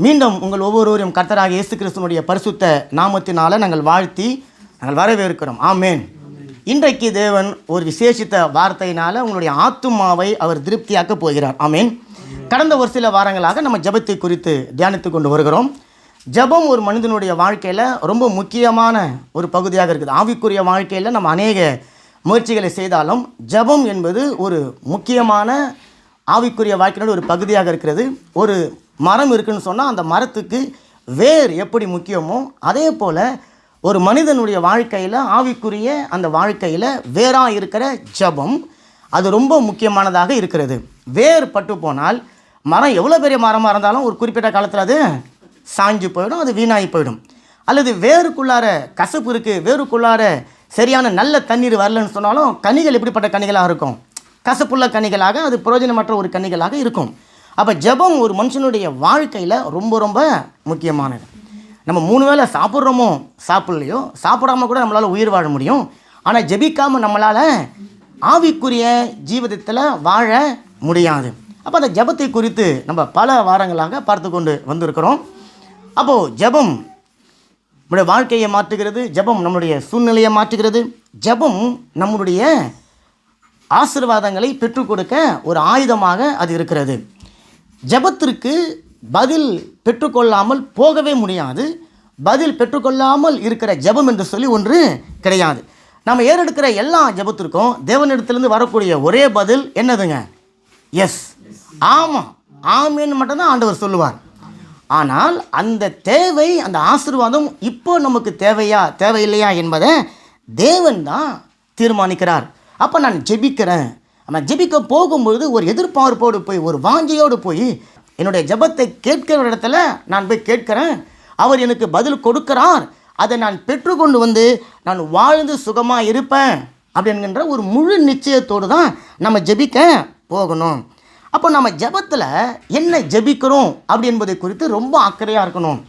மீண்டும் உங்கள் ஒவ்வொருவரையும் கர்த்தராகிய இயேசு கிறிஸ்துவினுடைய பரிசுத்த நாமத்தினால நாங்கள் வாழ்த்தி நாங்கள் வரவேற்கிறோம். ஆமேன். இன்றைக்கு தேவன் ஒரு விசேஷித்த வார்த்தையினால் உங்களுடைய ஆத்துமாவை அவர் திருப்தியாக்க போகிறார். ஆமேன். கடந்த ஒரு சில வாரங்களாக நம்ம ஜெபத்தை குறித்து தியானித்து கொண்டு வருகிறோம். ஜெபம் ஒரு மனிதனுடைய வாழ்க்கையில் ரொம்ப முக்கியமான ஒரு பகுதியாக இருக்குது. ஆவிக்குரிய வாழ்க்கையில் நம்ம அநேக முயற்சிகளை செய்தாலும் ஜெபம் என்பது ஒரு முக்கியமான ஆவிக்குரிய வாழ்க்கையோட ஒரு பகுதியாக இருக்கிறது. ஒரு மரம் இருக்குதுன்னு சொன்னால் அந்த மரத்துக்கு வேர் எப்படி முக்கியமோ அதே போல் ஒரு மனிதனுடைய வாழ்க்கையில் ஆவிக்குரிய அந்த வாழ்க்கையில் வேராக இருக்கிற ஜெபம் அது ரொம்ப முக்கியமானதாக இருக்கிறது. வேர் பட்டு போனால் மரம் எவ்வளோ பெரிய மரமாக இருந்தாலும் ஒரு குறிப்பிட்ட காலத்தில் அது சாஞ்சு போயிடும், அது வீணாகி போயிடும். அல்லது வேருக்குள்ளார கசப்பு இருக்குது, வேருக்குள்ளார சரியான நல்ல தண்ணீர் வரலன்னு சொன்னாலும் கனிகள் எப்படிப்பட்ட கனிகளாக இருக்கும்? கசப்புள்ள கனிகளாக, அது பிரயோஜனமற்ற ஒரு கனிகளாக இருக்கும். அப்போ ஜெபம் ஒரு மனுஷனுடைய வாழ்க்கையில் ரொம்ப ரொம்ப முக்கியமானது. நம்ம 3 வேளை சாப்பிட்றோமோ சாப்பிட்லையோ, சாப்பிடாம கூட நம்மளால் உயிர் வாழ முடியும். ஆனால் ஜெபிக்காமல் நம்மளால் ஆவிக்குரிய ஜீவிதத்தில் வாழ முடியாது. அப்போ அந்த ஜெபத்தை குறித்து நம்ம பல வாரங்களாக பார்த்து கொண்டு வந்திருக்கிறோம். அப்போது ஜெபம் நம்முடைய வாழ்க்கையை மாற்றுகிறது, ஜெபம் நம்முடைய சூழ்நிலையை மாற்றுகிறது, ஜெபம் நம்முடைய ஆசீர்வாதங்களை பெற்றுக் கொடுக்க ஒரு ஆயுதமாக அது இருக்கிறது. ஜெபத்திற்கு பதில் பெற்றுக்கொள்ளாமல் போகவே முடியாது. பதில் பெற்றுக்கொள்ளாமல் இருக்கிற ஜெபம் என்று சொல்லி ஒன்று கிடையாது. நம்ம ஏறெடுக்கிற எல்லா ஜெபத்திற்கும் தேவனிடத்திலிருந்து வரக்கூடிய ஒரே பதில் என்னதுங்க? எஸ், ஆமாம், ஆமேன்னு மட்டும்தான் ஆண்டவர் சொல்லுவார். ஆனால் அந்த தேவை, அந்த ஆசீர்வாதம் இப்போ நமக்கு தேவையா தேவையில்லையா என்பதை தேவன் தான் தீர்மானிக்கிறார். அப்போ நான் ஜெபிக்கிறேன், நான் ஜெபிக்க போகும்பொழுது ஒரு எதிர்பார்ப்போடு போய், ஒரு வாஞ்சையோடு போய் என்னுடைய ஜெபத்தை கேட்கிற இடத்துல நான் போய் கேட்கிறேன். அவர் எனக்கு பதில் கொடுக்கிறார். அதை நான் பெற்றுக்கொண்டு வந்து நான் வாழ்ந்து சுகமாக இருப்பேன் அப்படிங்கிற ஒரு முழு நிச்சயத்தோடு தான் நம்ம ஜெபிக்க போகணும். அப்போ நம்ம ஜெபத்தில் என்ன ஜெபிக்கிறோம் அப்படி என்பதை குறித்து ரொம்ப அக்கறையாக இருக்கணும்.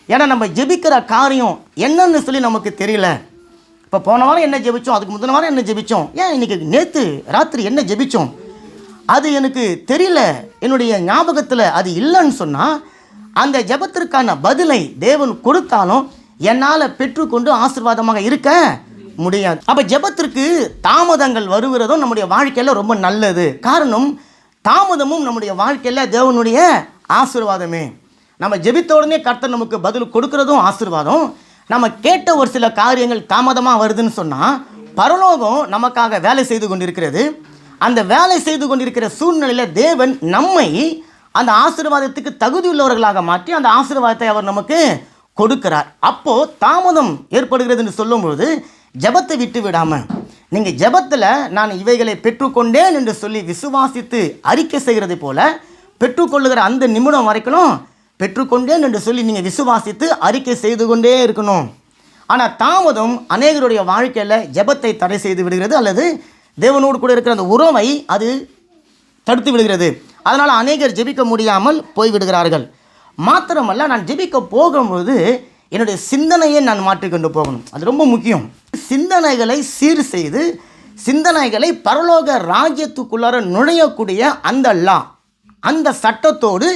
ஏன்னா நம்ம ஜெபிக்கிற காரியம் என்னன்னு சொல்லி நமக்கு தெரியல. இப்போ போன வாரம் என்ன ஜெபித்தோம், அதுக்கு முந்தின வாரம் என்ன ஜெபித்தோம், ஏன் இன்றைக்கி நேற்று ராத்திரி என்ன ஜெபித்தோம், அது எனக்கு தெரியல, என்னுடைய ஞாபகத்தில் அது இல்லைன்னு சொன்னால் அந்த ஜெபத்திற்கான பதிலை தேவன் கொடுத்தாலும் என்னால் பெற்றுக்கொண்டு ஆசீர்வாதமாக இருக்க முடியாது. அப்போ ஜெபத்திற்கு தாமதங்கள் வருகிறதும் நம்முடைய வாழ்க்கையில் ரொம்ப நல்லது. காரணம், தாமதமும் நம்முடைய வாழ்க்கையில் தேவனுடைய ஆசீர்வாதமே. நம்ம ஜெபித்த உடனே கர்த்தர் நமக்கு பதில் கொடுக்கறதும் ஆசீர்வாதம். நம்ம கேட்ட ஒரு சில காரியங்கள் தாமதமாக வருதுன்னு சொன்னால் பரலோகம் நமக்காக வேலை செய்து கொண்டிருக்கிறது. அந்த வேலை செய்து கொண்டிருக்கிற சூழ்நிலையில் தேவன் நம்மை அந்த ஆசீர்வாதத்துக்கு தகுதியுள்ளவர்களாக மாற்றி அந்த ஆசீர்வாதத்தை அவர் நமக்கு கொடுக்கிறார். அப்போது தாமதம் ஏற்படுகிறதுன்னு சொல்லும்பொழுது ஜெபத்தை விட்டு விடாமல் நீங்கள் ஜெபத்தில் நான் இவைகளை பெற்றுக்கொண்டேன் என்று சொல்லி விசுவாசித்து அறிக்கை செய்கிறது போல பெற்றுக்கொள்ளுகிற அந்த நிமிடம் வரைக்கும் பெற்றுக்கொண்டேன் என்று சொல்லி நீங்கள் விசுவாசித்து அறிக்கை செய்து கொண்டே இருக்கணும். ஆனால் தாமதம் அநேகருடைய வாழ்க்கையில் ஜெபத்தை தடை செய்து விடுகிறது, அல்லது தேவனோடு கூட இருக்கிற அந்த உறவை அது தடுத்து விடுகிறது. அதனால் அநேகர் ஜெபிக்க முடியாமல் போய்விடுகிறார்கள். மாத்திரமல்ல, நான் ஜெபிக்க போகும்போது என்னுடைய சிந்தனையை நான் மாற்றிக்கொண்டு போகணும். அது ரொம்ப முக்கியம். சிந்தனைகளை சீர் செய்து சிந்தனைகளை பரலோக ராஜ்யத்துக்குள்ளார நுழையக்கூடிய அந்த லா, அந்த சட்டத்தோடு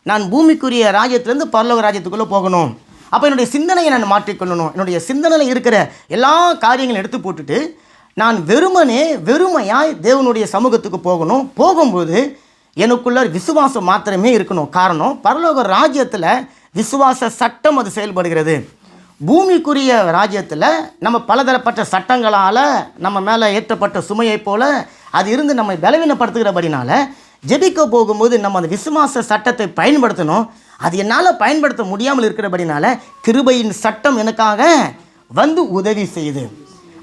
நான் பூமிக்குரிய ராஜ்யத்திலேருந்து பரலோக ராஜ்யத்துக்குள்ளே போகணும். அப்போ என்னுடைய சிந்தனையை நான் மாற்றிக்கொள்ளணும். என்னுடைய சிந்தனையில் இருக்கிற எல்லா காரியங்களும் எடுத்து போட்டுட்டு நான் வெறுமையாய் தேவனுடைய சமூகத்துக்கு போகணும். போகும்போது எனக்குள்ள விசுவாசம் மாத்திரமே இருக்கணும். காரணம், பரலோக ராஜ்யத்தில் விசுவாச சட்டம் அது செயல்படுகிறது. பூமிக்குரிய ராஜ்யத்தில் நம்ம பலதரப்பட்ட சட்டங்களால் நம்ம மேலே ஏற்றப்பட்ட சுமையை போல் அது இருந்து நம்மை பலவீனப்படுத்துகிறபடினால ஜெபிக்க போகும்போது நம்ம அந்த விசுவாச சட்டத்தை பயன்படுத்தணும். அது என்னால் பயன்படுத்த முடியாமல் இருக்கிறபடினால கிருபையின் சட்டம் எனக்காக வந்து உதவி செய்யுது.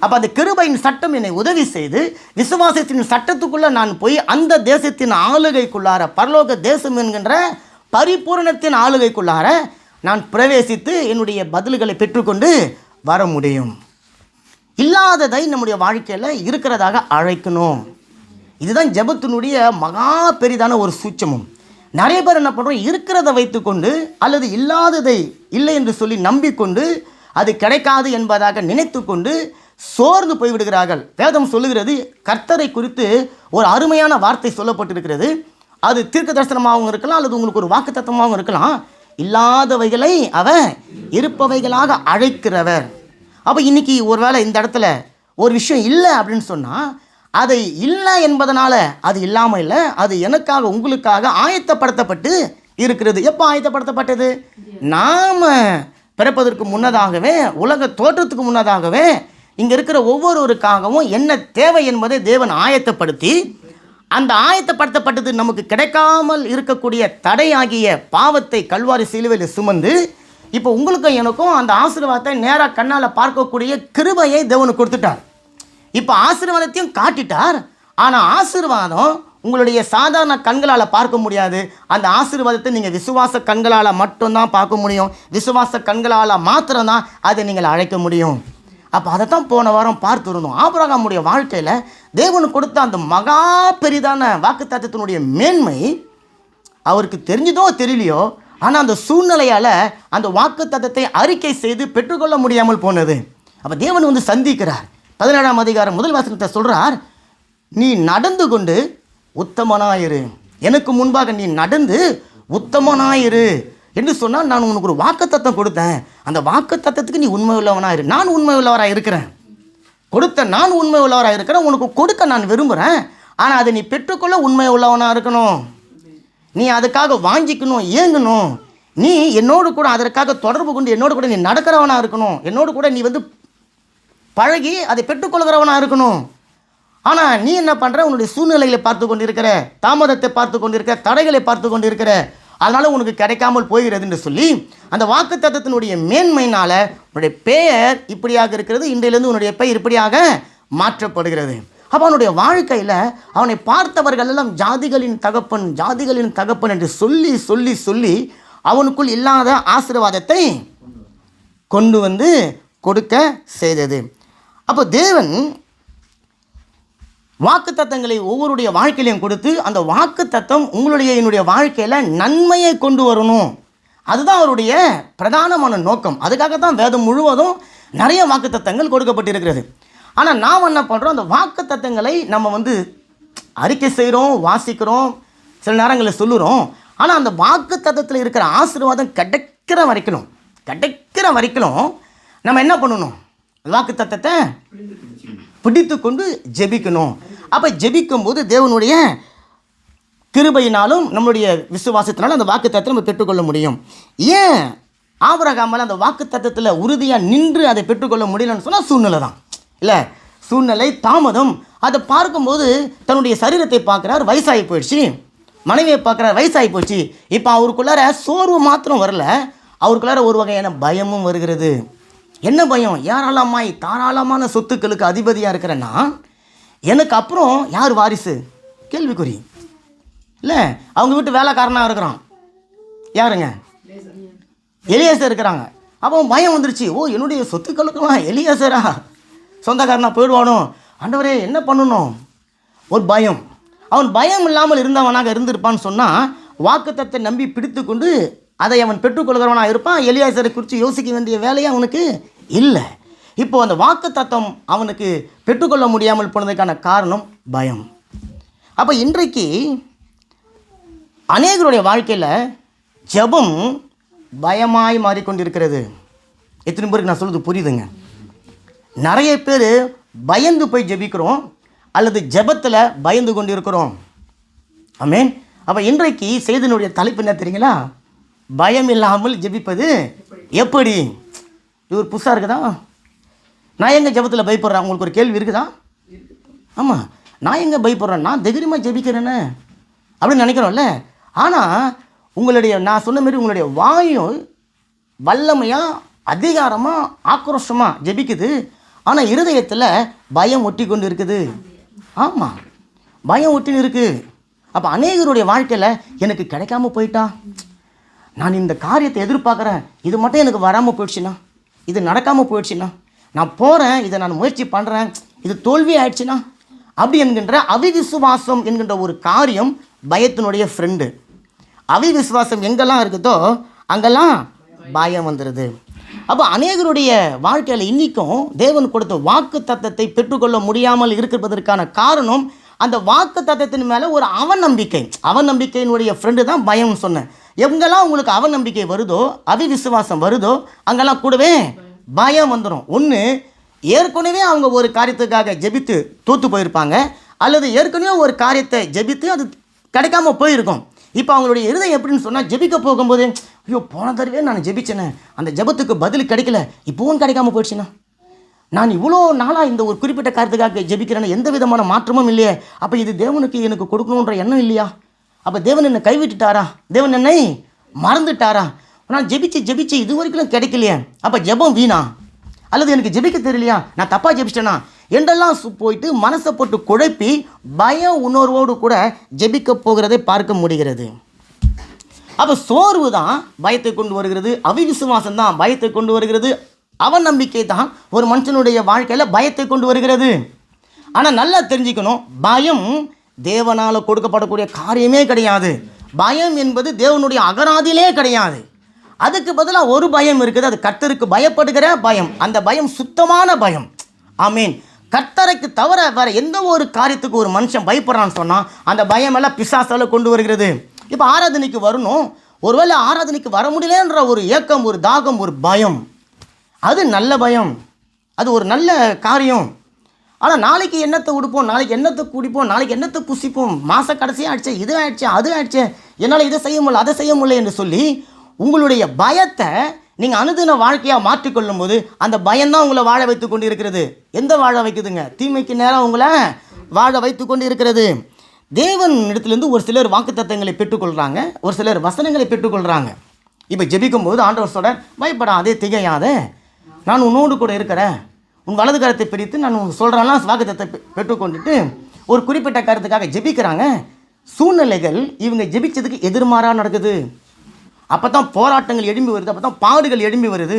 அப்போ அந்த கிருபையின் சட்டம் என்னை உதவி செய்து விசுவாசத்தின் சட்டத்துக்குள்ளே நான் போய் அந்த தேசத்தின் ஆளுகைக்குள்ளார, பரலோக தேசம் என்கின்ற பரிபூரணத்தின் ஆளுகைக்குள்ளார நான் பிரவேசித்து என்னுடைய பதில்களை பெற்றுக்கொண்டு வர முடியும். இல்லாததை நம்முடைய வாழ்க்கையில் இருக்கிறதாக அழைக்கணும். இதுதான் ஜெபத்தினுடைய மகா பெரிதான ஒரு சூட்சமம். நிறைய பேர் என்ன பண்ணுறோம், இருக்கிறத வைத்துக்கொண்டு அல்லது இல்லாததை இல்லை என்று சொல்லி நம்பிக்கொண்டு அது கிடைக்காது என்பதாக நினைத்து கொண்டு சோர்ந்து போய்விடுகிறார்கள். வேதம் சொல்லுகிறது, கர்த்தரை குறித்து ஒரு அருமையான வார்த்தை சொல்லப்பட்டிருக்கிறது. அது தீர்க்க தரிசனமாகவும் இருக்கலாம், அல்லது உங்களுக்கு ஒரு வாக்கு தத்துவமாகவும் இருக்கலாம். இல்லாதவைகளை அவர் இருப்பவைகளாக அழைக்கிறவர். அப்போ இன்னைக்கு ஒருவேளை இந்த இடத்துல ஒரு விஷயம் இல்லை அப்படின்னு சொன்னால், அதை இல்லை என்பதனால அது இல்லாமல் இல்லை, அது எனக்காக உங்களுக்காக ஆயத்தப்படுத்தப்பட்டு இருக்கிறது. எப்போ ஆயத்தப்படுத்தப்பட்டது? நாம் பிறப்பதற்கு முன்னதாகவே, உலக தோற்றத்துக்கு முன்னதாகவே இங்கே இருக்கிற ஒவ்வொருவருக்காகவும் என்ன தேவை என்பதை தேவன் ஆயத்தப்படுத்தி, அந்த ஆயத்தப்படுத்தப்பட்டது நமக்கு கிடைக்காமல் இருக்கக்கூடிய தடையாகிய பாவத்தை கல்வாரி சிலுவையில் சுமந்து, இப்போ உங்களுக்கும் எனக்கும் அந்த ஆசீர்வாதத்தை நேராக கண்ணால் பார்க்கக்கூடிய கிருபையை தேவனுக்கு கொடுத்துட்டார். இப்போ ஆசீர்வாதத்தையும் காட்டிட்டார். ஆனால் ஆசீர்வாதம் உங்களுடைய சாதாரண கண்களால் பார்க்க முடியாது. அந்த ஆசீர்வாதத்தை நீங்கள் விசுவாச கண்களால் மட்டும்தான் பார்க்க முடியும். விசுவாச கண்களால் மாத்திரம்தான் அதை நீங்கள் அழைக்க முடியும். அப்போ அதை தான் போன வாரம் பார்த்துருந்தோம். ஆபிரகாமுடைய வாழ்க்கையில் தேவனுக்கு கொடுத்த அந்த மகா பெரிதான வாக்குத்தத்தத்தினுடைய மேன்மை அவருக்கு தெரிஞ்சதோ தெரியலையோ, ஆனால் அந்த சூழ்நிலையால் அந்த வாக்குத்தத்தத்தை அறிக்கை செய்து பெற்றுக்கொள்ள முடியாமல் போனது. அப்போ தேவன் வந்து சந்திக்கிறார். 17ஆம் அதிகாரம் 1 வசனத்தை சொல்கிறார், நீ நடந்து கொண்டு உத்தமனாயிரு, எனக்கு முன்பாக நீ நடந்து உத்தமனாயிரு என்று சொன்னால் நான் உனக்கு ஒரு வாக்குத்தத்தம் கொடுத்தேன். அந்த வாக்குத்தத்தத்துக்கு நீ உண்மை உள்ளவனாக இரு. நான் உண்மை உள்ளவராக இருக்கிறேன். நான் உண்மை உள்ளவராக இருக்கிறேன். உனக்கு கொடுக்க நான் விரும்புகிறேன். ஆனால் அதை நீ பெற்றுக்கொள்ள உண்மை உள்ளவனாக இருக்கணும். நீ அதுக்காக வாஞ்சிக்கணும், ஏங்கணும். நீ என்னோடு கூட அதற்காக தொடர்பு கொண்டு என்னோடு கூட நீ நடக்கிறவனாக இருக்கணும். என்னோடு கூட நீ வந்து பழகி அதை பெற்றுக்கொள்கிறவனாக இருக்கணும். ஆனால் நீ என்ன பண்ணுற? உன்னுடைய சூழ்நிலைகளை பார்த்து கொண்டிருக்கிற, தாமதத்தை பார்த்து கொண்டிருக்கிற, தடைகளை பார்த்து கொண்டிருக்கிற, அதனால் உனக்கு கிடைக்காமல் போகிறது என்று சொல்லி அந்த வாக்குத்தத்தத்தினுடைய மேன்மையினால் உன்னுடைய பெயர் இப்படியாக இருக்கிறது, இன்றையிலிருந்து உன்னுடைய பெயர் இப்படியாக மாற்றப்படுகிறது. அப்போ அவனுடைய வாழ்க்கையில் அவனை பார்த்தவர்கள் எல்லாம் ஜாதிகளின் தகப்பன், ஜாதிகளின் தகப்பன் என்று சொல்லி சொல்லி சொல்லி அவனுக்குள் இல்லாத ஆசீர்வாதத்தை கொண்டு வந்து கொடுக்க செய்தது. அப்போ தேவன் வாக்குத்தத்தங்களை ஒவ்வொருடைய வாழ்க்கையிலையும் கொடுத்து, அந்த வாக்குத்தத்தம் உங்களுடைய என்னுடைய வாழ்க்கையில் நன்மையை கொண்டு வரணும். அதுதான் அவருடைய பிரதானமான நோக்கம். அதுக்காக தான் வேதம் முழுவதும் நிறைய வாக்குத்தத்தங்கள் கொடுக்கப்பட்டிருக்கிறது. ஆனால் நாம் என்ன பண்ணுறோம்? அந்த வாக்குத்தத்தங்களை நம்ம வந்து அறிக்கை செய்கிறோம், வாசிக்கிறோம், சில நேரங்களில் சொல்லுகிறோம். ஆனால் அந்த வாக்குத்தத்தத்தில் இருக்கிற ஆசீர்வாதம் கிடைக்கிற வரைக்கும் நம்ம என்ன பண்ணணும்? வாக்குத்தத்தத்தை பிடித்து கொண்டு ஜெபிக்கணும். அப்போ ஜெபிக்கும்போது தேவனுடைய கிருபையினாலும் நம்மளுடைய விசுவாசத்தினாலும் அந்த வாக்குத்தத்தத்தை நம்ம பெற்றுக்கொள்ள முடியும். ஏன் ஆபிரகாமால் அந்த வாக்குத்தத்தத்தில் உறுதியாக நின்று அதை பெற்றுக்கொள்ள முடியலன்னு சொன்னால் சூழ்நிலை தான். இல்லை, சூழ்நிலை, தாமதம். அதை பார்க்கும்போது தன்னுடைய சரீரத்தை பார்க்குறார், வயசாகி போயிடுச்சு. மனைவியை பார்க்குறார், வயசாகி போச்சு. இப்போ அவருக்குள்ளார சோர்வு மாத்திரம் வரல, அவருக்குள்ளார ஒரு வகையான பயமும் வருகிறது. என்ன பயம்? யாராலமாய் தாராளமான சொத்துக்களுக்கு அதிபதியாக இருக்கிறேன்னா எனக்கு அப்புறம் யார் வாரிசு? கேள்விக்குறி. இல்லை, அவங்க வீட்டு வேலைக்காரனாக இருக்கிறான். யாருங்க? எலியாசர் இருக்கிறாங்க. அப்போ பயம் வந்துருச்சு. ஓ, என்னுடைய சொத்துக்களுக்கெல்லாம் எலியாசரா சொந்தக்காரனாக போயிடுவானோ? ஆண்டவரே, என்ன பண்ணணும்? ஒரு பயம். அவன் பயம் இல்லாமல் இருந்தவனாக இருந்திருப்பான்னு சொன்னால் வாக்குத்தத்தை நம்பி பிடித்து கொண்டு அதை அவன் பெற்றுக்கொள்கிறவனாக இருப்பான். எலியாசரை குறித்து யோசிக்க வேண்டிய வேலையை அவனுக்கு இல்லை. இப்போ அந்த வாக்குத்தத்தம் அவனுக்கு பெற்றுக்கொள்ள முடியாமல் போனதுக்கான காரணம் பயம். அப்போ இன்றைக்கு அநேகருடைய வாழ்க்கையில் ஜெபம் பயமாய் மாறிக்கொண்டிருக்கிறது. எத்தனை பேருக்கு நான் சொல்கிறது புரியுதுங்க? நிறைய பேர் பயந்து போய் ஜெபிக்கிறோம், அல்லது ஜெபத்தில் பயந்து கொண்டு இருக்கிறோம். ஆமென். அப்போ இன்றைக்கு செய்தியினுடைய தலைப்பு என்ன தெரியுங்களா? பயம் இல்லாமல் ஜெபிப்பது எப்படி? இது ஒரு புதுசாக இருக்குதா? நான் எங்கே ஜெபத்தில் பயப்படுறேன்? உங்களுக்கு ஒரு கேள்வி இருக்குதா? ஆமாம், நான் எங்கே பயப்படுறேன்? நான் தைரியமாக ஜெபிக்கிறேன்னு அப்படின்னு நினைக்கிறோம்ல. ஆனால் உங்களுடைய, நான் சொன்ன மாதிரி உங்களுடைய வாயும் வல்லமையாக, அதிகாரமாக, ஆக்ரோஷமாக ஜெபிக்குது. ஆனால் இருதயத்தில் பயம் ஒட்டி கொண்டு இருக்குது. ஆமாம், பயம் ஒட்டின்னு இருக்குது. அப்போ அநேகருடைய வாழ்க்கையில் எனக்கு கிடைக்காம போயிட்டா, நான் இந்த காரியத்தை எதிர்பார்க்குறேன், இது மட்டும் எனக்கு வராமல் போயிடுச்சுன்னா, இது நடக்காமல் போயிடுச்சுன்னா, நான் போகிறேன், இதை நான் முயற்சி பண்ணுறேன், இது தோல்வி ஆயிடுச்சுன்னா, அப்படி என்கின்ற அவிவிசுவாசம் என்கின்ற ஒரு காரியம் பயத்தினுடைய ஃப்ரெண்டு. அவிவிசுவாசம் எங்கெல்லாம் இருக்குதோ அங்கெல்லாம் பயம் வந்துடுது. அப்போ அநேகருடைய வாழ்க்கையில் இன்றைக்கும் தேவன் கொடுத்த வாக்கு தத்தத்தை பெற்றுக்கொள்ள முடியாமல் இருக்கிறதற்கான காரணம் அந்த வாக்கு தத்தத்தின் மேலே ஒரு அவநம்பிக்கை. அவநம்பிக்கையினுடைய ஃப்ரெண்டு தான் பயம் சொன்னேன். எங்கெல்லாம் உங்களுக்கு அவநம்பிக்கை வருதோ, அவிவிசுவாசம் வருதோ, அங்கெல்லாம் கூடவே பயம் வந்துடும். ஒன்று, ஏற்கனவே அவங்க ஒரு காரியத்துக்காக ஜெபித்து தோற்று போயிருப்பாங்க, அல்லது ஏற்கனவே ஒரு காரியத்தை ஜெபித்து அது கிடைக்காம போயிருக்கும். இப்போ அவங்களுடைய இருதயம் எப்படின்னு சொன்னால், ஜெபிக்க போகும்போது, ஐயோ போன தடவை நான் ஜெபிச்சேனே, அந்த ஜெபத்துக்கு பதில் கிடைக்கல, இப்போவும் கிடைக்காம போயிடுச்சுன்னா, நான் இவ்வளோ நாளாக இந்த ஒரு குறிப்பிட்ட காரியத்துக்காக ஜெபிக்கிறேன்னு எந்த விதமான மாற்றமும் இல்லையே, அப்போ இது தேவனுக்கு எனக்கு கொடுக்கணுன்ற எண்ணம் இல்லையா, அப்போ தேவன் என்னை கைவிட்டுட்டாரா, தேவன் என்னை மறந்துட்டாரா, நான் ஜெபிச்சு இது வரைக்கும் கிடைக்கலையே, அப்போ ஜெபம் வீணா, அல்லது எனக்கு ஜெபிக்க தெரியலையா, நான் தப்பாக ஜெபிச்சிட்டேனா என்றெல்லாம் போயிட்டு மனசை போட்டு குழப்பி பய உணர்வோடு கூட ஜெபிக்க போகிறதை பார்க்க முடிகிறது. அப்போ சோர்வு தான் பயத்தை கொண்டு வருகிறது, அவிவிசுவாசம் தான் பயத்தை கொண்டு வருகிறது, அவநம்பிக்கை தான் ஒரு மனுஷனுடைய வாழ்க்கையில் பயத்தை கொண்டு வருகிறது. ஆனால் நல்லா தெரிஞ்சுக்கணும், பயம் தேவனால் கொடுக்கப்படக்கூடிய காரியமே கிடையாது. பயம் என்பது தேவனுடைய அகராதியிலே கிடையாது. அதுக்கு பதிலாக ஒரு பயம் இருக்குது, அது கர்த்தருக்கு பயப்படுகிற பயம். அந்த பயம் சுத்தமான பயம். ஆமீன். கர்த்தருக்கு தவிர வேறு எந்த ஒரு காரியத்துக்கு ஒரு மனுஷன் பயப்படுறான்னு சொன்னால் அந்த பயம் எல்லாம் பிசாசால் கொண்டு வருகிறது. இப்போ ஆராதனைக்கு வரணும், ஒருவேளை ஆராதனைக்கு வர முடியலன்ற ஒரு ஏக்கம், ஒரு தாகம், ஒரு பயம், அது நல்ல பயம், அது ஒரு நல்ல காரியம். ஆனால் நாளைக்கு என்னத்தை உடுப்போம், நாளைக்கு என்னத்தை குடிப்போம், நாளைக்கு என்னத்தை புசிப்போம், மாத கடைசியாக ஆயிடுச்சு, இது ஆயிடுச்சு, அது ஆயிடுச்சு, என்னால் இதை செய்ய முடியல, அதை செய்ய முடியல என்று சொல்லி உங்களுடைய பயத்தை நீங்கள் அனுதின வாழ்க்கையாக மாற்றிக்கொள்ளும் போது அந்த பயம்தான் உங்களை வாழ வைத்து கொண்டு இருக்கிறது. எந்த வாழ வைக்குதுங்க? தீமைக்கு நேரம் உங்களை வாழ வைத்து கொண்டு இருக்கிறது. தேவன் இடத்துலேருந்து ஒரு சிலர் வாக்குத்தத்தங்களை பெற்றுக்கொள்கிறாங்க, ஒரு சிலர் வசனங்களை பெற்றுக்கொள்கிறாங்க. இப்போ ஜெபிக்கும்போது ஆண்டவர் சொல்ற, பயப்படாதே, திகையாத, நான் உன்னோடு கூட இருக்கிறேன், உன் வலது கரத்தை பிரித்து நான் சொல்கிறேன்லாம் வாக்குத்தத்தை பெற்றுக்கொண்டுட்டு ஒரு குறிப்பிட்ட கருத்துக்காக ஜெபிக்கிறாங்க. சூழ்நிலைகள் இவங்க ஜெபிச்சதுக்கு எதிர்மாறாக நடக்குது. அப்போ தான் போராட்டங்கள் எழும்பி வருது, அப்போ தான் பாடுகள் எழும்பி வருது,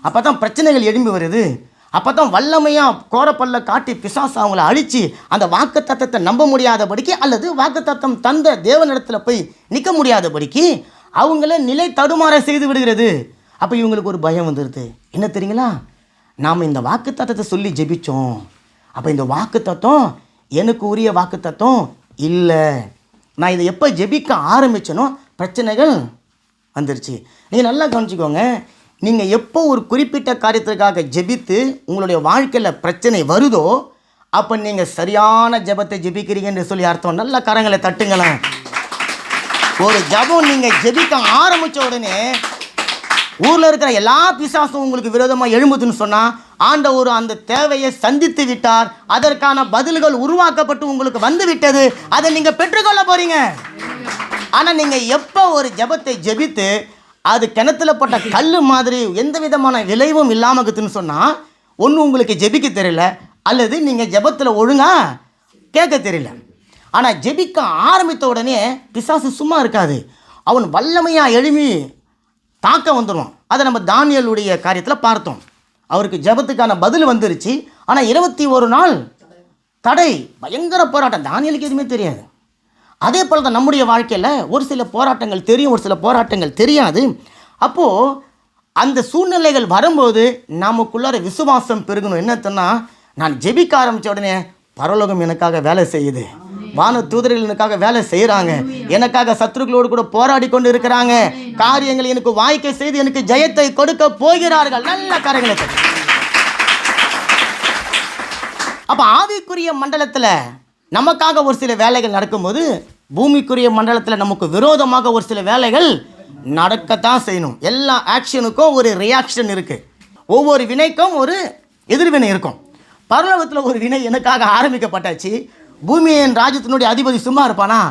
அப்போ தான் பிரச்சனைகள் எழும்பி வருது, அப்போ தான் வல்லமையாக கோரப்பல்ல காட்டி பிசாசு அவங்கள அழித்து அந்த வாக்குத்தத்தத்தை நம்ப முடியாதபடிக்கு, அல்லது வாக்குத்தத்தம் தந்த தேவனிடத்தில் போய் நிற்க முடியாதபடிக்கு அவங்கள நிலை தடுமாற செய்து விடுகிறது. அப்போ இவங்களுக்கு ஒரு பயம் வந்துடுது. என்ன தெரியுங்களா? நாம் இந்த வாக்குத்தத்தத்தை சொல்லி ஜெபித்தோம், அப்போ இந்த வாக்குத்தத்தம் எனக்கு உரிய வாக்குத்தத்தம் இல்லை, நான் இதை எப்போ ஜெபிக்க ஆரம்பித்தனோ பிரச்சனைகள் வந்துருச்சு. நீங்கள் நல்லா கவனிச்சிக்கோங்க, நீங்கள் எப்போ ஒரு குறிப்பிட்ட காரியத்திற்காக ஜெபித்து உங்களுடைய வாழ்க்கையில் பிரச்சனை வருதோ அப்போ நீங்கள் சரியான ஜெபத்தை ஜெபிக்கிறீங்கன்னு சொல்லி அர்த்தம். நல்ல கரங்களை தட்டுங்களேன். ஒரு ஜெபம் நீங்கள் ஜெபிக்க ஆரம்பித்த உடனே ஊரில் இருக்கிற எல்லா பிசாசும் உங்களுக்கு விரோதமாக எழும்புதுன்னு சொன்னால் ஆண்டவர் அந்த தேவையை சந்தித்து விட்டார், அதற்கான பதில்கள் உருவாக்கப்பட்டு உங்களுக்கு வந்து விட்டது, அதை நீங்கள் பெற்றுக்கொள்ள போகிறீங்க. ஆனால் நீங்கள் எப்போ ஒரு ஜெபத்தை ஜெபித்து அது கிணத்துல பட்ட கல் மாதிரி எந்த விதமான விளைவும் இல்லாமல் இருக்குதுன்னு சொன்னால், ஒன்று உங்களுக்கு ஜெபிக்க தெரியல, அல்லது நீங்கள் ஜெபத்தில் ஒழுங்காக கேட்க தெரியல. ஆனால் ஜெபிக்க ஆரம்பித்த உடனே பிசாசு சும்மா இருக்காது, அவன் வல்லமையாக எழுப்பி தாக்க வந்துடும். அதை நம்ம தானியேலுடைய காரியத்தில் பார்த்தோம். அவருக்கு ஜெபத்துக்கான பதில் வந்துருச்சு, ஆனால் 21 நாள் தடை, பயங்கர போராட்டம். தானியேலுக்கு எதுவுமே தெரியாது. அதே போல் தான் நம்முடைய வாழ்க்கையில் ஒரு சில போராட்டங்கள் தெரியும், ஒரு சில போராட்டங்கள் தெரியாது. அப்போது அந்த சூழ்நிலைகள் வரும்போது நமக்குள்ளார விசுவாசம் பெருகணும். என்னத்தன்னா, நான் ஜெபிக்க ஆரம்பித்த உடனே பரலோகம் எனக்காக வேலை செய்யுது, வான தூதர்கள் எனக்காக வேலை செய்கிறாங்க, எனக்காக சத்துருக்களோடு கூட போராடி கொண்டு இருக்கிறாங்க, காரியங்கள் எனக்கு வாய்க்க செய்து எனக்கு ஜெயத்தை கொடுக்க போகிறார்கள். நல்ல காரியங்களை. அப்போ ஆவிக்குரிய மண்டலத்தில் நமக்காக ஒரு சில வேலைகள் நடக்கும்போது பூமிக்குரிய மண்டலத்தில் நமக்கு விரோதமாக ஒரு சில வேலைகள் நடக்கத்தான் செய்யணும். எல்லா ஆக்ஷனுக்கும் ஒரு ரியாக்ஷன் இருக்குது, ஒவ்வொரு வினைக்கும் ஒரு எதிர்வினை இருக்கும். பரலோகத்தில் ஒரு வினை எனக்காக ஆரம்பிக்கப்பட்டாச்சு, பூமியின் ராஜ்யத்தினுடைய அதிபதி சும்மா இருப்பானா,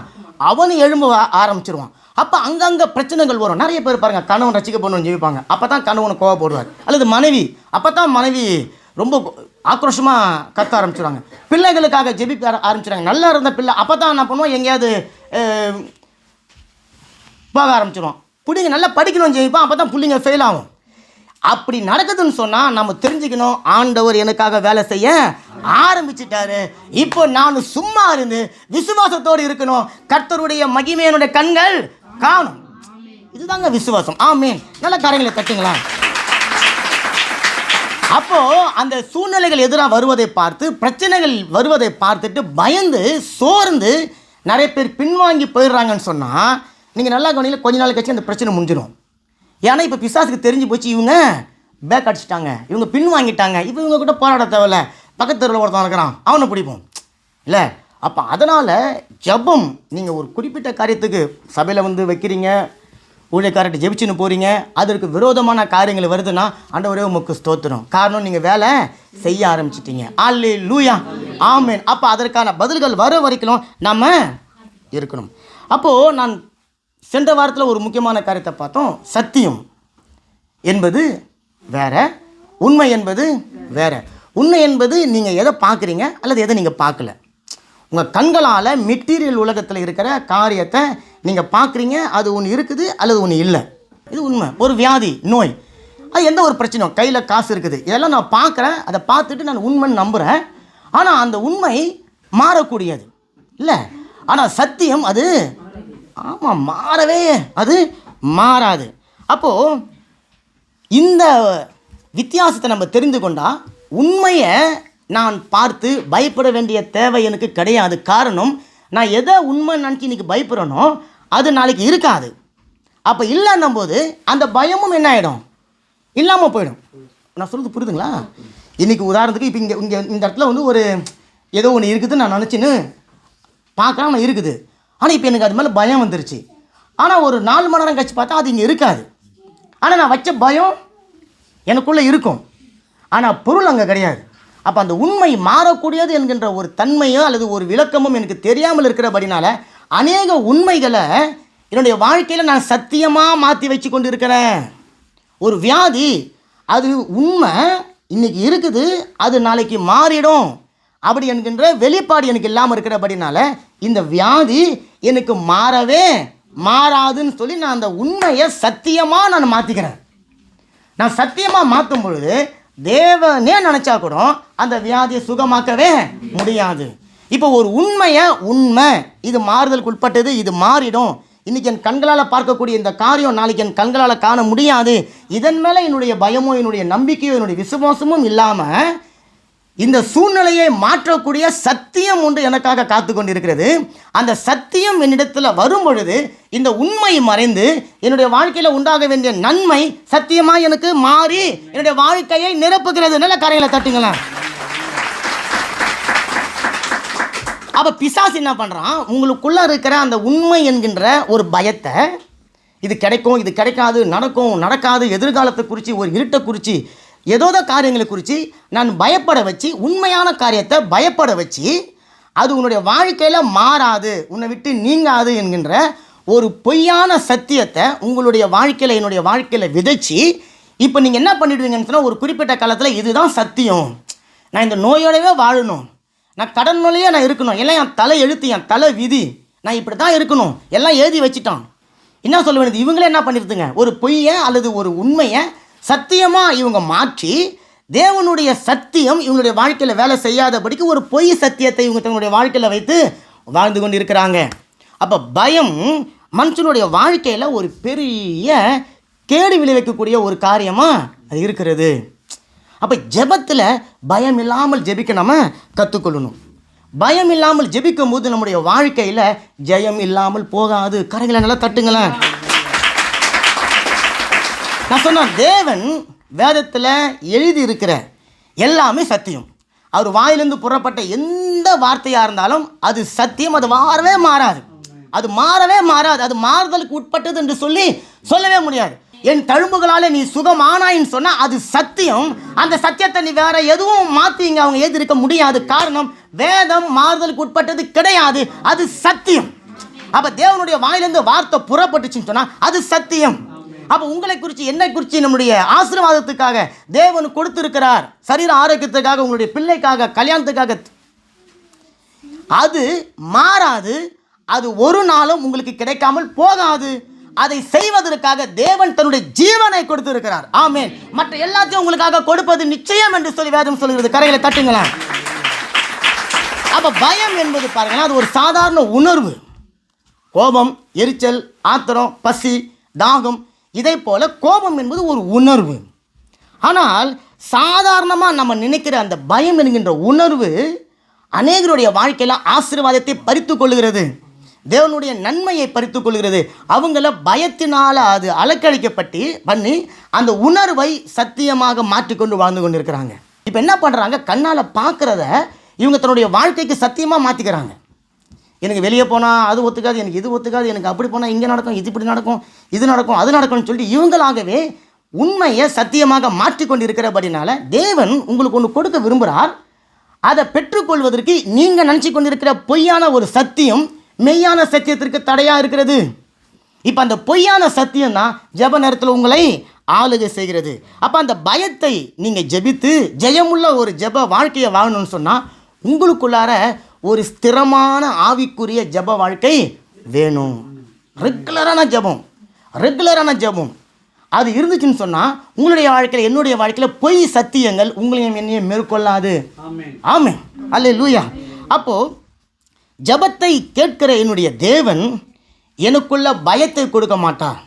அவனு எழும்ப ஆரம்பிச்சிருவான். அப்போ அங்கங்கே பிரச்சனைகள் வரும். நிறைய பேர் பாருங்கள், கணவன் ரசிக்க போகணும்னு ஜெபிப்பாங்க, அப்போ தான் கணவனை கோவப்படுவார், அல்லது மனைவி, அப்போ தான் மனைவி ரொம்ப ஆக்ரோஷமாக கத்த ஆரம்பிச்சுடுவாங்க. பிள்ளைகளுக்காக ஜெபிக்க ஆரம்பிச்சிடுறாங்க. நல்லா இருந்த பிள்ளை அப்போ தான் என்ன பண்ணுவோம், எங்கேயாவது போக ஆரம்பிச்சிடுவோம். பிள்ளைங்க நல்லா படிக்கணும்னு ஜெபிப்போம், அப்போ தான் பிள்ளைங்க ஃபெயில் ஆகும். அப்படி நடக்குதுன்னு சொன்னால் நம்ம தெரிஞ்சுக்கணும், ஆண்டவர் எனக்காக வேலை செய்ய ஆரம்பிச்சிட்டாரு, இப்போ நான் சும்மா இருந்து விசுவாசத்தோடு இருக்கணும், கர்த்தருடைய மகிமையினுடைய கண்கள் காணும். இதுதாங்க விசுவாசம். ஆமீன். நல்ல காரியங்களை தட்டுங்களா. அப்போது அந்த சூழ்நிலைகள் எதிராக வருவதை பார்த்து, பிரச்சனைகள் வருவதை பார்த்துட்டு பயந்து சோர்ந்து நிறைய பேர் பின்வாங்கி போயிடுறாங்கன்னு சொன்னால், நீங்கள் நல்லா கவனியில் கொஞ்ச நாள் கழிச்சு அந்த பிரச்சனை முடிஞ்சிடும். ஏன்னா இப்போ பிசாசுக்கு தெரிஞ்சு போச்சு, இவங்க பேக் அடிச்சிட்டாங்க, இவங்க பின் வாங்கிட்டாங்க, இப்போ இவங்க கூட போராட தேவையில்ல, பக்கத்து தெருவில் ஒருத்தன் இருக்கிறான் அவனை பிடிப்போம் இல்லை. அப்போ அதனால் ஜெபம், நீங்கள் ஒரு குறிப்பிட்ட காரியத்துக்கு சபையில் வந்து வைக்கிறீங்க, ஊழியக்காரர்கிட்ட ஜெபிச்சுன்னு போகிறீங்க, அதற்கு விரோதமான காரியங்கள் வருதுன்னா ஆண்டவரே உமக்கு ஸ்தோத்திரம், காரணம் நீங்கள் வேலை செய்ய ஆரம்பிச்சிட்டீங்க. அல்லேலூயா, ஆமென். அப்போ அதற்கான பதில்கள் வர வரைக்கும் நம்ம இருக்கணும். அப்போது நான் சென்ற வாரத்தில் ஒரு முக்கியமான காரியத்தை பார்த்தோம். சத்தியம் என்பது வேற, உண்மை என்பது வேற. உண்மை என்பது நீங்கள் எதை பார்க்குறீங்க அல்லது எதை நீங்கள் பார்க்கல. உங்கள் கண்களால் மெட்டீரியல் உலகத்தில் இருக்கிற காரியத்தை நீங்கள் பார்க்குறீங்க, அது ஒன்று இருக்குது அல்லது ஒன்று இல்லை, இது உண்மை. ஒரு வியாதி, நோய், அது எந்த ஒரு பிரச்சனையும், கையில் காசு இருக்குது, இதெல்லாம் நான் பார்க்குறேன், அதை பார்த்துட்டு நான் உண்மைன்னு நம்புகிறேன். ஆனால் அந்த உண்மை மாறக்கூடியது இல்லை. ஆனால் சத்தியம் அது ஆமாம் மாறவே அது மாறாது. அப்போது இந்த வித்தியாசத்தை நம்ம தெரிந்து கொண்டால் உண்மையை நான் பார்த்து பயப்பட வேண்டிய தேவை எனக்கு கிடையாது. காரணம், நான் எதை உண்மை நினச்சி இன்றைக்கி பயப்படுறேனோ அது நாளைக்கு இருக்காது. அப்போ இல்லைன்னும் போது அந்த பயமும் என்ன ஆகிடும், இல்லாமல் போயிடும். நான் சொல்கிறது புரியுதுங்களா? இன்றைக்கி உதாரணத்துக்கு இப்போ இங்கே இங்கே இந்த இடத்துல வந்து ஒரு ஏதோ ஒன்று இருக்குதுன்னு நான் நினச்சின்னு பார்க்காம இருக்குது. ஆனால் இப்போ எனக்கு அது மேலே பயம் வந்துருச்சு. ஆனால் ஒரு 4 மணி நேரம் கழிச்சு பார்த்தா அது இங்கே இருக்காது. ஆனால் நான் வச்ச பயம் எனக்குள்ளே இருக்கும், ஆனால் பொருள் அங்கே கிடையாது. அப்போ அந்த உண்மை மாறக்கூடியது என்கின்ற ஒரு தன்மையோ அல்லது ஒரு விளக்கமும் எனக்கு தெரியாமல் இருக்கிறபடினால அநேக உண்மைகளை என்னுடைய வாழ்க்கையில் நான் சத்தியமாக மாற்றி வச்சு கொண்டு இருக்கிறேன். ஒரு வியாதி, அது உண்மை இன்றைக்கி இருக்குது, அது நாளைக்கு மாறிடும் அப்படி என்கின்ற வெளிப்பாடு எனக்கு இல்லாமல் இருக்கிறபடினால இந்த வியாதி எனக்கு மாறவே மாறாதுன்னு சொல்லி நான் அந்த உண்மையை சத்தியமாக நான் மாற்றிக்கிறேன். நான் சத்தியமாக மாற்றும் பொழுது தேவனே நினச்சா கூட அந்த வியாதியை சுகமாக்கவே முடியாது. இப்போ ஒரு உண்மையை, உண்மை இது மாறுதலுக்கு உட்பட்டது, இது மாறிடும், இன்றைக்கி என் கண்களால் பார்க்கக்கூடிய இந்த காரியம் நாளைக்கு என் கண்களால் காண முடியாது, இதன் மேலே என்னுடைய பயமோ என்னுடைய நம்பிக்கையோ என்னுடைய விசுவாசமும் இல்லாமல் இந்த சூழ்நிலையை மாற்றக்கூடிய சத்தியம் ஒன்று எனக்காக காத்து கொண்டிருக்கிறது. அந்த சத்தியம் என்னிடத்தில் வரும் பொழுது இந்த உண்மை மறைந்து என்னுடைய வாழ்க்கையில் உண்டாக வேண்டிய நன்மை சத்தியமாக எனக்கு மாறி என்னுடைய வாழ்க்கையை நிரப்புகிறது. நல்ல கரையில் தட்டுங்களேன். அப்போ பிசாசு என்ன பண்ணுறான், உங்களுக்குள்ளே இருக்கிற அந்த உண்மை என்கின்ற ஒரு பயத்தை, இது கிடைக்கும், இது கிடைக்காது, நடக்கும், நடக்காது, எதிர்காலத்தை குறித்து, ஒரு இருட்டை குறித்து, ஏதோத காரியங்களை குறித்து நான் பயப்பட வச்சு, உண்மையான காரியத்தை பயப்பட வச்சு, அது உன்னுடைய வாழ்க்கையில் மாறாது, உன்னை விட்டு நீங்காது என்கின்ற ஒரு பொய்யான சத்தியத்தை உங்களுடைய வாழ்க்கையில், என்னுடைய வாழ்க்கையில் விதைச்சி, இப்போ நீங்கள் என்ன பண்ணிடுவீங்கன்னு சொன்னால், ஒரு குறிப்பிட்ட காலத்தில் இதுதான் சத்தியம், நான் இந்த நோயோடவே வாழணும், நான் கடன் நோயிலே நான் இருக்கணும், எல்லாம் என் தலை எழுத்து, என் தலை விதி, நான் இப்படி தான் இருக்கணும், எல்லாம் எழுதி வச்சுட்டான். என்ன சொல்ல வேண்டியது, இவங்களே என்ன பண்ணிடுதுங்க, ஒரு பொய்யை அல்லது ஒரு உண்மையை சத்தியமாக இவங்க மாற்றி, தேவனுடைய சத்தியம் இவங்களுடைய வாழ்க்கையில் வேலை செய்யாதபடிக்கு ஒரு பொய் சத்தியத்தை இவங்க தங்களுடைய வாழ்க்கையில் வைத்து வாழ்ந்து கொண்டு இருக்கிறாங்க. அப்போ பயம் மனுஷனுடைய வாழ்க்கையில் ஒரு பெரிய கேடு விளைவிக்கக்கூடிய ஒரு காரியமாக அது இருக்கிறது. அப்போ ஜெபத்தில் பயம் இல்லாமல் ஜெபிக்க நம்ம கற்றுக்கொள்ளணும். பயம் இல்லாமல் ஜெபிக்கும் போது நம்முடைய வாழ்க்கையில் ஜெயம் இல்லாமல் போகாது. கரைகளை நல்லா தட்டுங்களேன். நான் சொன்னேன், தேவன் வேதத்தில் எழுதி இருக்கிற எல்லாமே சத்தியம். அவர் வாயிலிருந்து புறப்பட்ட எந்த வார்த்தையாக இருந்தாலும் அது சத்தியம், அது மாறவே மாறாது, அது மாறவே மாறாது, அது மாறுதலுக்கு உட்பட்டது என்று சொல்லவே முடியாது. என் தழும்புகளால் நீ சுகமானாயின்னு சொன்னால் அது சத்தியம். அந்த சத்தியத்தை நீ வேற எதுவும் மாற்றி இங்கே அவங்க எழுதியிருக்க முடியாது. காரணம், வேதம் மாறுதலுக்கு உட்பட்டது கிடையாது, அது சத்தியம். அப்போ தேவனுடைய வாயிலிருந்து வார்த்தை புறப்பட்டுச்சுன்னு சொன்னால் அது சத்தியம். அப்போ உங்களை குறித்து, என்னை குறித்து, நம்முடைய ஆசீர்வாதத்துக்காக தேவன் கொடுத்திருக்கிறார், சரீர ஆரோக்கியத்துக்காக, உங்களுடைய பிள்ளைக்காக, கல்யாணத்துக்காக, அது மாறாது, அது ஒரு நாளும் உங்களுக்கு கிடைக்காமல் போகாது. அதை செய்வதற்காக தேவன் தன்னுடைய ஜீவனை கொடுத்திருக்கிறார். ஆமென். மற்ற எல்லாத்தையும் உங்களுக்காக கொடுப்பது நிச்சயம் என்று சொல்லி வேதம் சொல்கிறது. கரைகளை தட்டுங்களேன். அப்போ பயம் என்பது பாருங்களேன், அது ஒரு சாதாரண உணர்வு. கோபம், எரிச்சல், ஆத்திரம், பசி, தாகம், இதை போல கோபம் என்பது ஒரு உணர்வு. ஆனால் சாதாரணமாக நம்ம நினைக்கிற அந்த பயம் என்கின்ற உணர்வு அநேகருடைய வாழ்க்கையில் ஆசீர்வாதத்தை பறித்து கொள்ளுகிறது. தேவனுடைய நன்மையை பறித்து கொள்கிறது. அவங்கள பயத்தினால் அது அலக்கழிக்கப்பட்டு பண்ணி அந்த உணர்வை சத்தியமாக மாற்றிக்கொண்டு வாழ்ந்து கொண்டு இருக்கிறாங்க. இப்போ என்ன பண்ணுறாங்க, கண்ணால் பார்க்குறத இவங்க தன்னுடைய வாழ்க்கைக்கு சத்தியமாக மாற்றிக்கிறாங்க. எனக்கு வெளியே போனால் அது ஒத்துக்காது, எனக்கு இது ஒத்துக்காது, எனக்கு அப்படி போனால் இங்கே நடக்கும், இது இப்படி நடக்கும், இது நடக்கும், அது நடக்கும்னு சொல்லிட்டு இவங்களாகவே உண்மையை சத்தியமாக மாற்றிக்கொண்டு இருக்கிறபடினால தேவன் உங்களுக்கு ஒன்று கொடுக்க விரும்புகிறார். அதை பெற்றுக்கொள்வதற்கு நீங்கள் நினச்சி கொண்டிருக்கிற பொய்யான ஒரு சத்தியம் மெய்யான சத்தியத்திற்கு தடையாக இருக்கிறது. இப்போ அந்த பொய்யான சத்தியம் தான் ஜெப நேரத்தில் உங்களை ஆளுகை செய்கிறது. அப்போ அந்த பயத்தை நீங்கள் ஜெபித்து ஜெயமுள்ள ஒரு ஜெப வாழ்க்கையை வாழணும்னு சொன்னால் உங்களுக்குள்ளார ஒரு ஸ்திரமான ஆவிக்குரிய ஜெப வாழ்க்கை வேணும். ரெகுலரான ஜெபம் அது இருந்துச்சுன்னு சொன்னால் உங்களுடைய வாழ்க்கையில், என்னுடைய வாழ்க்கையில் பொய் சத்தியங்கள் உங்களையும் என்னையும் மேற்கொள்ளாது. ஆமென், அல்லேலூயா. அப்போது ஜெபத்தை கேட்கிற என்னுடைய தேவன் எனக்குள்ள பயத்தை கொடுக்க மாட்டார்.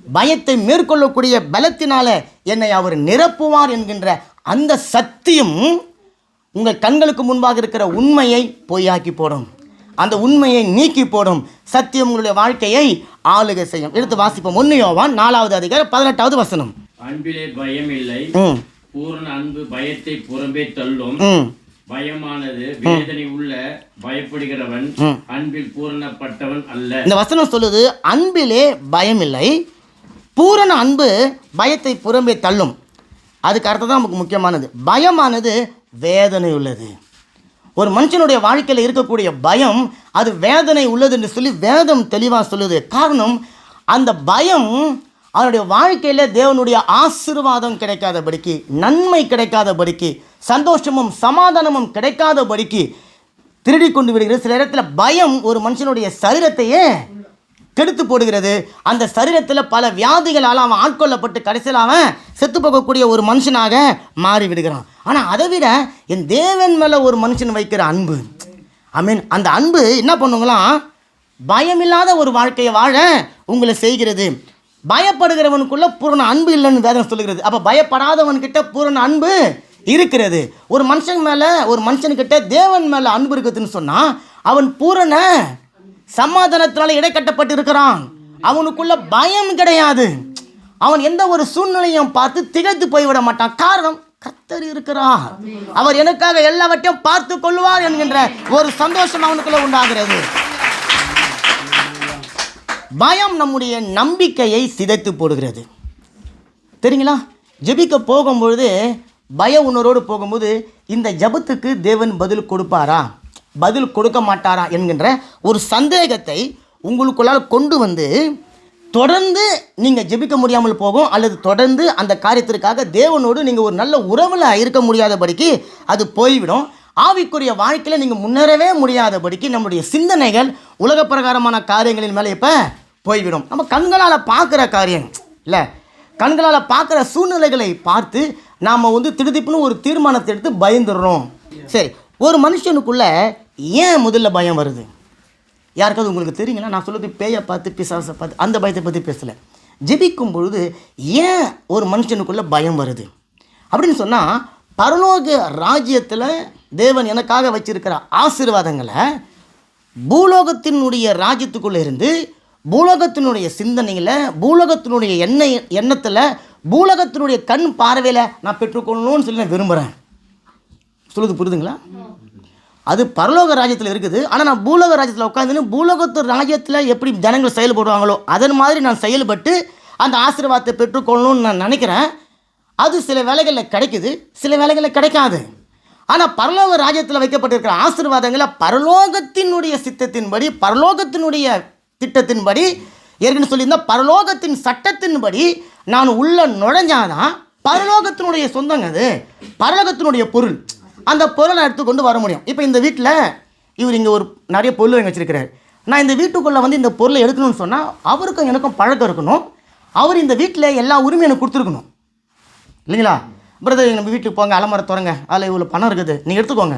பயத்தை மேற்கொள்ளக்கூடிய பலத்தினால என்னை அவர் நிரப்புவார் என்கின்ற அந்த சத்தியம் உங்கள் கண்களுக்கு முன்பாக இருக்கிற உண்மையை பொய்யாக்கி போடும், அந்த உண்மையை நீக்கி போடும். சத்தியம் உங்களுடைய வாழ்க்கையை ஆளுகை செய்யும். எடுத்து வாசிப்போம். 1 யோவான் 4வது அதிகாரம் 18வது வசனம். அன்பிலே பயம் இல்லை, பூரண அன்பு பயத்தை புறம்பே தள்ளும். பயமானது வேதனை உள்ள பயப்படுகிறவன் அன்பில் பூரணப்பட்டவன் அல்ல. இந்த வசனம் சொல்லுது, அன்பிலே பயம் இல்லை, பூரண அன்பு பயத்தை புறம்பே தள்ளும். அதுக்கு அர்த்தம் தான் நமக்கு முக்கியமானது. பயமானது வேதனை உள்ளது. ஒரு மனுஷனுடைய வாழ்க்கையில் இருக்கக்கூடிய பயம் அது வேதனை உள்ளது என்று சொல்லி வேதம் தெளிவாக சொல்லுது. காரணம், அந்த பயம் அவனுடைய வாழ்க்கையில் தேவனுடைய ஆசீர்வாதம் கிடைக்காதபடிக்கு, நன்மை கிடைக்காதபடிக்கு, சந்தோஷமும் சமாதானமும் கிடைக்காதபடிக்கு திருடி கொண்டு விடுகிறது. சில இடத்துல பயம் ஒரு மனுஷனுடைய சரீரத்தையே கெடுத்து போடுகிறது. அந்த சரீரத்தில் பல வியாதிகளால் அவன் ஆட்கொள்ளப்பட்டு கடைசியில் அவன் செத்து போகக்கூடிய ஒரு மனுஷனாக மாறி விடுகிறான். ஆனால் அதை விட என் தேவன் மேலே ஒரு மனுஷன் வைக்கிற அன்பு, அந்த அன்பு என்ன பண்ணுங்களாம், பயமில்லாத ஒரு வாழ்க்கையை வாழ உங்களை செய்கிறது. பயப்படுகிறவனுக்குள்ள பூரண அன்பு இல்லைன்னு வேதம் சொல்லுகிறது. அப்போ பயப்படாதவன்கிட்ட பூரண அன்பு இருக்கிறது. ஒரு மனுஷன் மேலே, ஒரு மனுஷன்கிட்ட தேவன் மேலே அன்பு இருக்குதுன்னு சொன்னால் அவன் பூரண சமாதானத்தினால இடைக்கட்டப்பட்டு இருக்கிறான். அவனுக்குள்ள பயம் கிடையாது. அவன் எந்த ஒரு சூழ்நிலையும் பார்த்து திகைத்து போய்விட மாட்டான். காரணம், கர்த்தர் இருக்கிறார், அவர் எனக்காக எல்லாவற்றையும் பார்த்து கொள்வார் என்கின்ற ஒரு சந்தோஷம் அவனுக்குள்ள உண்டாகிறது. பயம் நம்முடைய நம்பிக்கையை சிதைத்து போடுகிறது. தெரியுங்களா? ஜெபிக்க போகும்பொழுது பய உணர்வோடு போகும்போது இந்த ஜெபத்துக்கு தேவன் பதில் கொடுப்பாரா, பதில் கொடுக்க மாட்டாரா என்கின்ற ஒரு சந்தேகத்தை உங்களுக்குள்ளால் கொண்டு வந்து தொடர்ந்து நீங்கள் ஜெபிக்க முடியாமல் போகும். அல்லது தொடர்ந்து அந்த காரியத்திற்காக தேவனோடு நீங்கள் ஒரு நல்ல உறவில் இருக்க முடியாதபடிக்கு அது போய்விடும். ஆவிக்குரிய வாழ்க்கையில் நீங்கள் முன்னேறவே முடியாதபடிக்கு நம்முடைய சிந்தனைகள் உலக பிரகாரமான காரியங்களின் மேலே இப்போ போய்விடும். நம்ம கண்களால் பார்க்குற காரியம் இல்லை, கண்களால் பார்க்குற சூழ்நிலைகளை பார்த்து நாம் திடுதிப்புன்னு ஒரு தீர்மானத்தை எடுத்து பயந்துடுறோம். சரி, ஒரு மனுஷனுக்குள்ளே ஏன் முதல்ல பயம் வருது? யாருக்காவது உங்களுக்கு தெரியுங்களா? நான் சொல்லுறது பேயை பார்த்து பிசாசை பார்த்து அந்த பயத்தை பற்றி பேசலை. ஜெபிக்கும் பொழுது ஏன் ஒரு மனுஷனுக்குள்ளே பயம் வருது அப்படின்னு சொன்னால், பரலோக ராஜ்யத்தில் தேவன் எனக்காக வச்சிருக்கிற ஆசீர்வாதங்களை பூலோகத்தினுடைய ராஜ்யத்துக்குள்ளே இருந்து பூலோகத்தினுடைய சிந்தனையில், பூலோகத்தினுடைய எண்ணத்தில், பூலோகத்தினுடைய கண் பார்வையில் நான் பெற்றுக்கொள்ளணும்னு சொல்லி நான் விரும்புகிறேன். சொல்லுது புரியுதுங்களா? அது பரலோக ராஜ்யத்தில் இருக்குது. ஆனால் நான் பூலோக ராஜ்யத்தில் உட்காந்துன்னு பூலோகத்து ராஜ்யத்தில் எப்படி ஜனங்கள் செயல்படுவாங்களோ அதன் மாதிரி நான் செயல்பட்டு அந்த ஆசீர்வாதத்தை பெற்றுக்கொள்ளணும்னு நான் நினைக்கிறேன். அது சில வேளைகளில் கிடைக்குது, சில வேளைகளில் கிடைக்காது. ஆனால் பரலோக ராஜ்யத்தில் வைக்கப்பட்டிருக்கிற ஆசீர்வாதங்களை பரலோகத்தினுடைய சித்தத்தின்படி, பரலோகத்தினுடைய திட்டத்தின்படி, ஏற்கனவே சொல்லியிருந்தால் பரலோகத்தின் சட்டத்தின்படி நான் உள்ள நுழைஞ்சாதான் பரலோகத்தினுடைய சொந்தங்க, அது பரலோகத்தினுடைய பொருள். அந்த பொருளை எடுத்துக்கொண்டு வர முடியும். இப்போ இந்த வீட்டில் இவர் இங்கே ஒரு நிறைய பொருள் வாங்கி வச்சுருக்கிறார். நான் இந்த வீட்டுக்குள்ளே இந்த பொருளை எடுக்கணும்னு சொன்னால் அவருக்கும் எனக்கும் பழக்கம் இருக்கணும். அவர் இந்த வீட்டில் எல்லா உரிமையும் எனக்கு கொடுத்துருக்கணும் இல்லைங்களா? பிரதர், நம்ம வீட்டுக்கு போங்க, அலமரை திறங்க, அதில் இவ்வளோ பணம் இருக்குது, நீங்கள் எடுத்துக்கோங்க,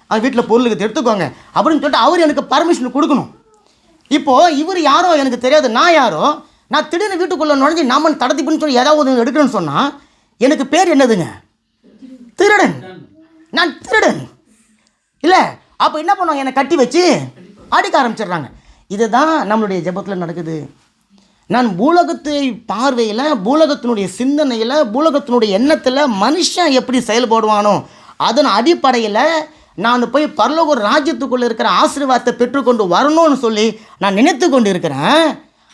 அது வீட்டில் பொருள் இருக்குது எடுத்துக்கோங்க அப்படின்னு சொல்லிட்டு அவர் எனக்கு பர்மிஷன் கொடுக்கணும். இப்போது இவர் யாரோ எனக்கு தெரியாது, நான் யாரோ, நான் திடீர்னு வீட்டுக்குள்ளே நுழைஞ்சி நாம தடத்திப்புன்னு சொல்லி ஏதாவது எடுக்கணும்னு சொன்னால் எனக்கு பேர் என்னதுங்க? திருடன். நான் திருடன் இல்லை. அப்போ என்ன பண்ணுவாங்க? என்னை கட்டி வச்சு அடிக்க ஆரம்பிச்சிடுறாங்க. இதுதான் நம்மளுடைய ஜெபத்தில் நடக்குது. நான் பூலகத்தை பார்வையில், பூலகத்தினுடைய சிந்தனையில், பூலகத்தினுடைய எண்ணத்தில் மனுஷன் எப்படி செயல்படுவானோ அதன் அடிப்படையில் நான் போய் பரலோக ராஜ்யத்துக்குள்ளே இருக்கிற ஆசீர்வாதத்தை பெற்றுக்கொண்டு வரணும்னு சொல்லி நான் நினைத்து கொண்டு இருக்கிறேன்.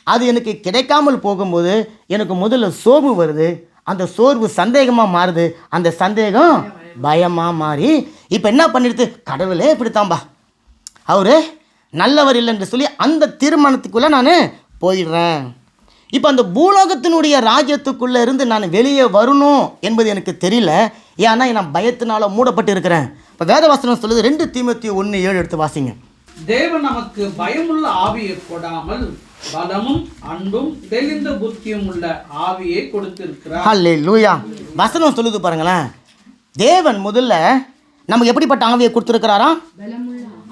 அது எனக்கு கிடைக்காமல் போகும்போது எனக்கு முதல்ல சோர்வு வருது. அந்த சோர்வு சந்தேகமாக மாறுது. அந்த சந்தேகம் பயமாக மாறி இப்போ என்ன பண்ணிடுது, கடவுளே இப்படித்தான்பா, அவரு நல்லவர் இல்லைன்னு சொல்லி அந்த தீர்மானத்துக்குள்ளே நான் போயிடுறேன். இப்போ அந்த பூலோகத்தினுடைய ராஜ்யத்துக்குள்ளே இருந்து நான் வெளியே வரணும் என்பது எனக்கு தெரியல. ஏன்னா நான் பயத்தினால மூடப்பட்டு இருக்கிறேன். இப்போ வேதவசனம் சொல்லுது 2 தீமோத்தேயு 1:7 எடுத்து வாசிங்க. தேவன் நமக்கு பயமுள்ள ஆவியை கொடாமல் பலமும் அன்பும் தெளிந்த புத்தியும் உள்ள ஆவியை கொடுத்திருக்கிறார். ஹல்லேலூயா. வசனம் சொல்லுது பாருங்களேன். தேவன் முதல்ல நமக்கு எப்படிப்பட்ட ஆவியை கொடுத்துருக்கிறாரா?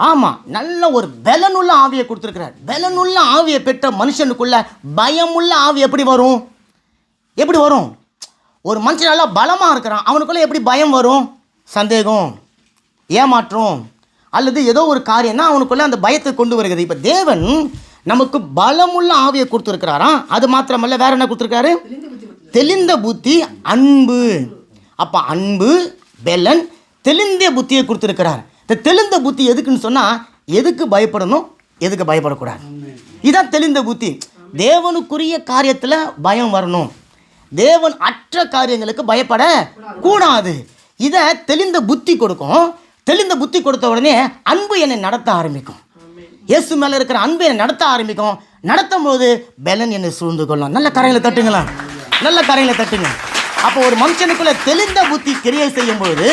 ஆமாம், நல்ல ஒரு பலனுள்ள ஆவியை கொடுத்துருக்கிறார். பலனுள்ள ஆவியை பெற்ற மனுஷனுக்குள்ள பயமுள்ள ஆவி எப்படி வரும்? எப்படி வரும்? ஒரு மனுஷன் நல்லா பலமாக இருக்கிறான், அவனுக்குள்ளே எப்படி பயம் வரும்? சந்தேகம், ஏமாற்றம் அல்லது ஏதோ ஒரு காரியம் தான் அவனுக்குள்ளே அந்த பயத்தை கொண்டு வருகிறது. இப்போ தேவன் நமக்கு பலமுள்ள ஆவியை கொடுத்துருக்கிறாராம். அது மாத்திரமல்ல, வேற என்ன கொடுத்துருக்காரு? தெளிந்த புத்தி, அன்பு. அப்போ அன்பு, பலன், தெளிந்த புத்தியை கொடுத்துருக்கிறார். இந்த தெளிந்த புத்தி எதுக்குன்னு சொன்னால், எதுக்கு பயப்படணும், எதுக்கு பயப்படக்கூடாது, இதுதான் தெளிந்த புத்தி. தேவனுக்குரிய காரியத்தில் பயம் வரணும், தேவன் அற்ற காரியங்களுக்கு பயப்படக்கூடாது. இதை தெளிந்த புத்தி கொடுக்கும். தெளிந்த புத்தி கொடுத்த உடனே அன்பு என்னை நடத்த ஆரம்பிக்கும். இயேசு மேலே இருக்கிற அன்பு என்னை நடத்த ஆரம்பிக்கும். நடத்தும் போது பலன் என்னை சூழ்ந்து கொள்ளும். நல்ல கரையில் தட்டுங்களா, நல்ல கரையில் தட்டுங்க. அப்போ ஒரு மனுஷனுக்குள்ள தெளிந்த புத்தி கிரியை செய்யும் பொழுது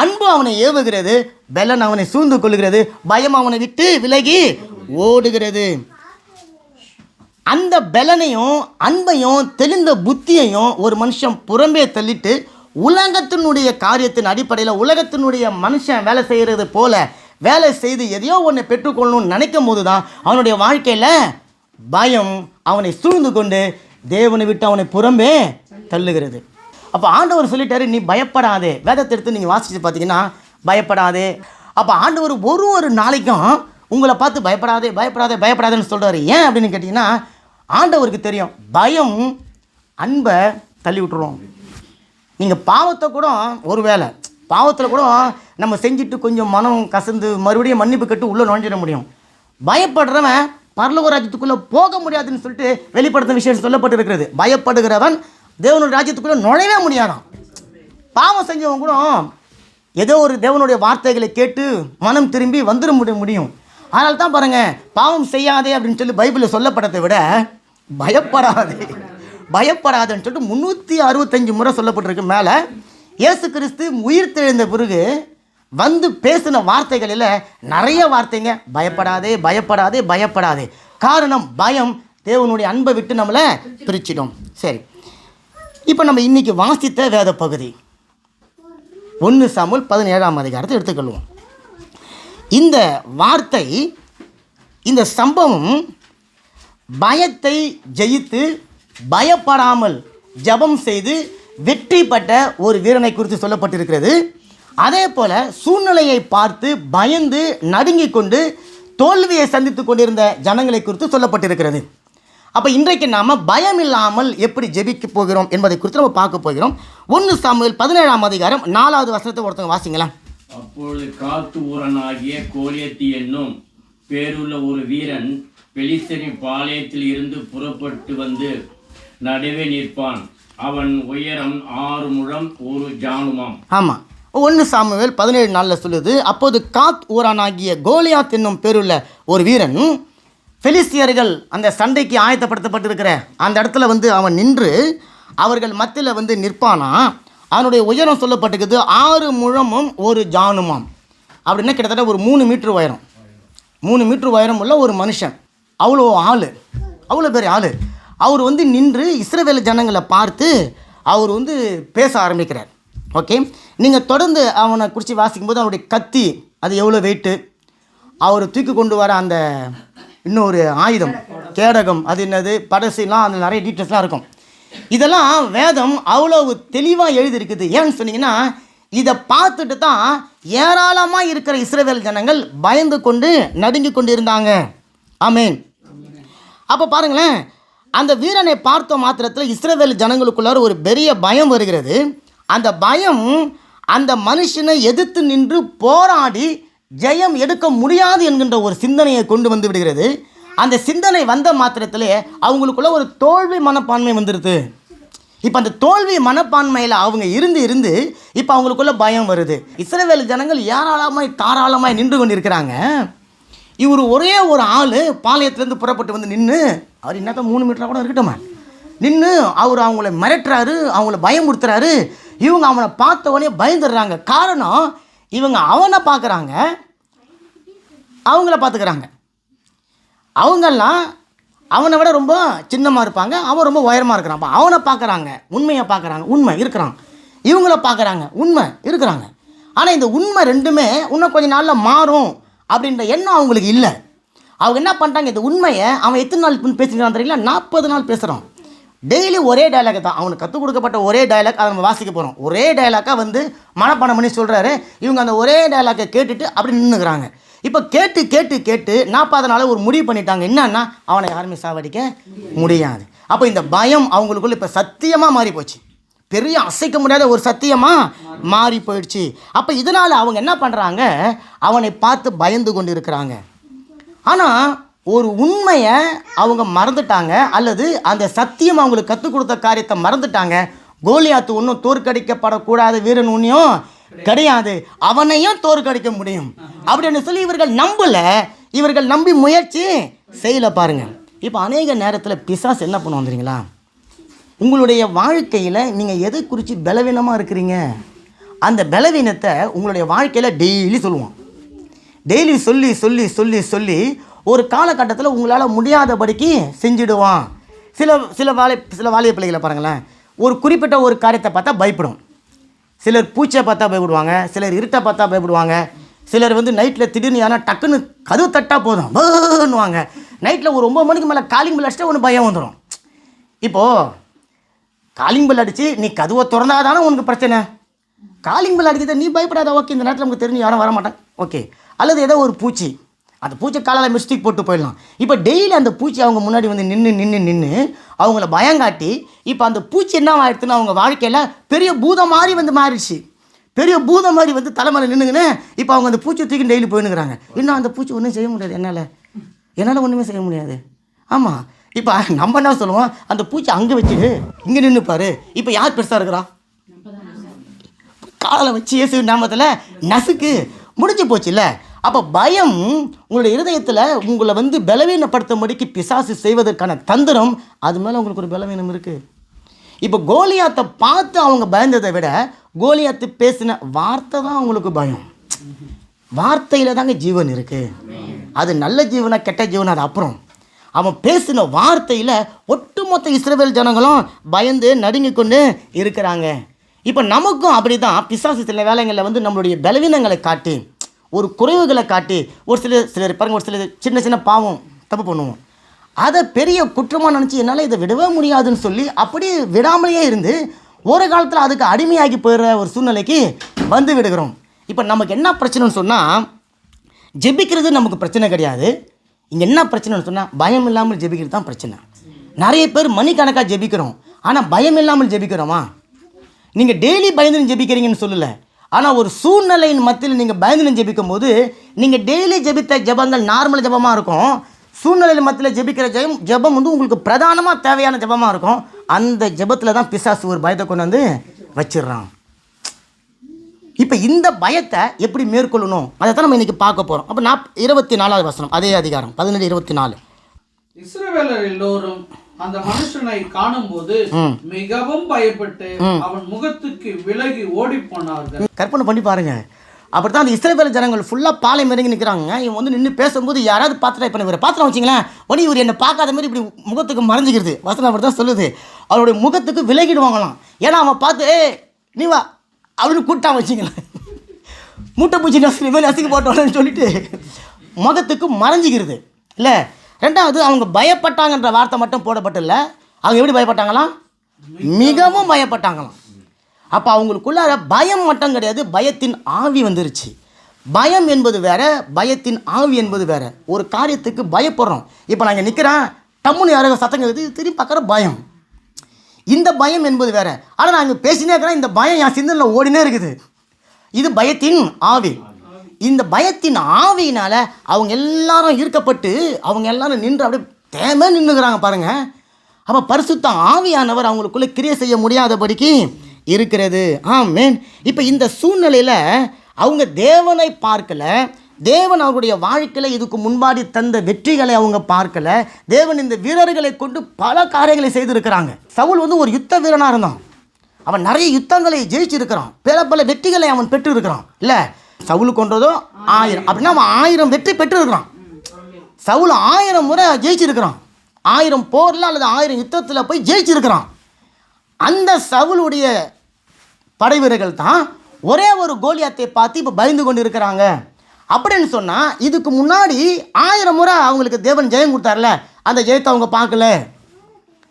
அன்பு அவனை ஏவுகிறது, பலன் அவனை சூழ்ந்து கொள்கிறது, பயம் அவனை விட்டு விலகி ஓடுகிறது. அந்த பலனையும் அன்பையும் தெளிந்த புத்தியையும் ஒரு மனுஷன் புறம்பே தள்ளிட்டு உலகத்தினுடைய காரியத்தின் அடிப்படையில் உலகத்தினுடைய மனுஷன் வேலை செய்கிறது போல வேலை செய்து எதையோ ஒன்று பெற்றுக்கொள்ளணும்னு நினைக்கும் போது தான் அவனுடைய வாழ்க்கையில் பயம் அவனை சூழ்ந்து கொண்டு தேவனை விட்டு அவனை புறம்பே தள்ளுகிறது. அப்போ ஆண்டவர் சொல்லிட்டாரு, நீ பயப்படாதே. வேதத்தை எடுத்து நீங்கள் வாசித்து பார்த்தீங்கன்னா பயப்படாதே. அப்போ ஆண்டவர் ஒரு நாளைக்கும் உங்களை பார்த்து பயப்படாதே பயப்படாதே பயப்படாதேன்னு சொல்கிறாரு. ஏன் அப்படின்னு கேட்டிங்கன்னா, ஆண்டவருக்கு தெரியும் பயம் அன்பை தள்ளி விட்டுரும். நீங்கள் பாவத்தை கூட ஒரு வேளை பாவத்தில் கூட நம்ம செஞ்சுட்டு கொஞ்சம் மனம் கசந்து மறுபடியும் மன்னிப்பு கட்டு உள்ளே நுழைஞ்சிட முடியும். பயப்படுறவன் பரலோக ராஜ்யத்துக்குள்ளே போக முடியாதுன்னு சொல்லிட்டு வெளிப்படுத்தும் விஷயம் சொல்லப்பட்டு இருக்கிறது. பயப்படுகிறவன் தேவனுடைய ராஜ்யத்துக்குள்ளே நுழையவே முடியாதான். பாவம் செஞ்சவன் கூட ஏதோ ஒரு தேவனுடைய வார்த்தைகளை கேட்டு மனம் திரும்பி வந்துட முடியும். அதனால தான் பாருங்கள், பாவம் செய்யாதே அப்படின்னு சொல்லி பைபிளில் சொல்லப்பட்டதை விட பயப்படாதுன்னு சொல்லிட்டு 365 முறை சொல்லப்பட்டிருக்கு. மேலே இயேசு கிறிஸ்து உயிர் தெழுந்த பிறகு வந்து பேசின வார்த்தைகளில் நிறைய வார்த்தைங்க பயப்படாதே பயப்படாதே பயப்படாதே. காரணம், பயம் தேவனுடைய அன்பை விட்டு நம்மளை பிரிச்சிடும். சரி, இப்போ நம்ம இன்றைக்கி வாசித்த வேத பகுதி 1 சாமுவேல் 17ஆம் அதிகாரத்தை எடுத்துக்கொள்வோம். இந்த வார்த்தை, இந்த சம்பவம் பயத்தை ஜெயித்து பயப்படாமல் ஜெபம் செய்து வெற்றி பெற்ற ஒரு வீரனை குறித்து சொல்லப்பட்டிருக்கிறது. அதே போல் சூழ்நிலையை பார்த்து பயந்து நடுங்கிக் கொண்டு தோல்வியை சந்தித்து கொண்டிருந்த ஜனங்களை குறித்து சொல்லப்பட்டிருக்கிறது. அப்போ இன்றைக்கு நாம் பயம் இல்லாமல் எப்படி ஜெபிக்க போகிறோம் என்பதை குறித்து நம்ம பார்க்க போகிறோம். 1 சாமுவேல் 17ஆம் அதிகாரம் 4வது வசனத்தை ஒருத்தவங்க வாசிங்களா. அப்பொழுது காத்து ஊரனாகிய கோலியத்தி என்னும் பேருள்ள ஒரு வீரன் பெலிஸ்தரின் பாளையத்தில் இருந்து புறப்பட்டு வந்து நடுவே நிற்பான். அவன் உயரம் 6 முழம் 1 ஜானுமாம். ஆமாம், 1 சாமுவேல் 17:4 சொல்லுது, அப்போது காத் ஊரானாகிய கோலியாத் என்னும் பேருள்ள ஒரு வீரன் பெலிஸ்தியர்கள் அந்த சண்டைக்கு ஆயத்தப்படுத்தப்பட்டிருக்கிற அந்த இடத்துல வந்து அவன் நின்று அவர்கள் மத்தியில் வந்து நிற்பானா. அவனுடைய உயரம் சொல்லப்பட்டிருக்குது 6 முழமும் 1 ஜானுமாம். அப்படின்னா கிட்டத்தட்ட ஒரு 3 மீட்டர் உயரம். 3 மீட்டர் உயரம் உள்ள ஒரு மனுஷன், அவ்வளோ பெரிய ஆள். அவர் வந்து நின்று இஸ்ரவேல் ஜனங்களை பார்த்து அவர் வந்து பேச ஆரம்பிக்கிறார். ஓகே, நீங்கள் தொடர்ந்து அவனை குறித்து வாசிக்கும்போது அவருடைய கத்தி அது எவ்வளோ வெயிட்டு, அவர் தூக்கி கொண்டு வர அந்த இன்னொரு ஆயுதம் கேடகம் அது என்னது, படசுலாம் அந்த நிறைய டீட்டெயில்ஸ்லாம் இருக்கும். இதெல்லாம் வேதம் அவ்வளோ தெளிவாக எழுதியிருக்குது. ஏன்னு சொன்னீங்கன்னா, இதை பார்த்துட்டு தான் ஏராளமாக இருக்கிற இஸ்ரவேல் ஜனங்கள் பயந்து கொண்டு நடுங்கி கொண்டு இருந்தாங்க. ஆமேன். அப்போ பாருங்களேன், அந்த வீரனை பார்த்த மாத்திரத்தில் இஸ்ரவேல் ஜனங்களுக்குள்ளார ஒரு பெரிய பயம் வருகிறது. அந்த பயம் அந்த மனுஷனை எதிர்த்து நின்று போராடி ஜெயம் எடுக்க முடியாது என்கின்ற ஒரு சிந்தனையை கொண்டு வந்து விடுகிறது. அந்த சிந்தனை வந்த மாத்திரத்திலே அவங்களுக்குள்ள ஒரு தோல்வி மனப்பான்மை வந்துடுது. இப்போ அந்த தோல்வி மனப்பான்மையில் அவங்க இருந்து இப்போ அவங்களுக்குள்ள பயம் வருது. இஸ்ரவேல் ஜனங்கள் ஏராளமாய் தாராளமாய் நின்று கொண்டிருக்கிறாங்க. இவர் ஒரே ஒரு ஆள் பாளையத்துலேருந்து புறப்பட்டு வந்து நின்று, அவர் என்னக்கா 3 மீட்டராக கூட இருக்கட்டுமா, நின்று அவர் அவங்கள மிரட்டுறாரு, அவங்கள பயமுறுத்துறாரு. இவங்க அவனை பார்த்த உடனே பயந்துடுறாங்க. காரணம், இவங்க அவனை பார்க்குறாங்க, அவங்கள பார்த்துக்கிறாங்க. அவங்கெல்லாம் அவனை விட ரொம்ப சின்னமாக இருப்பாங்க, அவன் ரொம்ப உயரமாக இருக்கிறான். அப்போ அவனை பார்க்குறாங்க, உண்மையை பார்க்குறாங்க, உண்மை இருக்கிறான். இவங்கள பார்க்குறாங்க, உண்மை இருக்கிறாங்க. ஆனால் இந்த உண்மை ரெண்டுமே இன்னும் கொஞ்சம் நாளில் மாறும் அப்படின்ற எண்ணம் அவங்களுக்கு இல்லை. அவங்க என்ன பண்ணுறாங்க, இந்த உண்மையை அவன் எத்தனை நாள் பேசிக்கிறான் தெரியுங்களா? 40 நாள் பேசுகிறான். டெய்லி ஒரே டைலாக் தான், அவனுக்கு கற்றுக் கொடுக்கப்பட்ட ஒரே டைலாக். அதை நம்ம வாசிக்க போகிறோம். ஒரே டைலாக்காக வந்து மனப்பாடம் பண்ணி சொல்கிறாரு. இவங்க அந்த ஒரே டைலாக்கை கேட்டுட்டு அப்படி நின்றுக்கிறாங்க. இப்போ கேட்டு 40 நாள் ஒரு முடிவு பண்ணிட்டாங்க. என்னன்னா, அவனை யாருமே சாவடிக்க முடியாது. அப்போ இந்த பயம் அவங்களுக்குள்ள இப்போ சத்தியமாக மாறி போச்சு. பெரிய அசைக்க முடியாத ஒரு சத்தியமாக மாறி போயிடுச்சு. அப்போ இதனால் அவங்க என்ன பண்ணுறாங்க, அவனை பார்த்து பயந்து கொண்டு இருக்கிறாங்க. ஆனால் ஒரு உண்மையை அவங்க மறந்துட்டாங்க, அல்லது அந்த சத்தியம் அவங்களுக்கு கற்றுக் கொடுத்த காரியத்தை மறந்துட்டாங்க. கோலியாத்து ஒன்றும் தோற்கடிக்கப்படக்கூடாத வீரன் ஒன்றையும் கிடையாது, அவனையும் தோற்கடிக்க முடியும் அப்படின்னு சொல்லி இவர்கள் நம்பலை. இவர்கள் நம்பி முயற்சி செய்யலை. பாருங்கள், இப்போ அநேக நேரத்தில் பிசாசு என்ன பண்ணுவோம் தெரியுங்களா? உங்களுடைய வாழ்க்கையில் நீங்கள் எதை குறித்து பலவீனமாக இருக்கிறீங்க, அந்த பலவீனத்தை உங்களுடைய வாழ்க்கையில் டெய்லி சொல்லுவோம். டெய்லி சொல்லி சொல்லி சொல்லி சொல்லி ஒரு காலகட்டத்தில் உங்களால் முடியாதபடிக்கு செஞ்சிடுவான். சில வாலிய பிள்ளைகளை பாருங்களேன், ஒரு குறிப்பிட்ட ஒரு காரியத்தை பார்த்தா பயப்படும். சிலர் பூச்சை பார்த்தா பயப்படுவாங்க, சிலர் இருட்டை பார்த்தா பயப்படுவாங்க, சிலர் வந்து நைட்டில் திடீர்னு யாரா டக்குன்னு கதவு தட்டால் போதும் பண்ணுவாங்க. நைட்டில் ஒரு 9 மணிக்கு மேலே காலிங் பெல் அடிச்சுட்டு ஒன்று பயம் வந்துடும். இப்போது காலிங் பெல் அடித்து நீ கதவை திறந்தாதானே உனக்கு பிரச்சனை. காலிங் பெல் அடிக்கிறத நீ பயப்படாத, ஓகே, இந்த நேரத்தில் நமக்கு தெரிஞ்சு யாரும் வரமாட்டேன், ஓகே. அல்லது ஏதோ ஒரு பூச்சி, அந்த பூச்சி காலால் மிஸ்டேக் போட்டு போயிடலாம். இப்போ டெய்லி அந்த பூச்சி அவங்க முன்னாடி வந்து நின்று அவங்கள பயங்காட்டி இப்போ அந்த பூச்சி என்ன ஆகிடுதுன்னு அவங்க வாழ்க்கையில் பெரிய பூதம் மாதிரி வந்து மாறிடுச்சு. பெரிய பூதம் மாதிரி வந்து தலைமையில் நின்றுங்கன்னு இப்போ அவங்க அந்த பூச்சி தூக்கி டெய்லி போயினுங்கிறாங்க. இன்னும் அந்த பூச்சி ஒன்றும் செய்ய முடியாது, என்னால் ஒன்றுமே செய்ய முடியாது. ஆமாம், இப்போ நம்ம என்ன சொல்லுவோம், அந்த பூச்சி அங்கே வச்சுட்டு இங்கே நின்றுப்பார். இப்போ யார் பெருசாக இருக்கிறா? காலை வச்சு இயேசு நாமத்தில் நசுக்கு, முடிஞ்சு போச்சு இல்லை? அப்போ பயம் உங்களுடைய இருதயத்தில் உங்களை வந்து பலவீனப்படுத்தும்படிக்கு பிசாசு செய்வதற்கான தந்திரம், அது மேலே உங்களுக்கு ஒரு பலவீனம் இருக்குது. இப்போ கோலியாத்தை பார்த்து அவங்க பயந்ததை விட கோலியாத்து பேசின வார்த்தை தான் அவங்களுக்கு பயம். வார்த்தையில் தாங்க ஜீவன் இருக்குது. அது நல்ல ஜீவனா கெட்ட ஜீவனா அது அப்புறம். அவன் பேசின வார்த்தையில் ஒட்டுமொத்த இஸ்ரவேல் ஜனங்களும் பயந்து நடுங்கி கொண்டு இருக்கிறாங்க. இப்போ நமக்கும் அப்படி தான் பிசாசு சில வேலைகளில் வந்து நம்மளுடைய பலவீனங்களை காட்டி, ஒரு குறைவுகளை காட்டி, சிலர் பாருங்கள், ஒரு சில சின்ன பாவம் தப்பு பண்ணுவோம், அதை பெரிய குற்றமாக நினச்சி என்னால் இதை விடவே முடியாதுன்னு சொல்லி அப்படி விடாமலேயே இருந்து ஒரு காலத்தில் அதுக்கு அடிமையாகி போயிடுற ஒரு சூழ்நிலைக்கு வந்து விடுகிறோம். இப்போ நமக்கு என்ன பிரச்சனைன்னு சொன்னால், ஜெபிக்கிறது நமக்கு பிரச்சனை கிடையாது. இங்கே என்ன பிரச்சனைன்னு சொன்னால், பயம் இல்லாமல் ஜெபிக்கிறது தான் பிரச்சனை. நிறைய பேர் மணிக்கணக்காக ஜெபிக்கிறோம், ஆனால் பயம் இல்லாமல் ஜெபிக்கிறோமா? நீங்கள் டெய்லி பயந்து ஜெபிக்கிறீங்கன்னு சொல்லலை, ஆனால் ஒரு சூழ்நிலையின் மத்தியில் நீங்கள் பயந்து ஜெபிக்கும் போது நீங்கள் டெய்லி ஜெபித்த ஜெபங்கள் நார்மல் ஜெபமாக இருக்கும். சூழ்நிலையின் மத்தியில் ஜெபிக்கிற ஜெபம் வந்து உங்களுக்கு பிரதானமாக தேவையான ஜெபமாக இருக்கும். அந்த ஜெபத்தில் தான் பிசாசு ஒரு பயத்தை கொண்டு வந்து வச்சிடுறான். இப்போ இந்த பயத்தை எப்படி மேற்கொள்ளணும் அதை தான் நம்ம இன்றைக்கி பார்க்க போகிறோம். அப்போ 24வது வசனம், அதே அதிகாரம் 17:24. இஸ்ரவேலர் எல்லோரும் அந்த மனுஷனை காணும்போது மிகவும் பயப்பட்டு அவன் முகத்துக்கு விலகி ஓடி போனார்கள். கற்பனை பண்ணி பாருங்க. அப்படித்தான் அந்த இஸ்ரவேல் ஜனங்கள் ஃபுல்லாக பாலை இறங்கி நிற்கிறாங்க. இவன் வந்து நின்று பேசும்போது யாராவது பார்த்துட்டா, இப்போ இவரை பார்த்துலாம் வச்சிங்களேன், உடனே இவர் என்னை பார்க்காத மாதிரி இப்படி முகத்துக்கு மறைஞ்சிக்கிறது. வசனம் அப்படி தான் சொல்லுது. அவருடைய முகத்துக்கு விலகிடுவாங்களாம். ஏன்னா அவன் பார்த்து நீ வா அப்படின்னு கூட்டான் வச்சிங்களேன், மூட்டை பூச்சி நசுக்கு மேலே நசுக்கு போட்டோன்னு சொல்லிட்டு முகத்துக்கு மறைஞ்சிக்கிறது இல்லை. ரெண்டாவது, அவங்க பயப்பட்டாங்கன்ற வார்த்தை மட்டும் போடப்பட்டில்ல, அவங்க எப்படி பயப்பட்டாங்களாம்? மிகவும் பயப்பட்டாங்களாம். அப்போ அவங்களுக்குள்ள பயம் மட்டும் கிடையாது, பயத்தின் ஆவி வந்துருச்சு. பயம் என்பது வேற, பயத்தின் ஆவி என்பது வேற. ஒரு காரியத்துக்கு பயப்படுறோம். இப்போ நான் இங்கே நிற்கிறேன், டம்முன்னு யாராவது சத்தம் கேட்குது, திரும்பி பார்க்குற பயம். இந்த பயம் என்பது வேற. ஆனால் நான் இங்கே பேசினே இருக்கிறேன், இந்த பயம் என் சிந்தனையில் ஓடினே இருக்குது. இது பயத்தின் ஆவி. இந்த பயத்தின் ஆவியினால் அவங்க எல்லாரும் ஈர்க்கப்பட்டு அவங்க எல்லாரும் நின்று அப்படியே தேமே நின்றுக்கிறாங்க பாருங்கள். அப்போ பரிசுத்த ஆவியானவர் அவங்களுக்குள்ளே கிரியை செய்ய முடியாதபடிக்கு இருக்கிறது. ஆமென். இப்போ இந்த சூழ்நிலையில் அவங்க தேவனை பார்க்கல, தேவன் அவருடைய வாழ்க்கையில் இதுக்கு முன்பாடி தந்த வெற்றிகளை அவங்க பார்க்கல. தேவன் இந்த வீரர்களை கொண்டு பல காரியங்களை செய்திருக்கிறாங்க. சவுல் வந்து ஒரு யுத்த வீரனாக இருந்தான். அவன் நிறைய யுத்தங்களை ஜெயிச்சிருக்கிறான், பல வெற்றிகளை அவன் பெற்று இருக்கிறான். இல்லை, சவுல் கொன்றதோ 1000 அப்படின்னா அவன் 1000 வெற்றி பெற்று இருக்கிறான். சவுல் 1000 முறை ஜெயிச்சிருக்கிறான், 1000 போரில் அல்லது 1000 யுத்தத்தில் போய் ஜெயிச்சிருக்கிறான். அந்த சவுளுடைய படை வீரர்கள் தான் ஒரே ஒரு கோலியாத்தை பார்த்து இப்போ பயந்து கொண்டு இருக்கிறாங்க. அப்படின்னு சொன்னால் இதுக்கு முன்னாடி 1000 முறை அவங்களுக்கு தேவன் ஜெயம் கொடுத்தார்ல, அந்த ஜெயத்தை அவங்க பார்க்கல.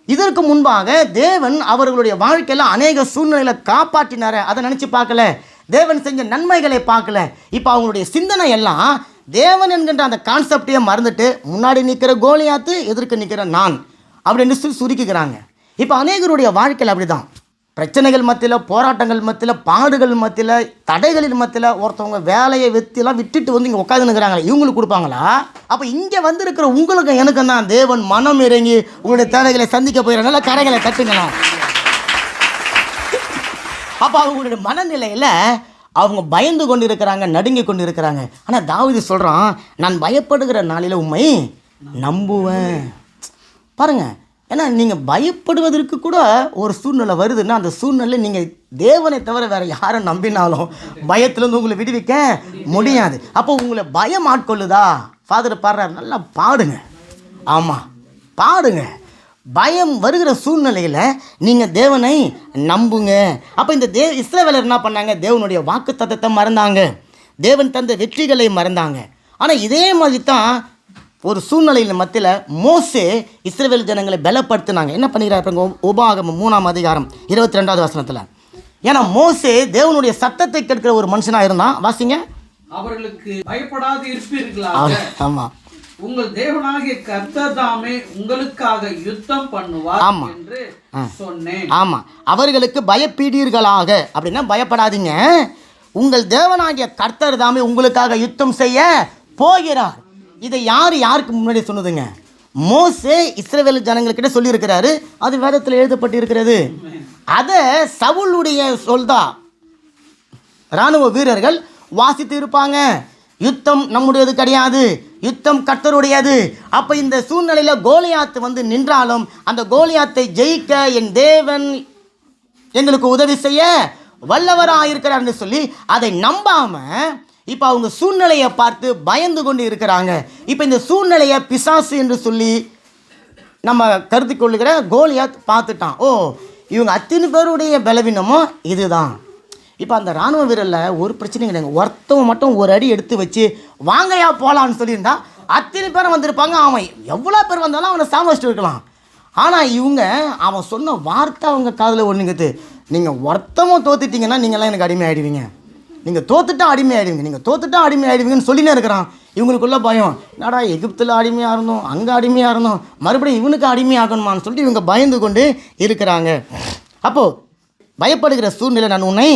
இதற்கு முன்பாக தேவன் அவர்களுடைய வாழ்க்கையில் அநேக சூழ்நிலையில் காப்பாற்றினார், அதை நினச்சி பார்க்கல. தேவன் செஞ்ச நன்மைகளை பார்க்கல. இப்போ அவங்களுடைய சிந்தனை எல்லாம் தேவன் என்கின்ற அந்த கான்செப்டையே மறந்துட்டு முன்னாடி நிற்கிற கோலியாத்து, எதிர்க்க நிற்கிற நான் அப்படின்னு சுருக்கிக்கிறாங்க. இப்போ அநேகருடைய வாழ்க்கையில் அப்படி தான். பிரச்சனைகள் மத்தியில், போராட்டங்கள் மத்தியில், பாடுகள் மத்தியில், தடைகளின் மத்தியில் ஒருத்தவங்க வேலையை வெற்றிலாம் விட்டுட்டு வந்து இங்கே உட்காந்துனுக்கிறாங்களே, இவங்களுக்கு கொடுப்பாங்களா? அப்போ இங்கே வந்திருக்கிற உங்களுக்கு எனக்கும் தான் தேவன் மனம் இறங்கி உங்களுடைய தேவைகளை சந்திக்க போயிடறனால கரைகளை தட்டுங்களா. அப்போ அவங்களுடைய மனநிலையில் அவங்க பயந்து கொண்டு இருக்கிறாங்க, நடுங்கி கொண்டு இருக்கிறாங்க. ஆனால் தாவீது சொல்கிறான், நான் பயப்படுகிற நாளில் உண்மை நம்புவேன். பாருங்கள், ஏன்னா நீங்கள் பயப்படுவதற்கு கூட ஒரு சூழ்நிலை வருதுன்னா அந்த சூழ்நிலை நீங்கள் தேவனை தவிர வேறு யாரை நம்பினாலும் பயத்திலேருந்து உங்களை விடுவிக்க முடியாது. அப்போ உங்களை பயம் ஆட்கொள்ளுதா? ஃபாதர் பாடுறாரு, நல்லா பாடுங்க. ஆமாம், பாடுங்க. பயம் வருகிற சூழ்நிலையில் நீங்கள் தேவனை நம்புங்க. அப்போ இந்த இஸ்ரவேலர் என்ன பண்ணாங்க? தேவனுடைய வாக்குத்தத்தத்தை மறந்தாங்க, தேவன் தந்த வெற்றிகளை மறந்தாங்க. ஆனால் இதே மாதிரி தான் ஒரு சூழ்நிலையில் மத்தியில் மோசே இஸ்ரவேல் ஜனங்களை பலப்படுத்தினாங்க. என்ன பண்ணிக்கிறாங்க? உபாகமம் 3ஆம் அதிகாரம் 22வது வசனத்தில். ஏன்னா மோசே தேவனுடைய சத்தத்தை கேட்கிற ஒரு மனுஷனாக இருந்தான். வாசிங்க. அவர்களுக்கு பயப்படாது இருப்பீர்களா? ஆமாம், உங்கள் தேவனாகிய கர்த்தர் தாமே உங்களுக்காக யுத்தம் பண்ணுவார் என்று சொன்னேன். ஆமாம், அவர்களுக்கு பயப்பீடீர்களாக அப்படின்னா பயப்படாதீங்க, உங்கள் தேவனாகிய கர்த்தர் தாமே உங்களுக்காக யுத்தம் செய்ய போகிறார். இதை யாருக்கு முன்னாடி சொன்னதுங்க? மோசே இஸ்ரவேல் ஜனங்கள்கிட்ட சொல்லியிருக்கிறாரு. அது வேதத்தில் எழுதப்பட்டு இருக்கிறது. அதை சவுளுடைய சொல்தா இராணுவ வீரர்கள் வாசித்து இருப்பாங்க. யுத்தம் நம்முடையது கிடையாது, யுத்தம் கர்த்தருடையது. அப்போ இந்த சூழ்நிலையில் கோலியாத்து வந்து நின்றாலும் அந்த கோலியாத்தை ஜெயிக்க என் தேவன் எங்களுக்கு உதவி செய்ய வல்லவராக இருக்கிறார்னு சொல்லி அதை நம்பாமல் இப்போ அவங்க சூழ்நிலையை பார்த்து பயந்து கொண்டு இருக்கிறாங்க. இப்போ இந்த சூழ்நிலையை பிசாசு என்று சொல்லி நம்ம கருதி கொள்ளுகிற கோலியாத் பார்த்துட்டான். ஓ, இவங்க அத்தனை பேருடைய பலவீனமோ இதுதான். இப்போ அந்த இராணுவ வீரரில் ஒரு பிரச்சனையும் கிடையாது. ஒருத்தவன் மட்டும் ஒரு அடி எடுத்து வச்சு வாங்கையா போகலான்னு சொல்லியிருந்தா அத்தனை பேரும் வந்திருப்பாங்க. அவன் எவ்வளோ பேர் வந்தாலும் அவனை சாமச்சிட்டு இருக்கலாம். ஆனால் இவங்க அவன் சொன்ன வார்த்தை அவங்க காதில் ஒன்றுங்குது. நீங்கள் ஒருத்தவன் தோத்துட்டீங்கன்னா நீங்கள்லாம் எனக்கு அடிமை ஆகிடுவீங்க, நீங்கள் தோத்துட்டா அடிமை ஆகிடுவீங்க, நீங்கள் தோத்துட்டா அடிமை ஆகிடுவீங்கன்னு சொல்லினே இருக்கிறான். இவங்களுக்குள்ள பயம், என்னடா எகிப்தில் அடிமையாக இருந்தோம், அங்கே அடிமையாக இருந்தோம், மறுபடியும் இவனுக்கு அடிமையாகணுமான்னு சொல்லிட்டு இவங்க பயந்து கொண்டு இருக்கிறாங்க. அப்போது பயப்படுகிற சூழ்நிலை நான் உன்னை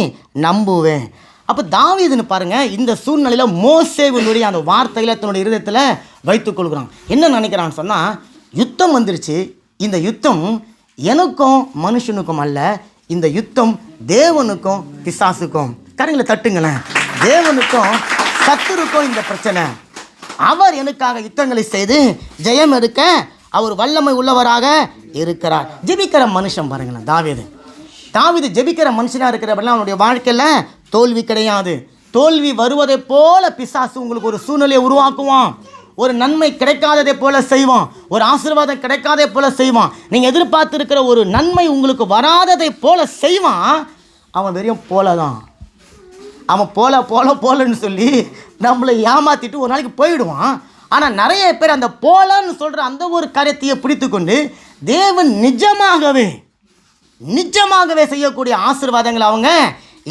நம்புவேன். அப்போ தாவீதுன்னு பாருங்கள், இந்த சூழ்நிலையில் மோசேவினுடைய அந்த வார்த்தைகளை தன்னுடைய இருதயத்தில் வைத்துக்கொள்கிறான். என்ன நினைக்கிறான்னு சொன்னால், யுத்தம் வந்துருச்சு, இந்த யுத்தம் எனக்கும் மனுஷனுக்கும் அல்ல, இந்த யுத்தம் தேவனுக்கும் பிசாசுக்கும். கரங்களை தட்டுங்களேன். தேவனுக்கும் சத்துருக்கும் இந்த பிரச்சனை. அவர் எனக்காக யுத்தங்களை செய்து ஜெயம் எடுக்க அவர் வல்லமை உள்ளவராக இருக்கிறார். ஜெபிக்கிற மனுஷன் பாருங்களேன், தாவீது ஜெபிக்கிற மனுஷனாக இருக்கிறப்பெல்லாம் அவனுடைய வாழ்க்கையில் தோல்வி கிடையாது. தோல்வி வருவதை போல பிசாசு உங்களுக்கு ஒரு சூழ்நிலையை உருவாக்குவான். ஒரு நன்மை கிடைக்காததை போல செய்வான், ஒரு ஆசீர்வாதம் கிடைக்காததை போல செய்வான், நீங்கள் எதிர்பார்த்துருக்கிற ஒரு நன்மை உங்களுக்கு வராததை போல செய்வான். அவன் வெறும் போல தான், அவன் போலன்னு சொல்லி நம்மளை ஏமாற்றிட்டு ஒரு நாளைக்கு போயிடுவான். ஆனால் நிறைய பேர் அந்த போலன்னு சொல்கிற அந்த ஒரு காரியத்தையே பிடித்து கொண்டு தேவன் நிஜமாகவே செய்யக்கூடிய ஆசீர்வாதங்களை அவங்க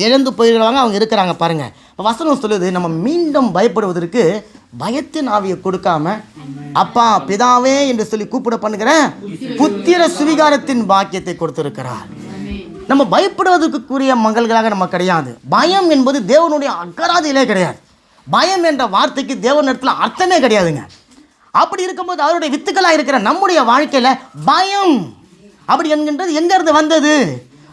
இழந்து போயிடுவாங்க. அவங்க இருக்கிறாங்க பாருங்கள். இப்போ வசனம் சொல்லுது, நம்ம மீண்டும் பயப்படுவதற்கு பயத்தின் ஆவியை கொடுக்காம அப்பா பிதாவே என்று சொல்லி கூப்பிட பண்ணுகிற புத்திர சுவிகாரத்தின் பாக்கியத்தை கொடுத்திருக்கிறார். நம்ம பயப்படுவதற்குரிய மகள்களாக நம்ம கிடையாது. பயம் என்பது தேவனுடைய அக்கறாதியிலே கிடையாது. பயம் என்ற வார்த்தைக்கு தேவனிடத்தில் அர்த்தமே கிடையாதுங்க. அப்படி இருக்கும்போது அவருடைய வித்துக்களாக இருக்கிற நம்முடைய வாழ்க்கையில் பயம் அப்படி என்கின்றது எங்கேருந்து வந்தது?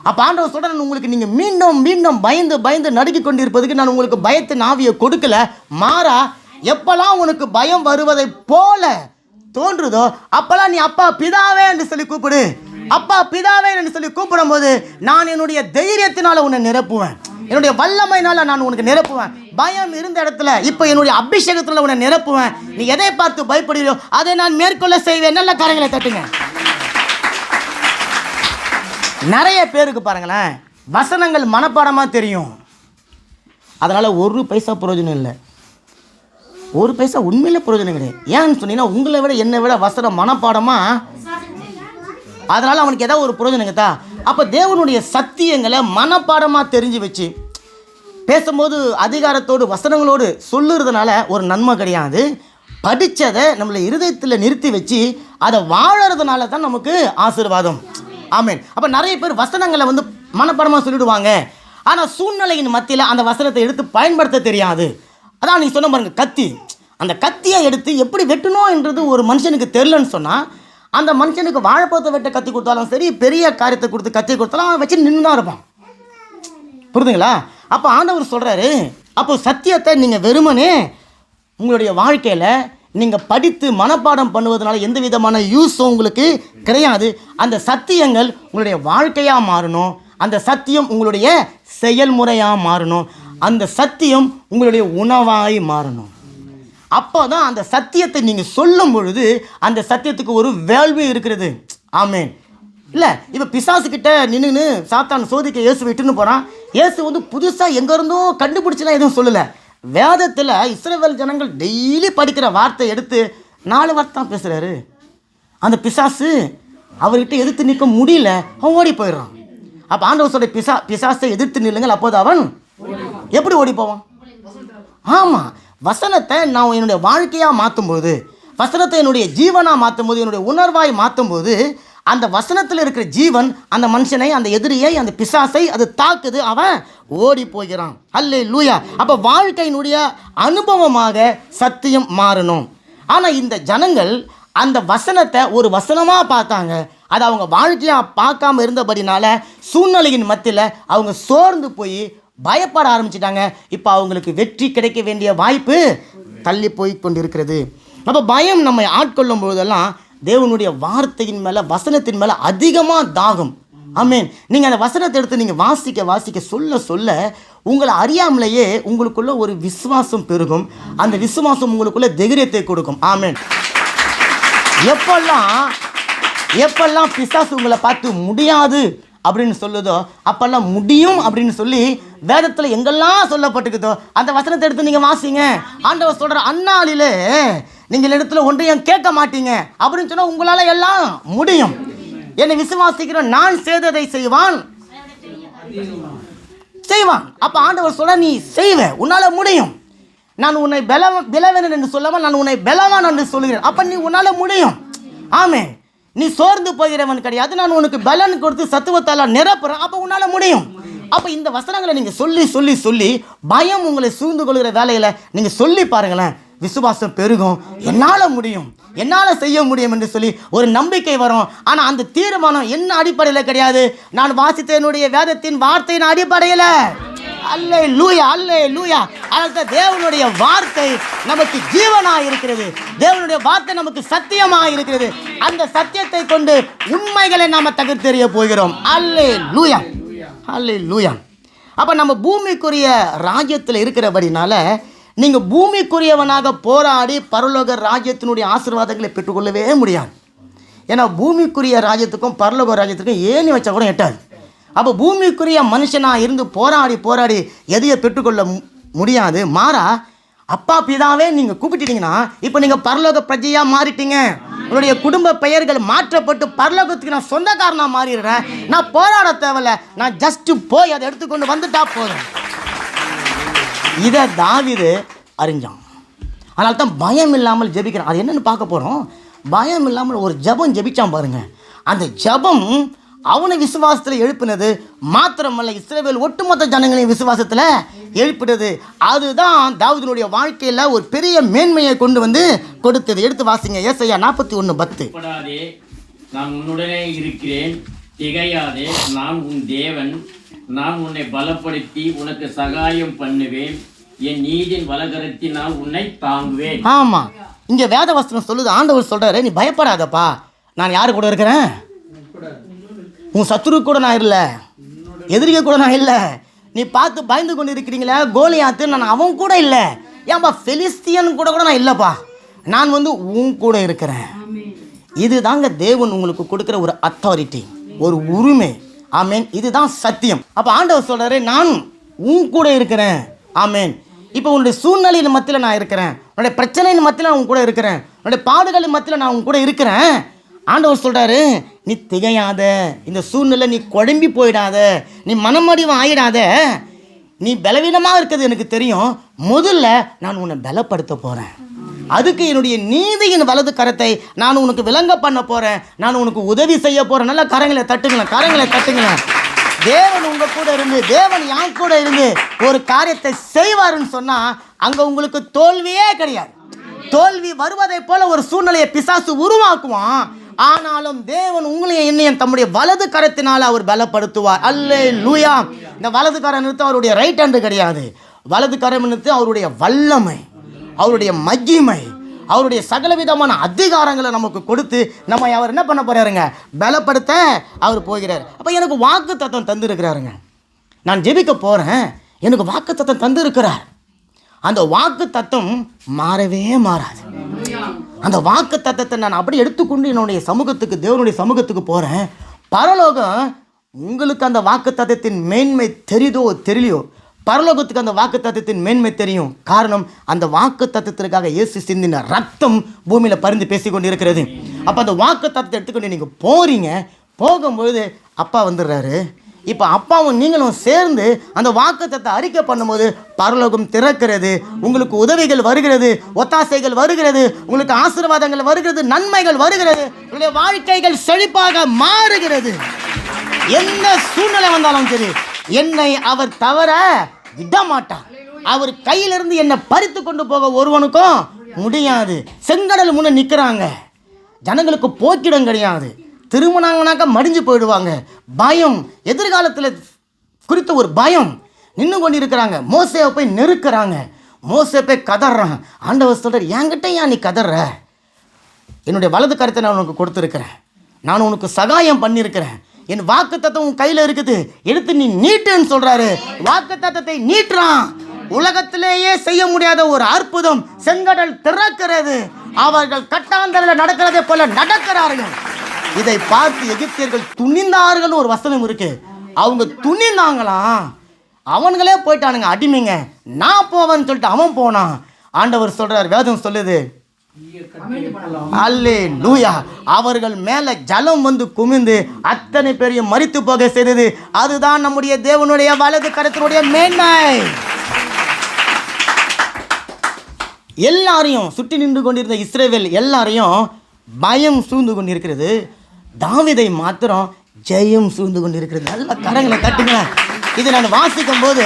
அப்போ ஆண்டவர் சொல்கிறேன், உங்களுக்கு நீங்கள் மீண்டும் மீண்டும் பயந்து பயந்து நடுக்கி கொண்டு இருப்பதுக்கு நான் உங்களுக்கு பயத்தின் ஆவியை கொடுக்கல. மாறா எப்பெல்லாம் உனக்கு பயம் வருவதை போல தோன்றுதோ அப்பெல்லாம் நீ அப்பா பிதாவே என்று சொல்லி கூப்பிடு. அப்பா பிதாவே என்று சொல்லி கூப்பிடும் போது நான் என்னுடைய தைரியத்தினால உன்னை நிரப்புவேன், என்னுடைய வல்லமையினால நான் உனக்கு நிரப்புவேன். பயம் இருந்த இடத்துல இப்போ என்னுடைய அபிஷேகத்தில் உன்னை நிரப்புவேன். நீ எதை பார்த்து பயப்படுறியோ அதை நான் மேற்கொள்ள செய்வேன். நல்ல கரங்களை தட்டுங்க. நிறைய பேருக்கு பாருங்களேன், வசனங்கள் மனப்பாடமாக தெரியும், அதனால் ஒரு பைசா பிரயோஜனம் இல்லை. ஒரு பைசா உண்மையிலே பிரயோஜனம் கிடையாது. ஏன்னு சொன்னீங்கன்னா உங்களை விட என்னை விட வசனம் மனப்பாடமாக, அதனால் அவனுக்கு ஏதாவது ஒரு பிரயோஜனம் கேட்டா. அப்போ தேவனுடைய சத்தியங்களை மனப்பாடமாக தெரிஞ்சு வச்சு பேசும்போது அதிகாரத்தோடு வசனங்களோடு சொல்லுறதுனால ஒரு நன்மை கிடையாது. படித்ததை நம்மளை இருதயத்தில் நிறுத்தி வச்சு அதை வாழறதுனால தான் நமக்கு ஆசீர்வாதம். ஆமென். அப்போ நிறைய பேர் வசனங்களை மனப்பாடமாக சொல்லிடுவாங்க, ஆனால் சூழ்நிலையின் மத்தியில் அந்த வசனத்தை எடுத்து பயன்படுத்த தெரியாது. அதான் நீங்கள் சொன்ன பாருங்க, கத்தி. அந்த கத்தியை எடுத்து எப்படி வெட்டணும் என்றது ஒரு மனுஷனுக்கு தெரிலன்னு சொன்னால் அந்த மனுஷனுக்கு வாழைப்பழத்தை வெட்ட கத்தி கொடுத்தாலும் சரி, பெரிய காரியத்தை கொடுத்து கத்தி கொடுத்தாலும் அவன் வச்சு நின்று தான் இருப்பான். புரியுதுங்களா? அப்போ ஆண்டவர் சொல்கிறாரு, அப்போ சத்தியத்தை நீங்கள் வெறுமனே உங்களுடைய வாழ்க்கையில் நீங்கள் படித்து மனப்பாடம் பண்ணுவதனால எந்த விதமான யூஸும் உங்களுக்கு கிடையாது. அந்த சத்தியங்கள் உங்களுடைய வாழ்க்கையாக மாறணும், அந்த சத்தியம் உங்களுடைய செயல்முறையாக மாறணும், அந்த சத்தியம் உங்களுடைய உணவாய் மாறணும். அப்போ தான் அந்த சத்தியத்தை நீங்கள் சொல்லும் பொழுது அந்த சத்தியத்துக்கு ஒரு வேல்யூ இருக்கிறது. ஆமென். இல்லை இப்போ பிசாசுக்கிட்ட நின்று சாத்தான் சோதிக்க இயேசு விட்டுன்னு போகிறான். இயேசு புதுசாக எங்கேருந்தோ கண்டுபிடிச்சலாம் எதுவும் சொல்லலை. வேதத்தில் இஸ்ரவேல் ஜனங்கள் டெய்லி படிக்கிற வார்த்தை எடுத்து 4 வார்த்தை தான் பேசுகிறாரு. அந்த பிசாசு அவர்கிட்ட எதிர்த்து நிற்க முடியல, அவன் ஓடி போயிடுறான். அப்போ ஆண்டவர் சொல்ற பிசாசை எதிர்த்து நில்லுங்கள், அப்போது அவன் எப்படி ஓடி போவான்? ஆமாம், வசனத்தை நான் என்னுடைய வாழ்க்கையாக மாற்றும்போது, வசனத்தை என்னுடைய ஜீவனாக மாற்றும்போது, என்னுடைய உணர்வாய் மாற்றும்போது அந்த வசனத்தில் இருக்கிற ஜீவன் அந்த மனுஷனை, அந்த எதிரியை, அந்த பிசாசை அது தாக்குது, அவன் ஓடி போகிறான். அல்லேலூயா. அப்போ வாழ்க்கையினுடைய அனுபவமாக சத்தியம் மாறணும். ஆனால் இந்த ஜனங்கள் அந்த வசனத்தை ஒரு வசனமாக பார்த்தாங்க, அதை அவங்க வாழ்க்கையாக பார்க்காம இருந்தபடினால சூழ்நிலையின் மத்தியில் அவங்க சோர்ந்து போய் பயப்பட ஆரம்பிச்சிட்டாங்க. இப்போ அவங்களுக்கு வெற்றி கிடைக்க வேண்டிய வாய்ப்பு தள்ளி போய் கொண்டிருக்கிறது. அப்போ பயம் நம்மை ஆட்கொள்ளும் பொழுதெல்லாம் தேவனுடைய வார்த்தையின் மேலே, வசனத்தின் மேலே அதிகமாக தாகம். ஆமென். நீங்கள் அந்த வசனத்தை எடுத்து நீங்கள் வாசிக்க வாசிக்க சொல்ல சொல்ல உங்களை அறியாமலேயே உங்களுக்குள்ள ஒரு விசுவாசம் பெருகும். அந்த விசுவாசம் உங்களுக்குள்ள தைரியத்தை கொடுக்கும். ஆமென். எப்பெல்லாம் பிசாசு உங்களை பார்த்து முடியாது அப்படின்னு சொல்லுதோ அப்பெல்லாம் முடியும் அப்படின்னு சொல்லி வேதத்தில் எங்கெல்லாம் சொல்லப்பட்டுக்குதோ அந்த வசனத்தை எடுத்து நீங்கள் வாசிங்க. ஆண்டவர் சொல்கிற அந்நாளிலே நீங்கள் இடத்துல ஒன்றையும் கேட்க மாட்டீங்க அப்படின்னு சொன்னால் உங்களால் எல்லாம் முடியும். என்னை விசுவாசிக்கிற நான் செய்ததை செய்வான். அப்போ ஆண்டவர் சொல்ல நீ செய்வ, உன்னால் முடியும். நான் உன்னை பலவீனன் என்று சொல்லாமல் நான் உன்னை பலவான் என்று சொல்லுகிறேன். அப்போ நீ உன்னால் முடியும். ஆமென். நீ சோர்ந்து போகிறவன் கிடையாது, நான் உனக்கு பலன் கொடுத்து சத்துவத்தால் நிரப்புறேன். அப்போ உன்னால் முடியும். அப்போ இந்த வசனங்களை நீங்கள் சொல்லி சொல்லி சொல்லி பயம் உங்களை சூழ்ந்து கொள்கிற வேலையில் நீங்கள் சொல்லி பாருங்களேன், விசுவாசம் பெருகும். என்னால் முடியும், என்னால் செய்ய முடியும் என்று சொல்லி ஒரு நம்பிக்கை வரும். ஆனால் அந்த தீர்மானம் என்ன அடிப்படையில் கிடையாது, நான் வாசித்த என்னுடைய வேதத்தின் வார்த்தையின் அடிப்படையில். அல்லேலூயா, அல்லேலூயா. அதற்கு தேவனுடைய வார்த்தை நமக்கு ஜீவனாக இருக்கிறது, தேவனுடைய வார்த்தை நமக்கு சத்தியமாக இருக்கிறது. அந்த சத்தியத்தை கொண்டு உண்மைகளை நாம் தகர்த்தெறிய போகிறோம். அல்லேலூயா, அல்லேலூயா. அப்போ நம்ம பூமிக்குரிய ராஜ்யத்தில் இருக்கிறபடினால நீங்கள் பூமிக்குரியவனாக போராடி பரலோக ராஜ்யத்தினுடைய ஆசீர்வாதங்களை பெற்றுக்கொள்ளவே முடியாது. ஏன்னா பூமிக்குரிய ராஜ்யத்துக்கும் பரலோக ராஜ்யத்துக்கும் ஏணி வச்சா கூட எட்டாது. அப்போ பூமிக்குரிய மனுஷனாக இருந்து போராடி போராடி எதையை பெற்றுக்கொள்ள முடியாது. மாறா அப்பா பிதாவே நீங்கள் கூப்பிட்டீங்கன்னா இப்போ நீங்கள் பரலோக பிரஜையாக மாறிட்டீங்க. உங்களுடைய குடும்ப பெயர்கள் மாற்றப்பட்டு பரலோகத்துக்கு நான் சொந்தக்காரனாக மாறிடுறேன். நான் போராட தேவையில்ல, நான் ஜஸ்ட்டு போய் அதை எடுத்துக்கொண்டு வந்துட்டா போதும். இதை தாவீது அறிஞ்சான். அதனால தான் பயம் இல்லாமல் ஜெபிக்கிறேன். அது என்னென்னு பார்க்க போகிறோம். பயம் இல்லாமல் ஒரு ஜெபம் ஜெபிச்சான் பாருங்க. அந்த ஜெபம் அவனை விசுவாசத்தில் எழுப்பினது மாத்திரமல்ல, இஸ்ரவேல் ஒட்டுமொத்த ஜனங்களையும் விசுவாசத்தில் எழுப்பினது. அதுதான் தாவீதுனுடைய வாழ்க்கையில் ஒரு பெரிய மேன்மையை கொண்டு வந்து கொடுத்தது. எடுத்து வாசிங்க, ஏசாயா 41:10. பயப்படாதே, நான் உன்னுடனே இருக்கிறேன், திகையாதே, நான் உன் தேவன், நான் உன்னை பலப்படுத்தி உனக்கு சகாயம் பண்ணுவேன், என் நீதியின் வலகரத்தினால் உன்னை தாங்குவேன். ஆமாம், இங்கே வேத வசனம் சொல்லுது, ஆண்டவர் சொல்கிறாரு, நீ பயப்படாதப்பா, நான் யாரு கூட இருக்கிறேன்? உன் சத்துரு கூட நான் இல்லை, எதிரிக கூட நான் இல்லை. நீ பார்த்து பயந்து கொண்டு இருக்கிறீங்களே கோலியாத்து, நான் அவன் கூட இல்லை. ஏன்பா பெலிஸ்தியன் கூட நான் இல்லைப்பா, நான் வந்து உன் கூட இருக்கிறேன். இது தாங்க தேவன் உங்களுக்கு கொடுக்குற ஒரு அத்தாரிட்டி, ஒரு உரிமை. ஆமேன், இதுதான் சத்தியம். அப்போ ஆண்டவர் சொல்கிறாரு, நான் உன் கூட இருக்கிறேன். ஆமேன். இப்போ உன்னுடைய சூழ்நிலையின் மத்தியில் நான் இருக்கிறேன், உன்னுடைய பிரச்சனையின் மத்தியில் நான் உன் கூட இருக்கிறேன், உன்னுடைய பாடுகளின் மத்தியில் நான் உன் கூட இருக்கிறேன். ஆண்டவர் சொல்கிறாரு, நீ திகையாத, இந்த சூழ்நிலை நீ குழம்பி போயிடாத, நீ மனமடிவம் ஆயிடாத, நீ பலவீனமாக இருக்கிறது எனக்கு தெரியும், முதல்ல நான் உன்னை பலப்படுத்த போகிறேன். அதுக்கு என்னுடைய நீதியின் வலது கரத்தை நான் உனக்கு விளங்க பண்ண போகிறேன், நான் உனக்கு உதவி செய்ய போகிறேன். நல்லா கரங்களை தட்டுங்களேன், கரங்களை தட்டுங்களேன். தேவன் உங்கள் கூட இருந்து, தேவன் என் கூட இருந்து ஒரு காரியத்தை செய்வாருன்னு சொன்னால் அங்கே உங்களுக்கு தோல்வியே கிடையாது. தோல்வி வருவதை போல ஒரு சூழ்நிலையை பிசாசு உருவாக்குவான். ஆனாலும் தேவன் உங்களையும் என்னையும் தம்முடைய வலது கரத்தினால் அவர் பலப்படுத்துவார். அல்லேலூயா. இந்த வலது கரம் நிறுத்த அவருடைய ரைட் ஹேண்டு கிடையாது. வலது கரம் நிறுத்த அவருடைய வல்லமை, அவருடைய மகிமை, அவருடைய சகலவிதமான அதிகாரங்களை நமக்கு கொடுத்து நம்ம அவர் என்ன பண்ண போகிறாருங்க? பலப்படுத்த அவர் போகிறார். அப்போ எனக்கு வாக்கு தத்தம் தந்துருக்கிறாருங்க. நான் ஜெபிக்க போகிறேன், எனக்கு வாக்கு தத்தம் தந்துருக்கிறார். அந்த வாக்கு தத்தம் மாறவே மாறாது. அந்த வாக்கு தத்தத்தை நான் அப்படி எடுத்துக்கொண்டு என்னுடைய சமூகத்துக்கு, தேவனுடைய சமூகத்துக்கு போகிறேன். பரலோகம் உங்களுக்கு அந்த வாக்கு தத்தத்தின் மேன்மை தெரியுதோ தெரியலையோ, பரலோகத்துக்கு அந்த வாக்கு தத்தத்தின் மேன்மை தெரியும். காரணம், அந்த வாக்கு தத்தத்திற்காக இயேசு சிந்தின ரத்தம் பூமியில் பரிந்து பேசி கொண்டு இருக்கிறது. அப்போ அந்த வாக்கு தத்தத்தை எடுத்துக்கொண்டு நீங்கள் போகிறீங்க. போகும்போது அப்பா வந்துடுறாரு. இப்போ அப்பாவும் நீங்களும் சேர்ந்து அந்த வாக்குத்தத்தத்தை அறிக்கை பண்ணும்போது பரலோகம் திறக்கிறது, உங்களுக்கு உதவிகள் வருகிறது, ஒத்தாசைகள் வருகிறது, உங்களுக்கு ஆசீர்வாதங்கள் வருகிறது, நன்மைகள் வருகிறது, உங்களுடைய வாழ்க்கைகள் செழிப்பாக மாறுகிறது. எந்த சூழ்நிலை வந்தாலும் சரி, என்னை அவர் தவற விட மாட்டார். அவர் கையிலிருந்து என்னை பறித்து கொண்டு போக ஒருவனுக்கும் முடியாது. செங்கடல் முன்னே நிற்கிறாங்க, ஜனங்களுக்கு போக்கிடம் கிடையாது, திரும்பினாங்கனாக்கா மடிஞ்சு போயிடுவாங்க. பயம், எதிர்காலத்தில் குறித்த ஒரு பயம் நின்று கொண்டு இருக்கிறாங்க. மோசேவை போய் நெருக்கிறாங்க, மோசே போய் கதறான். ஆண்டவர் சொல்கிறார், என்கிட்ட ஏன் நீ கதற? என்னுடைய வலது கருத்தை நான் உனக்கு கொடுத்துருக்கிறேன், நான் உனக்கு சகாயம் பண்ணியிருக்கிறேன், என் வாக்கு தத்தம் உன் கையில் இருக்குது, எடுத்து நீ நீட்டுன்னு சொல்கிறாரு. வாக்கு தத்தத்தை நீட்டுறான். உலகத்திலேயே செய்ய முடியாத ஒரு அற்புதம், செங்கடல் திறக்கிறது. அவர்கள் கட்டாந்தரில் நடக்கிறதை போல நடக்கிறார்கள். இதை பார்த்து எகிப்தியர்கள் துணிந்தார்கள். ஒரு வசனம் இருக்கு, அவங்க துணிந்தாங்களாம். அவங்களே போயிட்டானுங்க அடிமைங்க. நான் போவேன்னு சொல்லிட்டு அவன் போனான். ஆண்டவர் சொல்றார், வேதம் சொல்லுது, அல்லேலூயா, அவர்கள் மேல ஜலம் வந்து குமிந்து அத்தனை பேரையும் மரித்து போக செய்தது. அதுதான் நம்முடைய தேவனுடைய வலது கரத்தினுடைய மேன்மை. எல்லாரையும் சுற்றி நின்று கொண்டிருந்த இஸ்ரவேல் எல்லாரையும் பயம் சூழ்ந்து கொண்டிருக்கிறது. தாவீதை மாத்திரம் ஜெயம் சூழ்ந்து கொண்டிருக்கிறது. நல்ல கரங்களை தட்டுங்களேன். இதை நான் வாசிக்கும் போது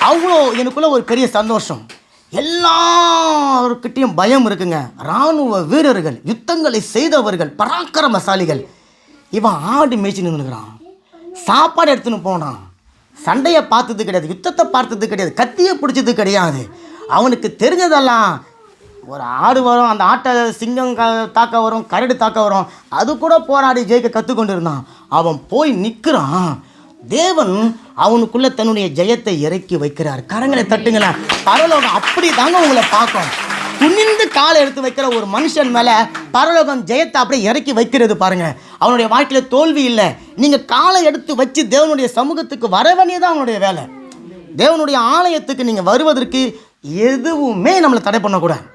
அவ்வளோ எனக்குள்ள ஒரு பெரிய சந்தோஷம். எல்லாருக்கிட்டையும் பயம் இருக்குங்க. இராணுவ வீரர்கள், யுத்தங்களை செய்தவர்கள், பராக்கிரமசாலிகள். இவன் ஆடு மேய்ச்சி நின்றுக்கிறான், சாப்பாடு எடுத்துன்னு போனான், சண்டையை பார்த்தது கிடையாது, யுத்தத்தை பார்த்தது கிடையாது, கத்தியை பிடிச்சது கிடையாது. அவனுக்கு தெரிஞ்சதெல்லாம் ஒரு ஆடு வரும், அந்த ஆட்டை சிங்கம் தாக்க வரும், கரடு தாக்க வரும், அது கூட போராடி ஜெயிக்க கற்றுக்கொண்டு இருந்தான். அவன் போய் நிற்கிறான். தேவன் அவனுக்குள்ளே தன்னுடைய ஜெயத்தை இறக்கி வைக்கிறார். கரங்களை தட்டுங்களேன். பரலோகம் அப்படி தாங்க உங்களை பார்க்கும். துணிந்து காலை எடுத்து வைக்கிற ஒரு மனுஷன் மேலே பரலோகம் ஜெயத்தை அப்படியே இறக்கி வைக்கிறது பாருங்க. அவனுடைய வாழ்க்கையில் தோல்வி இல்லை. நீங்கள் காலை எடுத்து வச்சு தேவனுடைய சமூகத்துக்கு வர வேண்டியதான் அவனுடைய வேலை. தேவனுடைய ஆலயத்துக்கு நீங்கள் வருவதற்கு எதுவுமே நம்மளை தடை பண்ணக்கூடாது.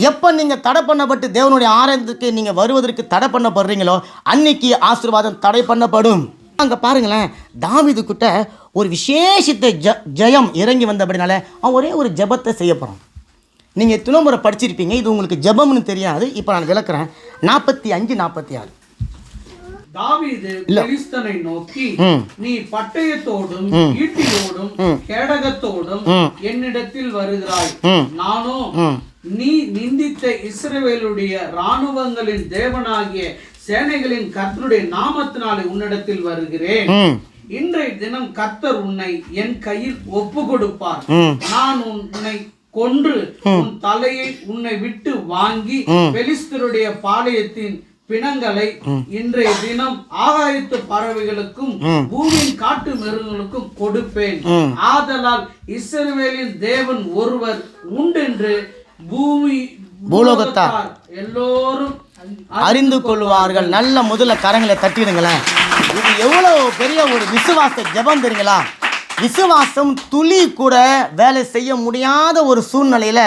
எப்போ நீங்கள் தடை பண்ணப்பட்டு தேவனுடைய ஆலயத்துக்கு நீங்கள் வருவதற்கு தடை பண்ணப்படுறீங்களோ அன்னைக்கு ஆசீர்வாதம் தடை பண்ணப்படும். அங்கே பாருங்களேன், தாவீதுக்கிட்ட ஒரு விசேஷித்த ஜெயம் இறங்கி வந்தபடினால அவன் ஒரே ஒரு ஜெபத்தை செய்ய போகிறான். நீங்கள் எத்தனை முறை படிச்சிருப்பீங்க, இது உங்களுக்கு ஜெபம்னு தெரியாது. இப்போ நான் விளக்குறேன். 45, 46. தாவீது பெலிஸ்தனை நோக்கி, நீ பட்டயத்தோடும் ஈட்டியோடும் கேடகத்தோடும் என்னிடத்தில் வருகிறாய், நானோ நீ நிந்தித்த இஸ்ரவேலுடைய இராணுவங்களின் தேவனாகிய சேனைகளின் கர்த்தருடைய நாமத்தினாலே உன்னிடத்தில் வருகிறேன். இன்றைய தினம் கர்த்தர் உன்னை என் கையில் ஒப்பு கொடுப்பார். நான் உன்னை கொன்று உன் தலையை உன்னை விட்டு வாங்கி பெலிஸ்தருடைய பாளையத்தின் பிணங்களை இன்றைய தினம் ஆகாயத்து பறவைகளுக்கும் பூமியின் காட்டு மிருகங்களுக்கும் கொடுப்பேன். ஆதலால் இஸ்ரவேலின் தேவன் ஒருவர் உண்டென்று பூலோகத்தார் எல்லோரும் அறிந்து கொள்வார்கள். நல்ல முதல்ல கரங்களை தட்டிடுங்களேன். இது எவ்வளவு பெரிய ஒரு விசுவாச ஜெபம் தெரியுங்களா? விசுவாசம் துளி கூட வேலை செய்ய முடியாத ஒரு சூழ்நிலையில்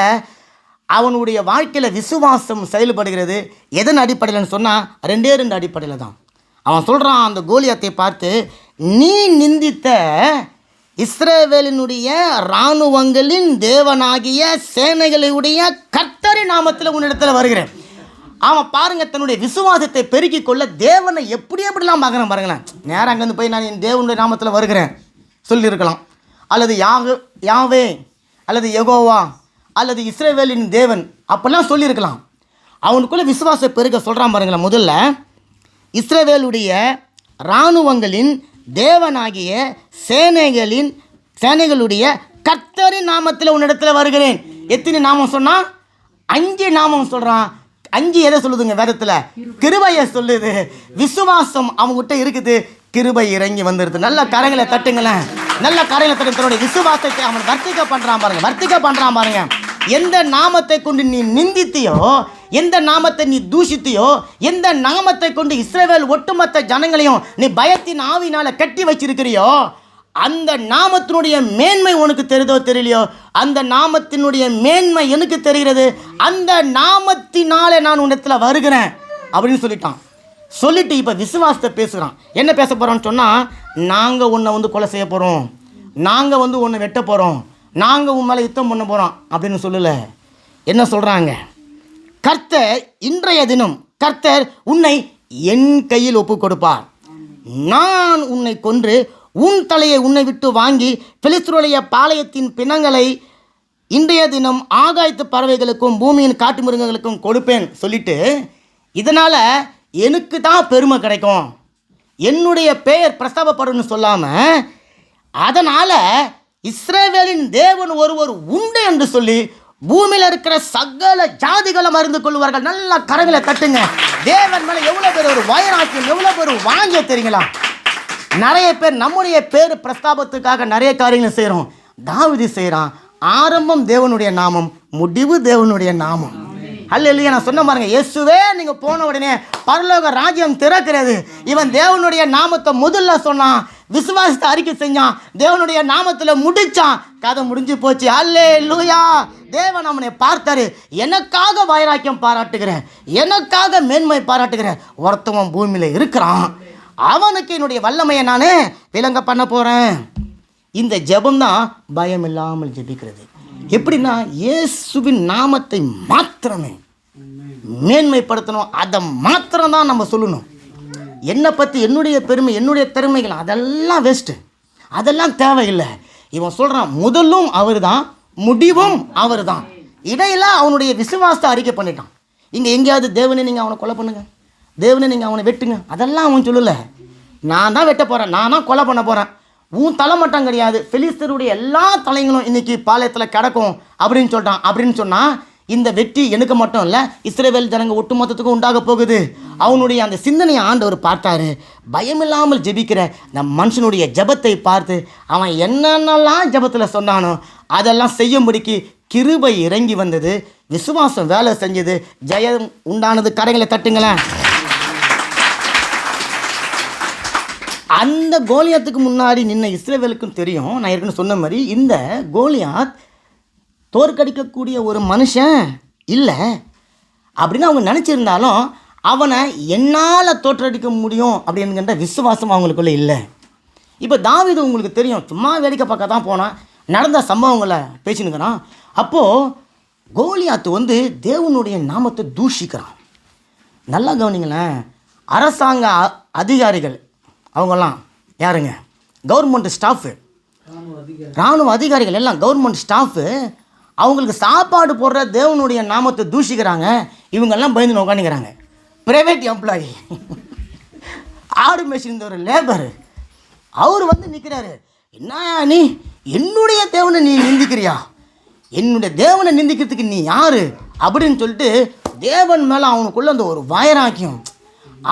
அவனுடைய வாழ்க்கையில் விசுவாசம் செயல்படுகிறது. எதன் அடிப்படையில்னு சொன்னால் 2 அடிப்படையில் தான். அவன் சொல்கிறான் அந்த கோலியாத்தை பார்த்து, நீ நிந்தித்த இஸ்ரவேலினுடைய இராணுவங்களின் தேவனாகிய சேனைகளுடைய கர்த்தரின் நாமத்தில் உன்னிடத்தில் வருகிறேன். அவன் பாருங்க, தன்னுடைய விசுவாசத்தை பெருக்கிக் கொள்ள தேவனை எப்படிலாம் பார்க்குறேன் பாருங்களேன். நேரம் அங்கேருந்து போய் நான் என் தேவனுடைய நாமத்தில் வருகிறேன் சொல்லியிருக்கலாம், அல்லது யாவே அல்லது யெகோவா அல்லது இஸ்ரவேலின் தேவன் அப்படிலாம் சொல்லியிருக்கலாம். அவனுக்குள்ளே விசுவாச பெருக்க சொல்கிறான் பாருங்களேன். முதல்ல இஸ்ரவேலுடைய இராணுவங்களின் தேவனாகிய சேனைகளுடைய கர்த்தரின் நாமத்தில் உன்னிடத்தில் வருகிறேன். எத்தனை நாமம் சொன்னால் 5 நாமம் சொல்கிறான். 5 எதை சொல்லுதுங்க வேதத்தில்? கிருபையை சொல்லுது. விசுவாசம் அவங்ககிட்ட இருக்குது, கிருபை இறங்கி வந்துடுது. நல்ல கரங்களை தட்டுங்களேன், நல்ல கரங்களை தட்டு. தன்னுடைய விசுவாசத்தை அவன் வர்த்திக்க பண்ணுறான் பாருங்க. எந்த நாமத்தை கொண்டு நீ நிந்தித்தியோ, எந்த நாமத்தை நீ தூஷித்தியோ, எந்த நாமத்தை கொண்டு இஸ்ரவேல் ஒட்டுமொத்த ஜனங்களையும் நீ பயத்தின் ஆவினால கட்டி வச்சிருக்கிறியோ, அந்த நாமத்தினுடைய மேன்மை உனக்கு தெரியுதோ தெரியலையோ, அந்த நாமத்தினுடைய மேன்மை எனக்கு தெரிகிறது. அந்த நாமத்தினாலே நான் உன்னிடத்தில் வருகிறேன் அப்படின்னு சொல்லிட்டு இப்போ விசுவாசத்தை பேசுகிறான். என்ன பேச போகிறோன்னு சொன்னால், நாங்கள் உன்னை கொலை செய்ய போகிறோம், நாங்கள் உன்னை வெட்ட போகிறோம், நாங்கள் உன் மேலே யுத்தம் பண்ண போகிறோம் அப்படின்னு சொல்லலை. என்ன சொல்கிறாங்க? கர்த்தர் இன்றைய தினம் கர்த்தர் உன்னை என் கையில் ஒப்பு கொடுப்பார். நான் உன்னை கொன்று உன் தலையை உன்னை விட்டு வாங்கி பெலிஸ்தருடைய பாளையத்தின் பிணங்களை இன்றைய தினம் ஆகாயத்து பறவைகளுக்கும் பூமியின் காட்டு மிருகங்களுக்கும் கொடுப்பேன் சொல்லிட்டு, இதனால் எனக்கு தான் பெருமை கிடைக்கும், என்னுடைய பெயர் பிரஸ்தாபப்படும்னு சொல்லாமல், அதனால் இஸ்ரவேலின் தேவன் ஒருவர் உண்டு என்று சொல்லி பூமியில் இருக்கிற சகல ஜாதிகளும் அறிந்து கொள்வார்கள். நல்ல கரங்களை தட்டுங்க. தேவன் மேலே எவ்வளோ பேர் ஒரு வைராக்கியம், எவ்வளோ பேர் வாங்கிய தெரியுங்களா? நிறைய பேர் நம்முடைய பேர் பிரஸ்தாபத்துக்காக நிறைய காரியங்களை செய்கிறோம். தாவீது செய்கிறான். ஆரம்பம் தேவனுடைய நாமம், முடிவு தேவனுடைய நாமம். அல்லேலூயா. நான் சொன்ன பாருங்க, இயேசுவே நீங்கள் போன உடனே பரலோக ராஜ்யம் திறக்கிறது. இவன் தேவனுடைய நாமத்தை முதல்ல சொன்னான், விசுவாசத்தை அறிக்கை செஞ்சான், தேவனுடைய நாமத்தில் முடிச்சான், கதை முடிஞ்சு போச்சு. அல்லேலூயா. தேவன் அவனை பார்த்தாரு. எனக்காக வைராக்கியம் பாராட்டுகிற, எனக்காக மேன்மை பாராட்டுகிற ஒருத்தவன் பூமியில் இருக்கிறான், அவனுக்கு என்னுடைய வல்லமையை நான் விளங்க பண்ண போகிறேன். இந்த ஜெபம் தான் பயம் இல்லாமல் ஜெபிக்கிறது. எப்படின்னா, இயேசுவின் நாமத்தை மாத்திரமே மேன்மைப்படுத்தணும், அதை மாத்திரம்தான் நம்ம சொல்லணும். என்னை பற்றி, என்னுடைய பெருமை, என்னுடைய திறமைகள் அதெல்லாம் வேஸ்ட்டு, அதெல்லாம் தேவையில்லை. இவன் சொல்கிறான், முதலும் அவர் தான், முடிவும் அவர் தான். இடையில அவனுடைய விசுவாசத்தை அறிக்கை பண்ணிட்டான். இங்கே எங்கேயாவது தேவனை நீங்கள் அவனை கொலை பண்ணுங்க, தேவனை நீங்கள் அவனை வெட்டுங்க, அதெல்லாம் அவன் சொல்லலை. நான் தான் வெட்ட போகிறேன், நான் தான் கொலை பண்ண போகிறேன். உன் தலை மட்டும் கிடையாது, பெலிஸ்தருடைய எல்லா தலைங்களும் இன்றைக்கி பாளையத்தில் கிடக்கும் அப்படின்னு சொல்லிட்டான். அப்படின்னு சொன்னால் இந்த வெற்றி எனக்கு மட்டும் இல்லை, இஸ்ரவேல் ஜனங்க ஒட்டுமொத்தத்துக்கும் உண்டாக போகுது. அவனுடைய அந்த சிந்தனையை ஆண்டவர் பார்த்தாரு. பயமில்லாமல் ஜெபிக்கிற இந்த மனுஷனுடைய ஜெபத்தை பார்த்து அவன் என்னென்னலாம் ஜெபத்தில் சொன்னானோ அதெல்லாம் செய்யும்படிக்கு கிருபை இறங்கி வந்தது. விசுவாசம் வேலை செஞ்சது, ஜெயம் உண்டானது. கரைகளை தட்டுங்களேன். அந்த கோலியாத்துக்கு முன்னாடி நின்ன இஸ்ரவேலுக்கும் தெரியும், நான் ஏற்கனவே சொன்ன மாதிரி இந்த கோலியாத் தோற்கடிக்கக்கூடிய ஒரு மனுஷன் இல்லை அப்படின்னு அவங்க நினச்சிருந்தாலும் அவனை என்னால் தோற்றடிக்க முடியும் அப்படிங்கிற விசுவாசம் அவங்களுக்குள்ளே இல்லை. இப்போ தாவீது உங்களுக்கு தெரியும், சும்மா வேடிக்கை பார்க்க தான் போனான், நடந்த சம்பவங்களை பேசினுக்கிறான். அப்போது கோலியாத்து வந்து தேவனுடைய நாமத்தை தூஷிக்கிறான். நல்லா கவனிங்களேன். அரசாங்க அதிகாரிகள் அவங்கெல்லாம் யாருங்க? கவர்மெண்ட் ஸ்டாஃபு, இராணுவ அதிகாரிகள் எல்லாம் கவர்மெண்ட் ஸ்டாஃபு. அவங்களுக்கு சாப்பாடு போடுற தேவனுடைய நாமத்தை தூஷிக்கிறாங்க. இவங்கெல்லாம் பயந்து உட்காந்துக்கிறாங்க. ப்ரைவேட் எம்ப்ளாயி, ஆடு மேய்ச்சிருந்த ஒரு லேபர், அவர் வந்து நிற்கிறாரு. என்ன நீ என்னுடைய தேவனை நீ நிந்திக்கிறியா? என்னுடைய தேவனை நிந்திக்கிறதுக்கு நீ யார் அப்படின்னு சொல்லிட்டு தேவன் மேலே அவனுக்குள்ள அந்த ஒரு வைராக்கியம்.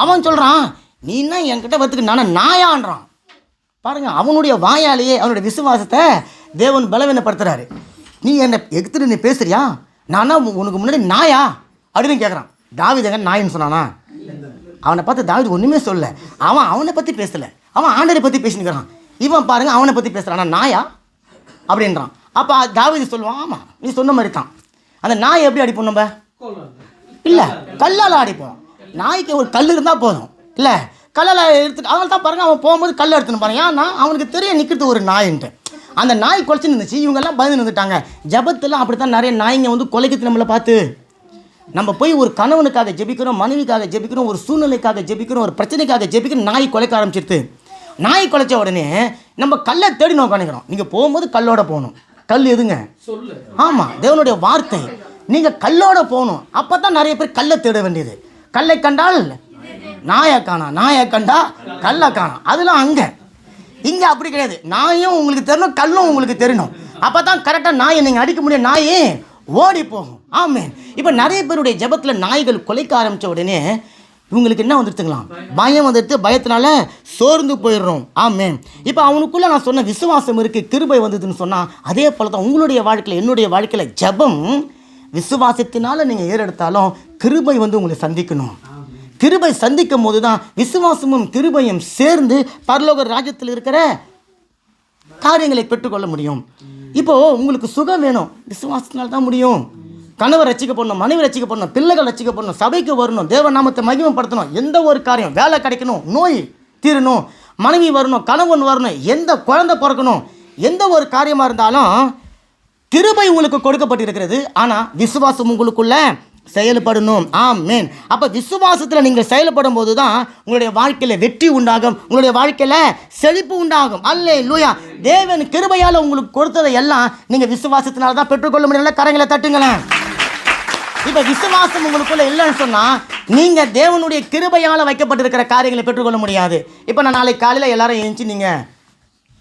அவன் சொல்கிறான், நீ என்ன என்கிட்ட வரத்துக்கு நானே நாயான்றான். பாருங்கள், அவனுடைய வாயாலேயே அவனுடைய விசுவாசத்தை தேவன் பலவீனப்படுத்துகிறாரு. நீ என்னை எதிர்த்து நீ பேசுறியா? நானா உனக்கு முன்னாடி நாயா அப்படின்னு கேட்குறான். தாவீதுங்க நாயின்னு சொன்னானா? அவனை பார்த்து தாவீது ஒன்றுமே சொல்ல. அவனை பற்றி பேசலை, அவன் ஆண்டரை பற்றி பேசினுக்கிறான். இவன் பாருங்கள் அவனை பற்றி பேசுகிறான், நாயா அப்படின்றான். அப்போ தாவீது சொல்லுவான், ஆமாம் நீ சொன்ன மாதிரி தான். அந்த நாயை எப்படி அடிப்போம் நம்ம? இல்லை, கல்லால் அடிப்போம். நாய்க்கு ஒரு கல் இருந்தால் போதும். இல்லை, கல்லால் எடுத்துட்டு அவன் தான் பாருங்கள், அவன் போகும்போது கல் எடுத்துன்னு பாருங்க. ஏன்னா அவனுக்கு தெரிய நிற்கிறது ஒரு நாயின்ட்டு. அந்த நாய் குலைச்சி நின்றுச்சு. இவங்கெல்லாம் பயந்து நின்றுட்டாங்க. ஜபத்தில் அப்படி தான் நிறைய நாய்ங்க வந்து கொலைக்குது நம்மளை பார்த்து. நம்ம போய் ஒரு கணவனுக்காக ஜெபிக்கிறோம், மனைவிக்காக ஜெபிக்கிறோம், ஒரு சூழ்நிலைக்காக ஜெபிக்கிறோம், ஒரு பிரச்சனைக்காக ஜெபிக்கிறோம், நாய் குலைக்க ஆரம்பிச்சிருது. நாய் குலைச்ச உடனே நம்ம கல்லை தேடி நோக்கானுக்கிறோம். நீங்கள் போகும்போது கல்லோட போகணும். கல் எதுங்க? சொல்லு. ஆமாம், தேவனுடைய வார்த்தை. நீங்கள் கல்லோட போகணும். அப்போ தான் நிறைய பேர் கல்லை தேட வேண்டியது. கல்லை கண்டால் நாயை காணா, நாயை கண்டா கல்லை காணா. அதெல்லாம் அங்கே. இங்கே அப்படி கிடையாது. நாயும் உங்களுக்கு தெரியணும், கல்லும் உங்களுக்கு தெரியணும். அப்போ தான் கரெக்டாக நாயை நீங்கள் அடிக்க முடியும், நாயே ஓடி போகும். ஆமேன். இப்போ நிறைய பேருடைய ஜெபத்தில் நாய்கள் கொலைக்க ஆரம்பித்த உடனே இவங்களுக்கு என்ன வந்துடுத்துங்களாம்? பயம் வந்துடுத்து. பயத்தினால சோர்ந்து போயிடுறோம். ஆமேன். இப்போ அவனுக்குள்ளே நான் சொன்ன விசுவாசம் இருக்குது, கிருபை வந்ததுன்னு சொன்னால், அதே போல் தான் உங்களுடைய வாழ்க்கையில், என்னுடைய வாழ்க்கையில் ஜெபம் விசுவாசத்தினால நீங்கள் ஏறெடுத்தாலும் கிருபை வந்து உங்களை சந்திக்கணும். கிருபை சந்திக்கும் போது தான் விசுவாசமும் கிருபையும் சேர்ந்து பரலோக ராஜ்யத்தில் இருக்கிற காரியங்களை பெற்றுக்கொள்ள முடியும். இப்போது உங்களுக்கு சுகம் வேணும், விசுவாசத்தினால தான் முடியும். கணவர் ரட்சிக்கப்படணும், மனைவி ரட்சிக்கப்படணும், பிள்ளைகள் ரட்சிக்கப்படணும், சபைக்கு வரணும், தேவ நாமத்தை மகிமைப்படுத்தணும், எந்த ஒரு காரியம், வேலை கிடைக்கணும், நோய் தீரணும், மனைவி வரணும், கணவன் வரணும், எந்த குழந்தை பிறக்கணும், எந்த ஒரு காரியமாக இருந்தாலும் கிருபை உங்களுக்கு கொடுக்கப்பட்டிருக்கிறது. ஆனால் விசுவாசம் உங்களுக்குள்ள செயல்படணும். ஆமேன். அப்போ விசுவாசத்தில் நீங்கள் செயல்படும் போது தான் உங்களுடைய வாழ்க்கையில் வெற்றி உண்டாகும், உங்களுடைய வாழ்க்கையில் செழிப்பு உண்டாகும். அல்லேலூயா. தேவன் கிருபையால் உங்களுக்கு கொடுத்ததை எல்லாம் நீங்கள் விசுவாசத்தினால தான் பெற்றுக்கொள்ள முடியல. கரங்களை தட்டுங்களேன். இப்போ விசுவாசம் உங்களுக்குள்ள இல்லைன்னு சொன்னால் நீங்கள் தேவனுடைய கிருபையால் வைக்கப்பட்டிருக்கிற காரியங்களை பெற்றுக்கொள்ள முடியாது. இப்போ நான் நாளைக்கு காலையில் எல்லாரும் எழுந்துச்சு நீங்கள்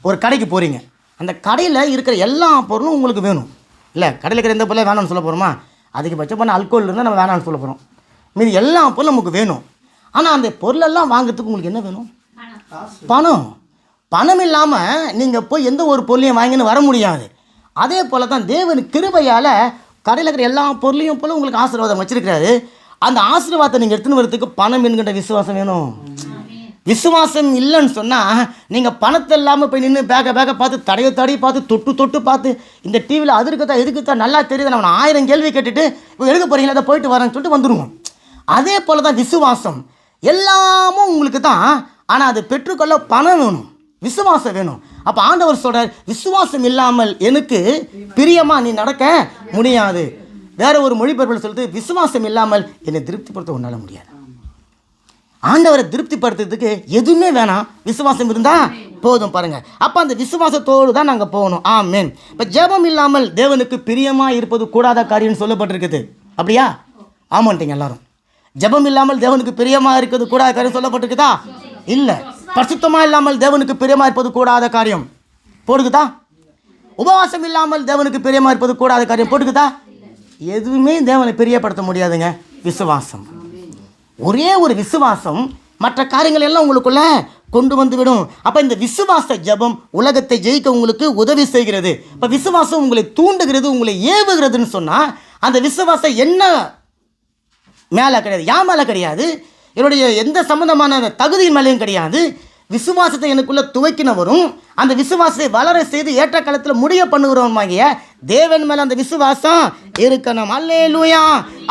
ஒரு கடைக்கு போகிறீங்க. அந்த கடையில் இருக்கிற எல்லா பொருளும் உங்களுக்கு வேணும். இல்லை, கடையில் இருக்கிற எந்த பொருளும் வேணாம்னு சொல்ல போகிறோமா? அதிகபட்சம் பண்ண அல்கோல் இருந்தால் நம்ம வேணாம்னு சொல்ல போகிறோம். மீது எல்லா பொருளும் நமக்கு வேணும். ஆனால் அந்த பொருளெல்லாம் வாங்கிறதுக்கு உங்களுக்கு என்ன வேணும்? பணம். பணம் இல்லாமல் நீங்கள் போய் எந்த ஒரு பொருளையும் வாங்கின்னு வர முடியாது. அதே போல் தான் தேவன் கிருபையால் கடையில் இருக்கிற எல்லா பொருளையும் போல உங்களுக்கு ஆசீர்வாதம் வச்சிருக்கிறாரு. அந்த ஆசீர்வாதத்தை நீங்கள் எடுத்துன்னு வரதுக்கு பணம் என்கின்ற விசுவாசம் வேணும். விசுவாசம் இல்லைன்னு சொன்னால் நீங்கள் பணத்தை இல்லாமல் போய் நின்று பேக்க பார்த்து தடை பார்த்து தொட்டு பார்த்து இந்த டிவியில் அது இருக்குதா எதுக்குதா நல்லா தெரியுது நம்ம 1000 கேள்வி கேட்டுட்டு இப்போ எடுக்க போகிறீங்களா, அதை போயிட்டு வரேன்னு சொல்லிட்டு வந்துடுவோம். அதே போல் தான் விசுவாசம். எல்லாமும் உங்களுக்கு தான், ஆனால் அதை பெற்றுக்கொள்ள பணம் வேணும், விசுவாசம் வேணும். அப்போ ஆண்டவர் சொல்கிறார், விசுவாசம் இல்லாமல் எனக்கு பிரியமாக நீ நடக்க முடியாது. வேற ஒரு மொழிபெயர்ப்பில் சொல்லிட்டு, விசுவாசம் இல்லாமல் என்னை திருப்திப்படுத்த உன்னால் முடியாது. ஆண்டவரை திருப்திப்படுத்துறதுக்கு எதுவுமே வேணாம், விசுவாசம் இருந்தால் போதும். பாருங்கள், அப்போ அந்த விசுவாசத்தோடு தான் நாங்கள் போகணும். ஆமேன். இப்போ ஜெபம் இல்லாமல் தேவனுக்கு பிரியமாக இருப்பது கூடாத காரியம்னு சொல்லப்பட்டிருக்குது. அப்படியா? ஆமான்ட்டீங்க எல்லாரும். ஜெபம் இல்லாமல் தேவனுக்கு பிரியமாக இருக்கிறது கூடாத காரியம் சொல்லப்பட்டிருக்குதா? இல்லை. பரிசுத்தமாக இல்லாமல் தேவனுக்கு பிரியமாக இருப்பது கூடாத காரியம் போட்டுக்குதா? உபவாசம் இல்லாமல் தேவனுக்கு பிரியமாக இருப்பது கூடாத காரியம் போட்டுக்குதா? எதுவுமே தேவனை பிரியப்படுத்த முடியாதுங்க. விசுவாசம், ஒரே ஒரு விசுவாசம் மற்ற காரியங்கள் எல்லாம் உங்களுக்குள்ள கொண்டு வந்து விடும். அப்போ இந்த விசுவாச ஜெபம் உலகத்தை ஜெயிக்க உங்களுக்கு உதவி செய்கிறது. இப்போ விசுவாசம் உங்களை தூண்டுகிறது, உங்களை ஏவுகிறதுன்னு சொன்னால் அந்த விசுவாசம் என்ன மேலே கிடையாது, யார் மேலே கிடையாது, என்னுடைய எந்த சம்பந்தமான தகுதியின் மேலேயும் கிடையாது. விசுவாசத்தை எனக்குள்ளே துவைக்கினவரும் அந்த விசுவாசத்தை வளர செய்து ஏற்ற காலத்தில் முடிய பண்ணுகிறவருமாகிய தேவன் மேலே அந்த விசுவாசம் இருக்கணும். அல்லேலூயா.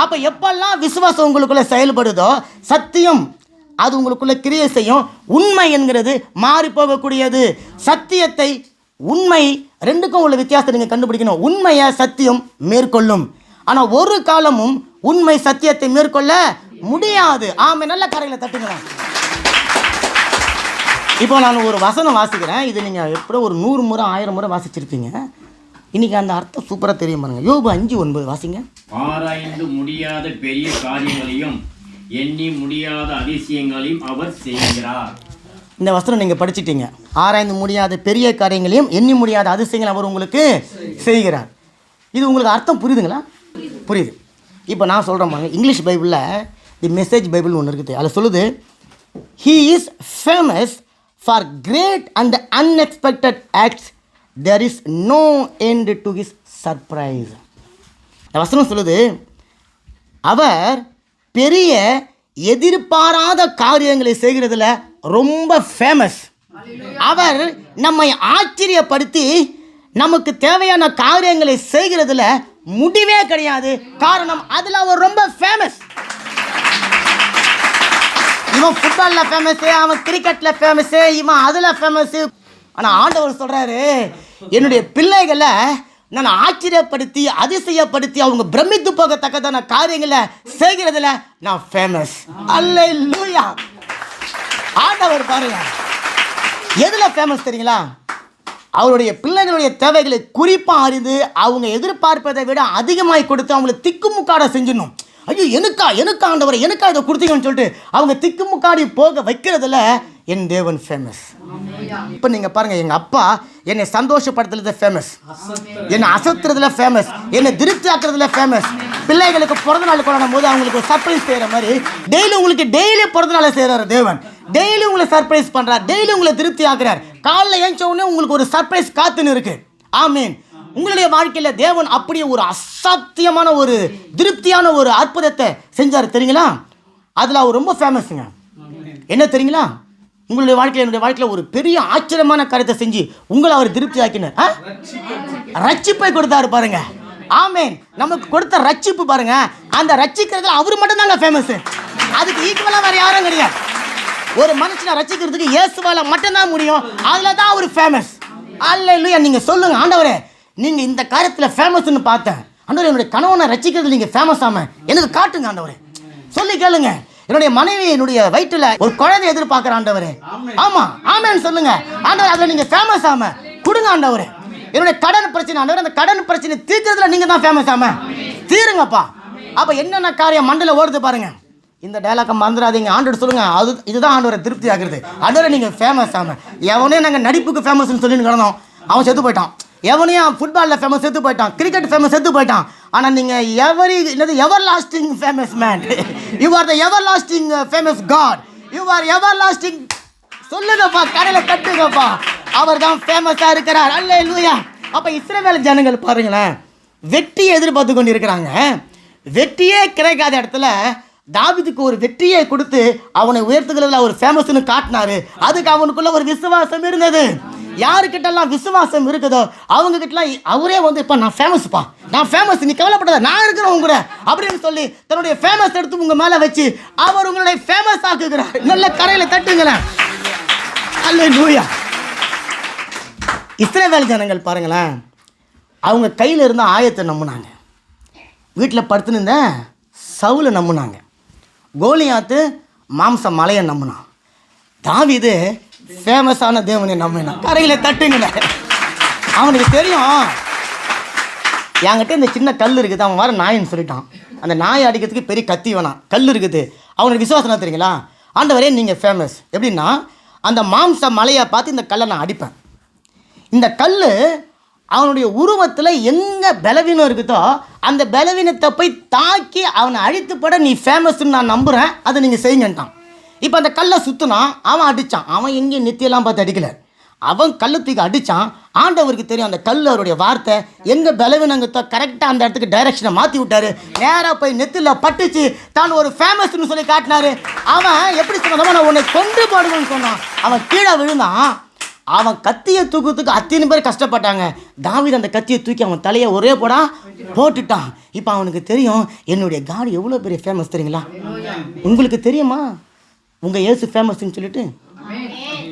அப்போ எப்பெல்லாம் விசுவாசம் உங்களுக்குள்ளே செயல்படுதோ சத்தியம் அது உங்களுக்குள்ளே கிரியை செய்யும். உண்மை என்கிறது மாறி போகக்கூடியது. சத்தியத்தை உண்மை ரெண்டுக்கும் உள்ள வித்தியாசத்தை நீங்கள் கண்டுபிடிக்கணும். உண்மையை சத்தியம் மேற்கொள்ளும். ஆனால் ஒரு காலமும் உண்மை சத்தியத்தை மேற்கொள்ள முடியாது. ஆமாம், நல்ல கரையில் தட்டுங்களேன். இப்போ நான் ஒரு வசனம் வாசிக்கிறேன். இது நீங்கள் எப்படியோ ஒரு 100 முறை 1000 முறை வாசிச்சிருப்பீங்க. இன்னைக்கு அந்த அர்த்தம் சூப்பராக தெரியும் பாருங்க. யோபு 5:9 வாசிங்க. ஆராய்ந்து முடியாத பெரிய காரியங்களையும் எண்ணி முடியாத அதிசயங்களையும் அவர் செய்கிறார். இந்த வசனம் நீங்கள் படிச்சிட்டீங்க. ஆராய்ந்து முடியாத பெரிய காரியங்களையும் எண்ணி முடியாத அதிசயங்களை அவர் உங்களுக்கு செய்கிறார். இது உங்களுக்கு அர்த்தம் புரியுதுங்களா? புரியுது. இப்போ நான் சொல்கிறேன் பாருங்க. இங்கிலீஷ் பைபிளில் தி மெசேஜ் பைபிள் ஒன்று இருக்குது. அதில் சொல்லுது, he is famous for great and unexpected acts. There is no end to his surprise. இந்த வசனம் சொல்லுது, அவர் பெரிய எதிர்பாராத காரியங்களை செய்கிறதுல ரொம்ப ஃபேமஸ். அவர் நம்மை ஆச்சரியப்படுத்தி நமக்கு தேவையான காரியங்களை செய்கிறதுல முடிவே கிடையாது. காரணம், அதில் அவர் ரொம்ப ஃபேமஸ். இவன் ஃபுட்பாலில் ஃபேமஸு, அவன் கிரிக்கெட்டில் ஃபேமஸு, இவன் அதில் ஃபேமஸு. ஆனால் ஆண்டவர் சொல்கிறாரு, என்னுடைய பிள்ளைகளை நான் ஆச்சரியப்படுத்தி அதிசயப்படுத்தி அவங்க பிரமித்து போகத்தக்கதான காரியங்களை செய்கிறதுல நான் ஃபேமஸ். அல்லேலூயா. ஆண்டவர் பாருங்க எதில் ஃபேமஸ் தெரியுங்களா? அவருடைய பிள்ளைகளுடைய தேவைகளை குறிப்பாக அறிந்து அவங்க எதிர்பார்ப்பதை விட அதிகமாகி கொடுத்து அவங்களை திக்குமுக்காட செஞ்சிடணும். ஐயோ எனக்கா ஆண்டவரை எனக்கா இதை கொடுத்தீங்கன்னு சொல்லிட்டு அவங்க திக்குமுக்காடி போக வைக்கிறதுல என் தேவன் ஃபேமஸ். இப்போ நீங்கள் பாருங்கள், எங்கள் அப்பா என்னை சந்தோஷப்படுத்துறதுல ஃபேமஸ், என்னை அசத்துறதுல ஃபேமஸ், என்னை திருப்தி ஆக்குறதுல ஃபேமஸ். பிள்ளைகளுக்கு பிறந்த நாள் கொண்டாடும் போது அவங்களுக்கு ஒரு சர்ப்ரைஸ் செய்கிற மாதிரி உங்களுக்கு டெய்லி பிறந்த நாளை செய்கிறார் தேவன். டெய்லி உங்களை சர்ப்ரைஸ் பண்ணுறார், டெய்லி உங்களை திருப்தி ஆக்குறார். காலையில் ஏஞ்ச உடனே உங்களுக்கு ஒரு சர்ப்ரைஸ் காத்துன்னு இருக்கு. ஆமீன். உங்களுடைய வாழ்க்கையில் தேவன் அப்படியே ஒரு அசாத்தியமான ஒரு திருப்தியான ஒரு அற்புதத்தை செஞ்சார் தெரியுங்களா? அதில் அவர் ரொம்ப ஃபேமஸுங்க. என்ன தெரியுங்களா? உங்களுடைய வாழ்க்கையில் என்னுடைய வாழ்க்கையில் ஒரு பெரிய ஆச்சரியமான காரியத்தை செஞ்சு உங்களை அவர் திருப்தி ஆக்கினார். ரட்சிப்பை கொடுத்தாரு பாருங்க. ஆமேன். நமக்கு கொடுத்த ரட்சிப்பு பாருங்க, அந்த ரட்சிக்கிறதுல அவர் மட்டும் தாங்க ஃபேமஸ். அதுக்கு ஈக்குவலாக வேறு யாரும் கிடையாது. ஒரு மனுஷனை ரட்சிக்கிறதுக்கு இயேசுவால மட்டும்தான் முடியும். அதில் தான் அவர் ஃபேமஸ். அல்லேலூயா. நீங்கள் சொல்லுங்கள், ஆண்டவரே நீங்கள் இந்த காரியத்தில் ஃபேமஸ்ன்னு பார்த்தேன். ஆண்டவரே என்னுடைய கணவனை ரட்சிக்கிறது நீங்கள் ஃபேமஸ் ஆமாம் எனக்கு காட்டுங்க ஆண்டவரே. சொல்லி கேளுங்க. என்னுடைய மனைவி என்னுடைய வயிற்றில் ஒரு குழந்தை எதிர்பார்க்குற ஆண்டவரே. ஆமாம் ஆமேன்னு சொல்லுங்க. ஆண்டவர் அதில் நீங்கள் ஃபேமஸ் ஆமாம் கொடுங்க ஆண்டவரே. என்னுடைய கடன் பிரச்சனை ஆண்டவர், அந்த கடன் பிரச்சனை தீர்க்கிறதுல நீங்கள் தான் ஃபேமஸ் ஆமாம் தீருங்கப்பா. அப்போ என்னென்ன காரியம் மண்டல ஓடுது பாருங்க. இந்த டைலாக்கை மறந்துடாதீங்க. ஆண்டவர் சொல்லுங்க, இதுதான் ஆண்டவரை திருப்தி ஆகுறது. ஆண்டவரை நீங்கள் ஃபேமஸ் ஆமாம். எவனே நாங்கள் நடிப்புக்கு ஃபேமஸ்ன்னு சொல்லிட்டு கிடந்தோம், அவன் செத்து போயிட்டான். எவனையும் ஃபுட்பாலில் ஃபேமஸ் செத்து போயிட்டான், கிரிக்கெட் ஃபேமஸ் செத்து போயிட்டான். ஆனால் நீங்கள் everlasting famous man. You are the everlasting famous god. You are everlasting. சொல்லுங்கப்பா, கடையில் கட்டுங்கப்பா. அவர் தான் ஃபேமஸாக இருக்கிறார். அல்லேலூயா. அப்போ இஸ்ரவேல் ஜனங்கள் பாருங்களேன், வெற்றியை எதிர்பார்த்து கொண்டு இருக்கிறாங்க. வெற்றியே கிடைக்காத இடத்துல தாவீதுக்கு ஒரு வெற்றியை கொடுத்து அவனை உயர்த்துகிறதுல அவர் ஃபேமஸ்ன்னு காட்டினாரு. அதுக்கு அவனுக்குள்ள ஒரு விசுவாசம் இருந்தது. யாருக்கிட்டலாம் விசுவாசம் இருக்குதோ அவங்க கிட்டலாம் அவரே இப்போ நான் ஃபேமஸ்ப்பா, நான் ஃபேமஸ், நீ கவலைப்படாத, நான் இருக்கிறேன் உங்க கூட அப்படின்னு சொல்லி தன்னுடைய ஃபேமஸ் எடுத்து உங்க மேலே வச்சு அவர் உங்களுடைய ஃபேமஸ் ஆக்குகிறார். நல்ல கரையில் தட்டுங்களேன். அல்லேலூயா. இஸ்ரவேல் ஜனங்கள் பாருங்களேன், அவங்க கையில் இருந்த ஆயத்தை நம்பினாங்க, வீட்டில் படுத்துன்னு இருந்த சவுலை நம்பினாங்க, கோலியாத்து மாம்ச மலையை நம்பினான், தாவீது ஃபேமஸான தேவனை நம்பினான். கரையில் தட்டுங்கள. அவனுக்கு தெரியும் என்கிட்ட இந்த சின்ன கல் இருக்குது, அவன் வர நாயின்னு சொல்லிட்டான். அந்த நாயை அடிக்கிறதுக்கு பெரிய கத்தி வேணாம், கல் இருக்குது. அவனுக்கு விசுவாசம் என்ன தெரியுங்களா? ஆண்டவரே நீங்கள் ஃபேமஸ். எப்படின்னா அந்த மாம்ச மலையை பார்த்து இந்த கல்லை நான் அடிப்பேன். இந்த கல் அவனுடைய உருவத்தில் எங்கே பலவீனம் இருக்குதோ அந்த பலவீனத்தை போய் தாக்கி அவனை அழித்துப்பட நீ ஃபேமஸ்ன்னு நான் நம்புகிறேன், அதை நீங்கள் செய்யுங்கன்ட்டான். இப்போ அந்த கல்லை சுற்றினா அவன் அடித்தான். அவன் எங்கேயும் நெத்தியெல்லாம் பார்த்து அடிக்கலை, அவன் கல்லை தூக்கி அடித்தான். ஆண்டவருக்கு தெரியும் அந்த கல் அவருடைய வார்த்தை எங்கே பலவீனங்கத்தோ கரெக்டாக அந்த இடத்துக்கு டைரெக்ஷனை மாற்றி விட்டார். நேராக போய் நெத்தியில் பட்டுச்சு, தான் ஒரு ஃபேமஸ்ன்னு சொல்லி காட்டினார். அவன் எப்படி சொன்னான், நான் உன்னை கொண்டு போடுவேன்னு சொன்னான். அவன் கீழே விழுந்தான். அவன் கத்தியை தூக்கிறதுக்கு அத்தனை பேர் கஷ்டப்பட்டாங்க. தாவீது அந்த கத்தியை தூக்கி அவன் தலையை ஒரே போட்டுட்டான். இப்போ அவனுக்கு தெரியும் என்னுடைய காட் எவ்வளோ பெரிய ஃபேமஸ் தெரியுங்களா? உங்களுக்கு தெரியுமா உங்கள் இயேசு ஃபேமஸ்ன்னு சொல்லிட்டு?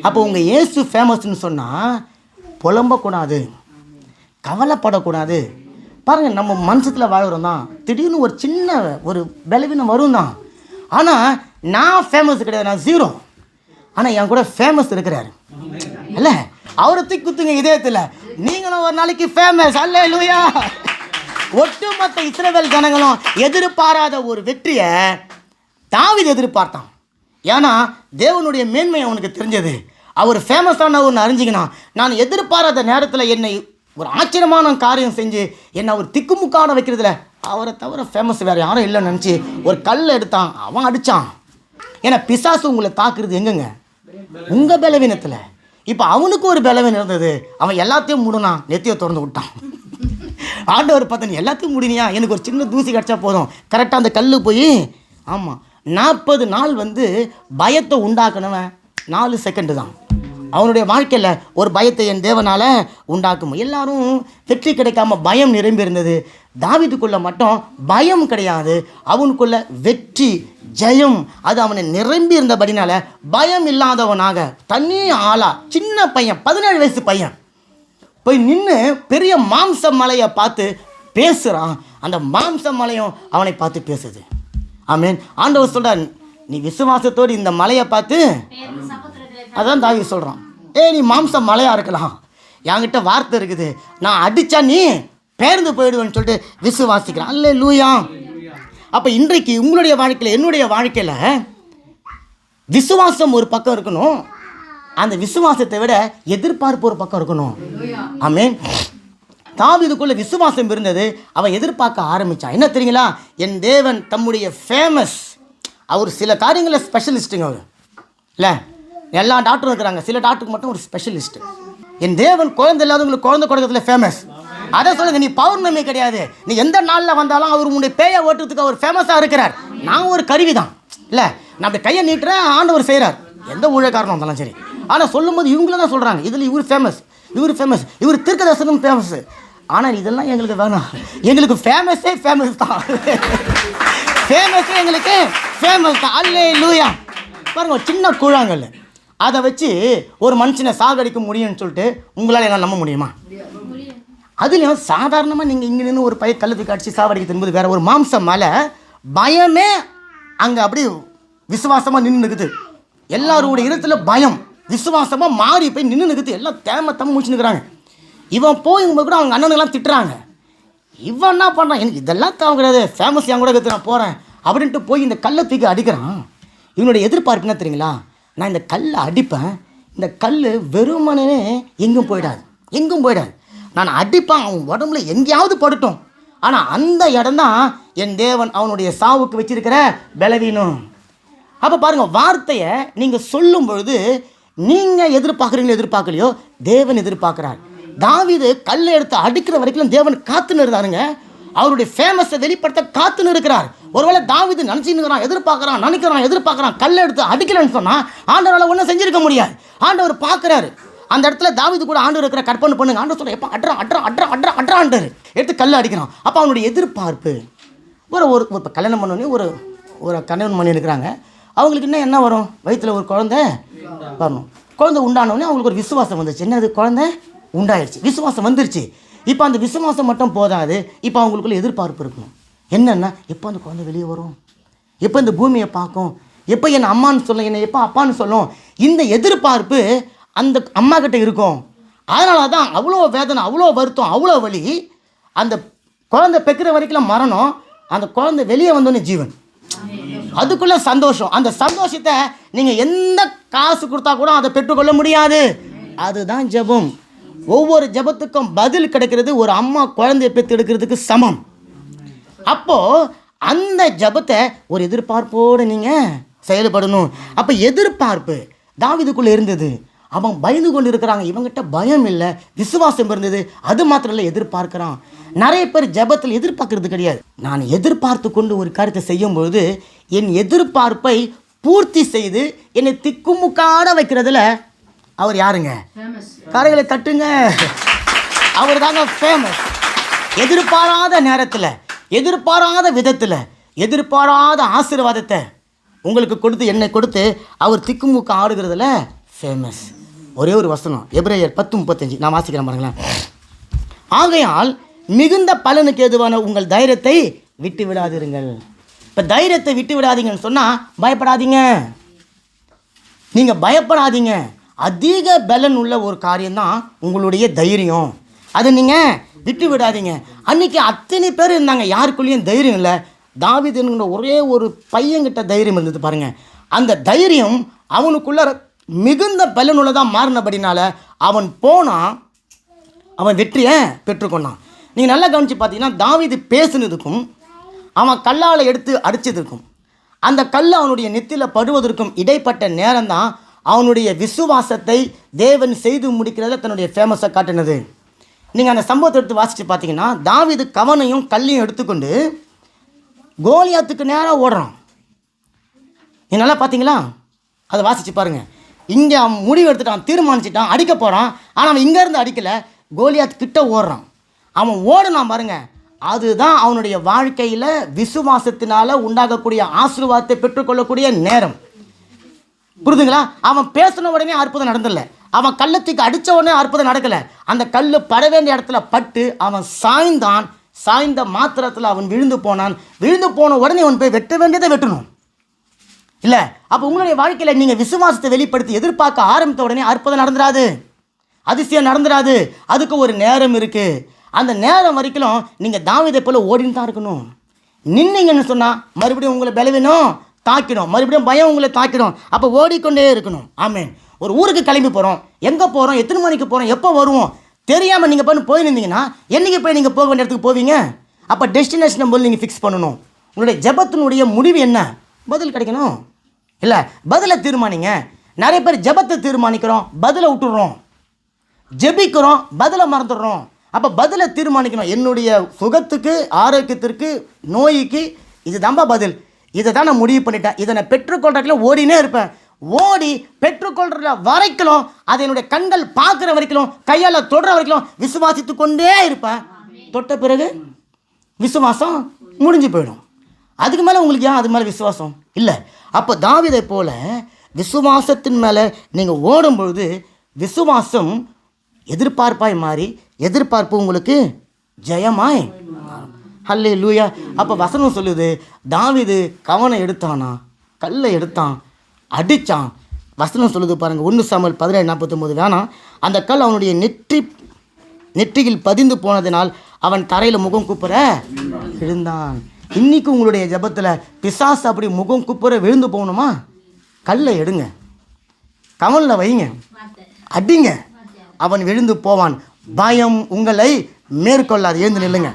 அப்போ உங்கள் இயேசு ஃபேமஸ்ன்னு சொன்னால் புலம்பக்கூடாது, கவலைப்படக்கூடாது, பாருங்கள், நம்ம மனசத்தில் வாழ்கிறோம் தான், திடீர்னு ஒரு சின்ன ஒரு பலவீனம் வரும் தான். ஆனால் நான் ஃபேமஸ் கிடையாது, நான் ஜீரோ. ஆனால் என் கூட ஃபேமஸ் இருக்கிறாரு அல்ல, அவரை தூக்கி குத்துங்க இதயத்தில், நீங்களும் ஒரு நாளைக்கு ஃபேமஸ். அல்லேலூயா. ஒட்டுமொத்த இஸ்ரவேல் ஜனங்களும் எதிர்பாராத ஒரு வெற்றியை தாவீது எதிர்பார்த்தான். ஏன்னா தேவனுடைய மேன்மை அவனுக்கு தெரிஞ்சது. அவர் ஃபேமஸான ஒன்று அறிஞ்சிக்கணும். நான் எதிர்பாராத நேரத்தில் என்னை ஒரு ஆச்சரியமான காரியம் செஞ்சு என்னை அவர் திக்குமுக்காட வைக்கிறதுல அவரை தவிர ஃபேமஸ் வேறு யாரும் இல்லைன்னு நினச்சி ஒரு கல் எடுத்தான், அவன் அடித்தான். ஏன்னா பிசாசு உங்களை தாக்குறது எங்கங்க? உங்கள் பலவீனத்தில். இப்போ அவனுக்கு ஒரு பலவீனம் இருந்தது, அவன் எல்லாத்தையும் மூடனான், நெத்தியை திறந்து விட்டான். ஆண்டவர் பார்த்தா, எல்லாத்தையும் முடினியா, எனக்கு ஒரு சின்ன தூசி கிடச்சா போதும். கரெக்டாக அந்த கல் போய், ஆமாம் 40 நாள் பயத்தை உண்டாக்கணுவன் 4 செகண்டு தான். அவனுடைய வாழ்க்கையில் ஒரு பயத்தை என் தேவனால் உண்டாக்கும். எல்லாரும் வெற்றி கிடைக்காம பயம் நிரம்பி இருந்தது. தாவீதுக்குள்ள மட்டும் பயம் கிடையாது, அவனுக்குள்ள வெற்றி ஜெயம் அது அவனை நிரம்பி இருந்தபடினால பயம் இல்லாதவனாக தனி ஆளா சின்ன பையன் 17 வயசு பையன் போய் நின்று பெரிய மாம்ச மலையை பார்த்து பேசுகிறான். அந்த மாம்ச மலையும் அவனை பார்த்து பேசுது. ஆமேன். ஆண்டவர் சொல்கிறார், நீ விசுவாசத்தோடு இந்த மலையை பார்த்து, அதான் தாவீது சொல்கிறான், நீ மாம்ச மலையாக இருக்கலாம், என்கிட்ட வார்த்தை இருக்குது, நான் அடித்தா நீ பேர்ந்து போயிடுவேன்னு சொல்லிட்டு விசுவாசிக்கிறான். அல்லேலூயா. அப்போ இன்றைக்கு உங்களுடைய வாழ்க்கையில், என்னுடைய வாழ்க்கையில் விசுவாசம் ஒரு பக்கம் இருக்கணும், அந்த விசுவாசத்தை விட எதிர்பார்ப்பு ஒரு பக்கம் இருக்கணும். ஆமேன். தாவீதுக்குள்ள விசுவாசம் இருந்தது, அவன் எதிர்பார்க்க ஆரம்பித்தான். என்ன தெரியுங்களா? என் தேவன் தம்முடைய ஃபேமஸ், அவர் சில காரியங்களில் ஸ்பெஷலிஸ்ட்டுங்க. அவர் இல்லை, எல்லா டாக்டரும் இருக்கிறாங்க, சில டாக்டருக்கு மட்டும் ஒரு ஸ்பெஷலிஸ்ட்டு. என் தேவன் குழந்தை இல்லாதவங்களுக்கு குழந்தை கொடுக்கறதுல ஃபேமஸ். அதை சொல்லுங்க, நீ பௌர்ணமி கிடையாது, நீ எந்த நாளில் வந்தாலும் அவர் உன்னுடைய பேயை ஓட்டுறதுக்கு அவர் ஃபேமஸாக இருக்கிறார். நான் ஒரு கருவி தான் இல்லை, நான் அப்படி கையை நீட்டுறேன், ஆண்டவர் செய்கிறார், எந்த ஊழியக்காரனும் இருந்தாலும் சரி. ஆனால் சொல்லும்போது இவங்கள தான் சொல்கிறாங்க, இதில் இவர் ஃபேமஸ், இவர் ஃபேமஸ், இவர் தீர்க்கதரிசனம் ஃபேமஸ். ஆனால் இதெல்லாம் எங்களுக்கு வேணாம், எங்களுக்கு ஃபேமஸே ஃபேமஸ் தான், ஃபேமஸே எங்களுக்கு ஃபேமஸ் தான். அல்லேலூயா. பாருங்க, ஒரு சின்ன கூழாங்கல், அதை வச்சு ஒரு மனுஷனை சாகடிக்க முடியும்னு சொல்லிட்டு உங்களால் என்ன நம்ப முடியுமா? அதுலேயும் சாதாரணமாக நீங்கள் இங்கே நின்று ஒரு பைய கல்லுக்கு அடிச்சு சாவடிக்க திரும்புது வேறு ஒரு மாம்சம் மேலே பயமே அங்கே அப்படி விசுவாசமாக நின்று நிற்குது. எல்லாருடைய இடத்துல பயம் விசுவாசமாக மாறி போய் நின்று நிற்குது. எல்லாம் தேம முடிச்சுன்னுக்குறாங்க. இவன் போய் இவங்க கூட அவங்க அண்ணனுங்கெல்லாம் திட்டுறாங்க. இவன் என்ன பண்ணுறான், எனக்கு இதெல்லாம் தேவை கிடையாது, ஃபேமஸ் என் கூட கற்று நான் போகிறேன் அப்படின்ட்டு போய் இந்த கல்லை தூக்கி அடிக்கிறான். இவனுடைய எதிர்பார்ப்பு என்ன தெரியுங்களா? நான் இந்த கல்லை அடிப்பேன், இந்த கல் வெறுமனே எங்கும் போயிடாது, எங்கும் போயிடாது, நான் அடிப்பேன், அவன் உடம்புல எங்கேயாவது படட்டும். ஆனால் அந்த இடம்தான் என் தேவன் அவனுடைய சாவுக்கு வச்சிருக்கிற பலவீனம். அப்போ பாருங்கள், வார்த்தையை நீங்கள் சொல்லும் பொழுது நீங்கள் எதிர்பார்க்குறீங்களோ எதிர்பார்க்கலையோ தேவன் எதிர்பார்க்குறார். தாவீது கல்லை எடுத்து அடிக்கிற வரைக்கும் தேவன் காத்துன்னு இருந்தாருங்க. அவருடைய ஃபேமஸை வெளிப்படுத்த காத்துன்னு இருக்கிறார். ஒருவேளை தாவீது நினச்சின்னுக்கிறான், எதிர்பார்க்குறான், கல்லை எடுத்து அடிக்கலன்னு சொன்னால் ஆண்டவரால் ஒன்றும் செஞ்சிருக்க முடியாது. ஆண்டவர் பார்க்குறாரு. அந்த இடத்துல தாவீது கூட ஆண்டவர் இருக்கிற கற்பனை பண்ணுங்க. ஆண்டவர் சொல்ல, எப்போ அட்ரான்ட்டார் எடுத்து கல்லை அடிக்கிறான். அப்போ அவனுடைய எதிர்பார்ப்பு ஒரு இப்போ கல்யாணம் பண்ணோன்னே ஒரு கல்யாணம் பண்ணி இருக்கிறாங்க. அவங்களுக்கு இன்னும் என்ன வரும், வயிற்றில் ஒரு குழந்தை வரணும். குழந்தை உண்டானோடனே அவங்களுக்கு ஒரு விசுவாசம் வந்துச்சு. என்னது, குழந்தை உண்டாயிடுச்சு, விசுவாசம் வந்துருச்சு. இப்போ அந்த விசுவாசம் மட்டும் போதாது, இப்போ அவங்களுக்குள்ள எதிர்பார்ப்பு இருக்கணும். என்னென்னா, எப்போ அந்த குழந்தை வெளியே வரும், எப்போ இந்த பூமியை பார்க்கும், எப்போ என்னை அம்மான்னு சொல்லும், என்னை எப்போ அப்பான்னு சொல்லும். இந்த எதிர்பார்ப்பு அந்த அம்மா கிட்ட இருக்கும். அதனால தான் அவ்வளோ வேதனை, அவ்வளோ வருத்தம், அவ்வளோ வலி. அந்த குழந்தை பெக்கிற வரைக்கும் மரணம், அந்த குழந்தை வெளியே வந்தோடனே ஜீவன், அதுக்குள்ள சந்தோஷம். அந்த சந்தோஷத்தை நீங்கள் எந்த காசு கொடுத்தா கூட அதை பெற்றுக்கொள்ள முடியாது. அதுதான் ஜெபம். ஒவ்வொரு ஜெபத்துக்கும் பதில் கிடைக்கிறது ஒரு அம்மா குழந்தையை பெற்று எடுக்கிறதுக்கு சமம். அப்போது அந்த ஜெபத்தை ஒரு எதிர்பார்ப்போடு நீங்கள் செயல்படணும். அப்போ எதிர்பார்ப்பு தாவீதுக்குள்ளே இருந்தது. அவன் பயந்து கொண்டு இருக்கிறாங்க, இவங்கிட்ட பயம் இல்லை, விசுவாசம் இருந்தது. அது மாத்திரம் இல்லை, எதிர்பார்க்குறான். நிறைய பேர் ஜெபத்தில் எதிர்பார்க்கறது கிடையாது. நான் எதிர்பார்த்து கொண்டு ஒரு காரியத்தை செய்யும்பொழுது என் எதிர்பார்ப்பை பூர்த்தி செய்து என்னை திக்குமுக்காட வைக்கிறதுல அவர் யாருங்க? கரைகளை தட்டுங்க, அவர் தாங்க ஃபேமஸ். எதிர்பாராத நேரத்தில், எதிர்பாராத விதத்தில், எதிர்பாராத ஆசீர்வாதத்தை உங்களுக்கு கொடுத்து, என்னை கொடுத்து அவர் திக்குமுக்க ஆடுகிறதுல ஃபேமஸ். ஒரே ஒரு வசனம், எபிரேயர் 10:35 நான் வாசிக்கிறேன் பாருங்களேன். ஆகையால் மிகுந்த பலனுக்கு ஏதுவான உங்கள் தைரியத்தை விட்டு விடாதிருங்கள். இப்போ தைரியத்தை விட்டு விடாதீங்கன்னு சொன்னால் பயப்படாதீங்க. நீங்கள் பயப்படாதீங்க. அதிக பலன் உள்ள ஒரு காரியம்தான் உங்களுடைய தைரியம். அதை நீங்கள் விட்டு விடாதீங்க. அன்றைக்கி அத்தனை பேர் இருந்தாங்க, யாருக்குள்ளேயும் தைரியம் இல்லை. தாவீதுங்கிற ஒரே ஒரு பையன்கிட்ட தைரியம் இருந்தது பாருங்கள். அந்த தைரியம் அவனுக்குள்ள மிகுந்த பலனுள்ளதாக மாறினபடினால அவன் போனான், அவன் வெற்றியை பெற்றுக்கொண்டான். நீங்கள் நல்லா கவனித்து பார்த்தீங்கன்னா தாவீது பேசுனதுக்கும் அவன் கல்லால் எடுத்து அடித்ததுக்கும் அந்த கல் அவனுடைய நெத்தியில் படுவதற்கும் இடைப்பட்ட நேரம்தான் அவனுடைய விசுவாசத்தை தேவன் செய்து முடிக்கிறத தன்னுடைய ஃபேமஸை காட்டினது. நீங்கள் அந்த சம்பவத்தை எடுத்து வாசித்து பார்த்தீங்கன்னா தாவீது கவனையும் கல்லையும் எடுத்துக்கொண்டு கோலியாத்துக்கு நேராக ஓடுறான். நீ நல்லா பார்த்தீங்களா? அதை வாசித்து பாருங்கள். இங்கே அவன் முடிவு எடுத்துட்டான், தீர்மானிச்சிட்டான், அடிக்க போகிறான். ஆனால் அவன் இங்கேருந்து அடிக்கலை, கோலியாத் கிட்ட ஓடுறான். அவன் ஓடுனான் பாருங்க. அதுதான் அவனுடைய வாழ்க்கையில் விசுவாசத்தினால் உண்டாகக்கூடிய ஆசீர்வாதத்தை பெற்றுக்கொள்ளக்கூடிய நேரம். புரிதுங்களா? அவன் பேசின உடனே அற்புதம் நடந்தில்ல, அவன் கள்ளத்துக்கு அடித்த உடனே அற்புதம் நடக்கலை. அந்த கல் பட வேண்டிய இடத்துல பட்டு அவன் சாய்ந்தான். சாய்ந்த மாத்திரத்தில் அவன் விழுந்து போனான். விழுந்து போன உடனே அவன் போய் வெட்ட வேண்டியதை வெட்டணும் இல்லை? அப்போ உங்களுடைய வாழ்க்கையில் நீங்கள் விசுவாசத்தை வெளிப்படுத்தி எதிர்பார்க்க ஆரம்பித்த உடனே அற்புதம் நடந்துடாது, அதிசயம் நடந்துடாது. அதுக்கு ஒரு நேரம் இருக்குது. அந்த நேரம் வரைக்கும் நீங்கள் தாவீதை போல ஓடின்னு தான் இருக்கணும். நின்னீங்கன்னு சொன்னால் மறுபடியும் உங்களை பலவீனம் தாக்கிடும், மறுபடியும் பயம் உங்களை தாக்கிடும். அப்போ ஓடிக்கொண்டே இருக்கணும். ஆமேன். ஒரு ஊருக்கு கிளம்பி போகிறோம், எங்கே போகிறோம், எத்தனை மணிக்கு போகிறோம், எப்போ வருவோம் தெரியாமல் நீங்கள் பண்ணி போயிருந்தீங்கன்னா என்றைக்கு போய் நீங்கள் போக வேண்டிய இடத்துக்கு போவீங்க? அப்போ டெஸ்டினேஷனை போல் நீங்கள் ஃபிக்ஸ் பண்ணணும். உங்களுடைய ஜெபத்தினுடைய முடிவு என்ன? பதில் கிடைக்கணும் இல்லை? பதிலை தீர்மானிங்க. நிறைய பேர் ஜெபத்தை தீர்மானிக்கிறோம், பதிலை விட்டுடுறோம். ஜெபிக்கிறோம், பதிலை மறந்துடுறோம். அப்போ பதிலை தீர்மானிக்கணும். என்னுடைய சுகத்துக்கு, ஆரோக்கியத்திற்கு, நோய்க்கு இது தான்பா பதில். இதை தான் நான் முடிவு பண்ணிட்டேன். இதை நான் பெற்றுக்கொள்றதுல ஓடினே இருப்பேன். ஓடி பெற்றுக்கொள்கிற வரைக்கும், அதை என்னுடைய கண்கள் பார்க்குற வரைக்கும், கையால் தொடுற வரைக்கும் விசுவாசித்து கொண்டே இருப்பேன். தொட்ட பிறகு விசுவாசம் முடிஞ்சு போயிடும். அதுக்கு மேலே உங்களுக்கு ஏன் அது மேலே விசுவாசம் இல்லை? அப்போ தாவீதை போல விசுவாசத்தின் மேலே நீங்கள் ஓடும்பொழுது விசுவாசம் எதிர்பார்ப்பாய் மாறி எதிர்பார்ப்பு உங்களுக்கு ஜெயமாய். ஹல்லேலூயா. அப்போ வசனம் சொல்லுது, தாவீது கவனை எடுத்தானா, கல்லை எடுத்தான், அடித்தான். வசனம் சொல்லுது பாருங்கள், 1 சாமுவேல் 17:49. வேணாம், அந்த கல் அவனுடைய நெற்றியில் பதிந்து போனதினால் அவன் தரையில் முகம் குப்புற விழுந்தான். இன்னைக்கு உங்களுடைய ஜெபத்தில் பிசாசு அப்படி முகம் குப்புற விழுந்து போகணுமா? கல்லை எடுங்க, கவனில் வைங்க, அடிங்க, அவன் விழுந்து போவான். பயம் உங்களை மேற்கொள்ளாது. எழுந்து நில்லுங்க.